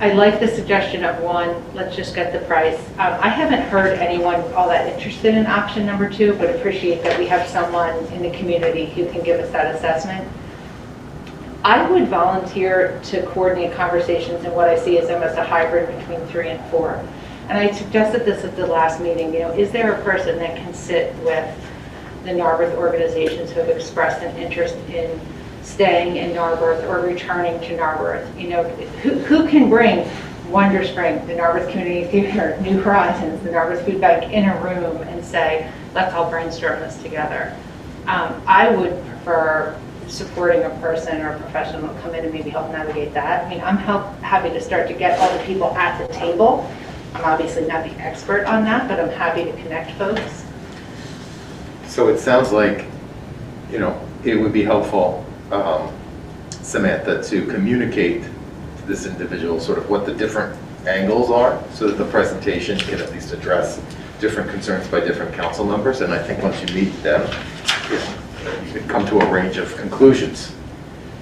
I like the suggestion of 1, let's just get the price. I haven't heard anyone all that interested in option number 2, but appreciate that we have someone in the community who can give us that assessment. I would volunteer to coordinate conversations in what I see as almost a hybrid between 3 and 4. And I suggested this at the last meeting, is there a person that can sit with the Narberth organizations who have expressed an interest in staying in Narberth or returning to Narberth? Who can bring Wonder Spring, the Narberth Community Theater, New Horizons, the Narberth Food Bank in a room and say, let's all brainstorm this together? I would prefer supporting a person or a professional to come in and maybe help navigate that. I'm happy to start to get all the people at the table. I'm obviously not the expert on that, but I'm happy to connect folks. So it sounds like, it would be helpful, Samantha, to communicate to this individual sort of what the different angles are so that the presentation can at least address different concerns by different council members. And I think once you meet them, you can come to a range of conclusions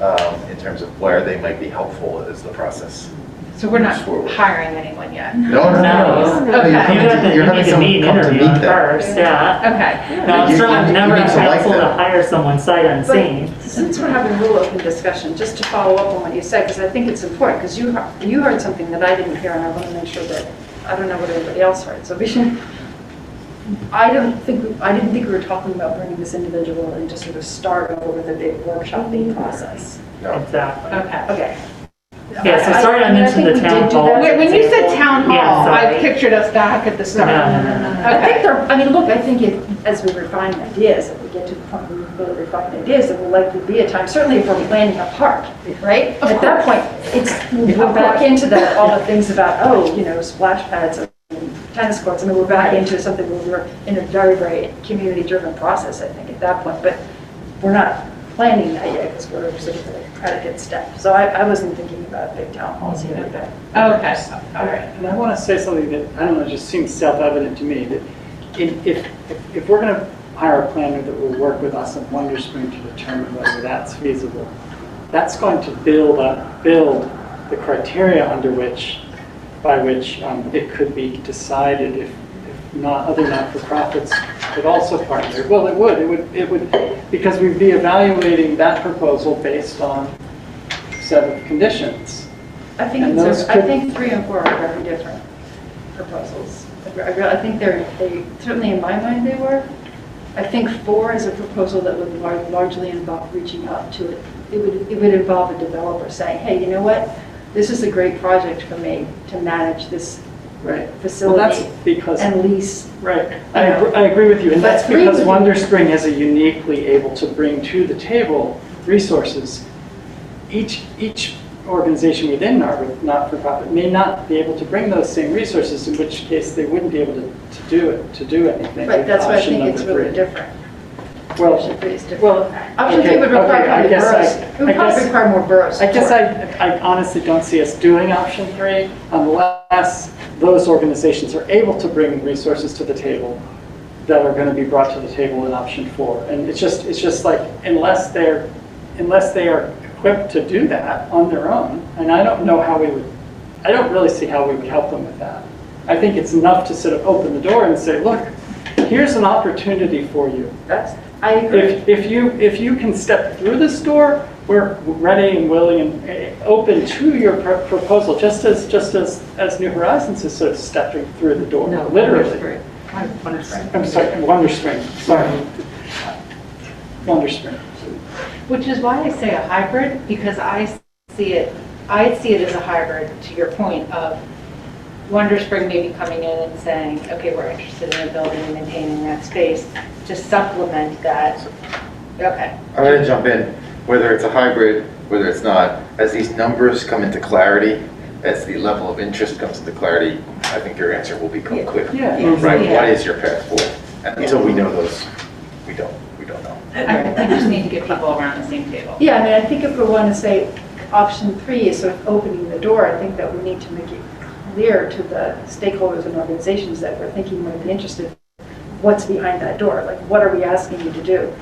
in terms of where they might be helpful as the process. So we're not hiring anyone yet? No. Okay. You're having someone come to meet them first, yeah. Okay. No, I'm certainly never need to like helpful to them. hire someone sight unseen. But since we're having a real open discussion, just to follow up on what you said, because I think it's important, because you heard something that I didn't hear, and I want to make sure that, I don't know what everybody else heard. So I didn't think we were talking about bringing this individual in to sort of start over with a big workshopping process. No. Exactly. Okay. Yeah, so sorry I mentioned the town hall. When you said town hall, Yeah, sorry. I pictured us back at the start. No. I think as we refine ideas, if we get to the point where we really refine ideas, there will likely be a time, certainly if we're planning a park, right? At that point, we're back into all the things about, splash pads and tennis courts. We're back into something where we're in a very, very community-driven process, I think, at that point. But we're not planning that yet because we're sort of a predicate step. So I wasn't thinking about big town halls here. Okay. All right. And I want to say something that, I don't know, just seems self-evident to me, that if we're going to hire a planner that will work with us at Wonder Spring to determine whether that's feasible, that's going to build the criteria by which it could be decided if other not-for-profits could also partner. Well, it would, because we'd be evaluating that proposal based on a set of conditions. I think 3 and 4 are very different proposals. I think they certainly in my mind they were. I think 4 is a proposal that would largely involve reaching out to it. It would involve a developer saying, hey, you know what? This is a great project for me to manage this facility, well, that's because, and lease. Right, I agree with you, and that's because Wonder Spring is uniquely able to bring to the table resources. Each organization within Narberth, not-for-profit, may not be able to bring those same resources, in which case they wouldn't be able to do anything. Right, that's why I think it's really different. Well, option 3 would require probably boroughs. It would probably require more boroughs. I guess I honestly don't see us doing option 3 unless those organizations are able to bring resources to the table that are going to be brought to the table in option 4. And it's just like unless they are equipped to do that on their own, and I don't really see how we would help them with that. I think it's enough to sort of open the door and say, look, here's an opportunity for you. I agree. If you can step through this door, we're ready and willing and open to your proposal, just as New Horizons is sort of stepping through the door, literally. Wonder Spring. I'm sorry, Wonder Spring, sorry. Wonder Spring. Which is why I say a hybrid, because I see it as a hybrid, to your point of Wonder Spring maybe coming in and saying, okay, we're interested in a building and maintaining that space to supplement that. Okay. I'm going to jump in, whether it's a hybrid, whether it's not, as these numbers come into clarity, as the level of interest comes into clarity, I think your answer will become clear. Right? What is your path forward? And until we know those, we don't know. I think we just need to get people around the same table. Yeah, I mean, I think if we want to say option 3 is sort of opening the door, I think that we need to make it clear to the stakeholders and organizations that we're thinking might be interested, what's behind that door? Like, what are we asking you to do?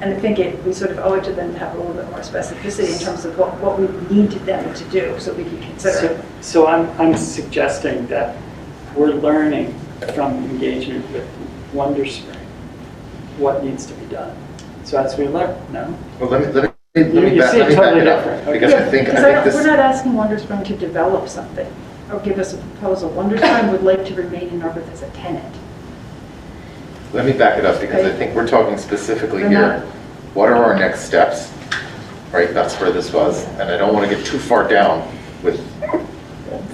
And I think we sort of owe it to them to have a little bit more specificity in terms of what we need them to do so we can consider it. So I'm suggesting that we're learning from engagement with Wonder Spring what needs to be done. So as we learn, no? Well, let me You back see it it totally up, different. because I think this. We're not asking Wonder Spring to develop something or give us a proposal. Wonder Spring would like to remain in Norbert as a tenant. Let me back it up, because I think we're talking specifically We're here. not. What are our next steps? Right, that's where this was. And I don't want to get too far down with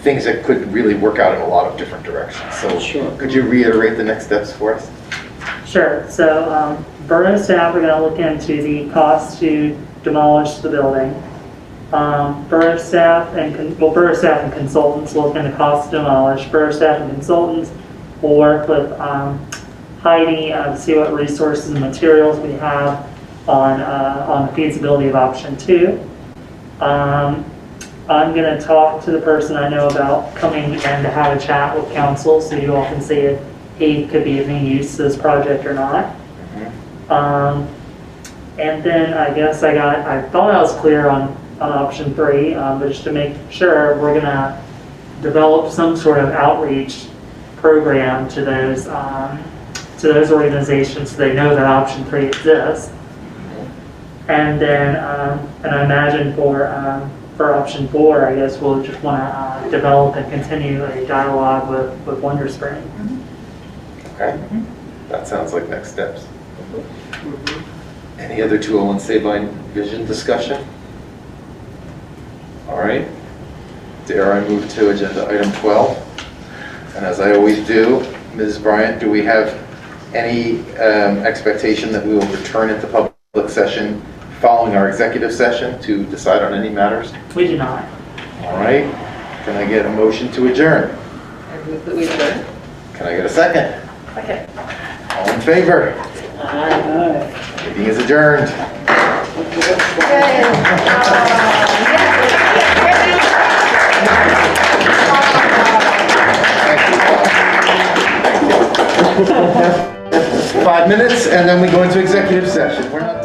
things that could really work out in a lot of different directions. So could you reiterate the next steps for us? Sure. So Borough staff are going to look into the cost to demolish the building. Borough staff and consultants will look into cost to demolish. Borough staff and consultants will work with Heidi to see what resources and materials we have on the feasibility of option 2. I'm going to talk to the person I know about coming in to have a chat with council, so you all can see if he could be of any use to this project or not. And then I guess I thought I was clear on option 3, but just to make sure, we're going to develop some sort of outreach program to those organizations so they know that option 3 exists. And then, and I imagine for option 4, I guess we'll just want to develop and continue a dialogue with Wonder Spring. Okay, that sounds like next steps. Any other 201 Sabine vision discussion? All right, dare I move to agenda item 12? And as I always do, Ms. Bryant, do we have any expectation that we will return into public session following our executive session to decide on any matters? We do not. All right, can I get a motion to adjourn? I move that we adjourn. Can I get a second? Okay. All in favor? Meeting is adjourned. Five minutes, and then we go into executive session. We're not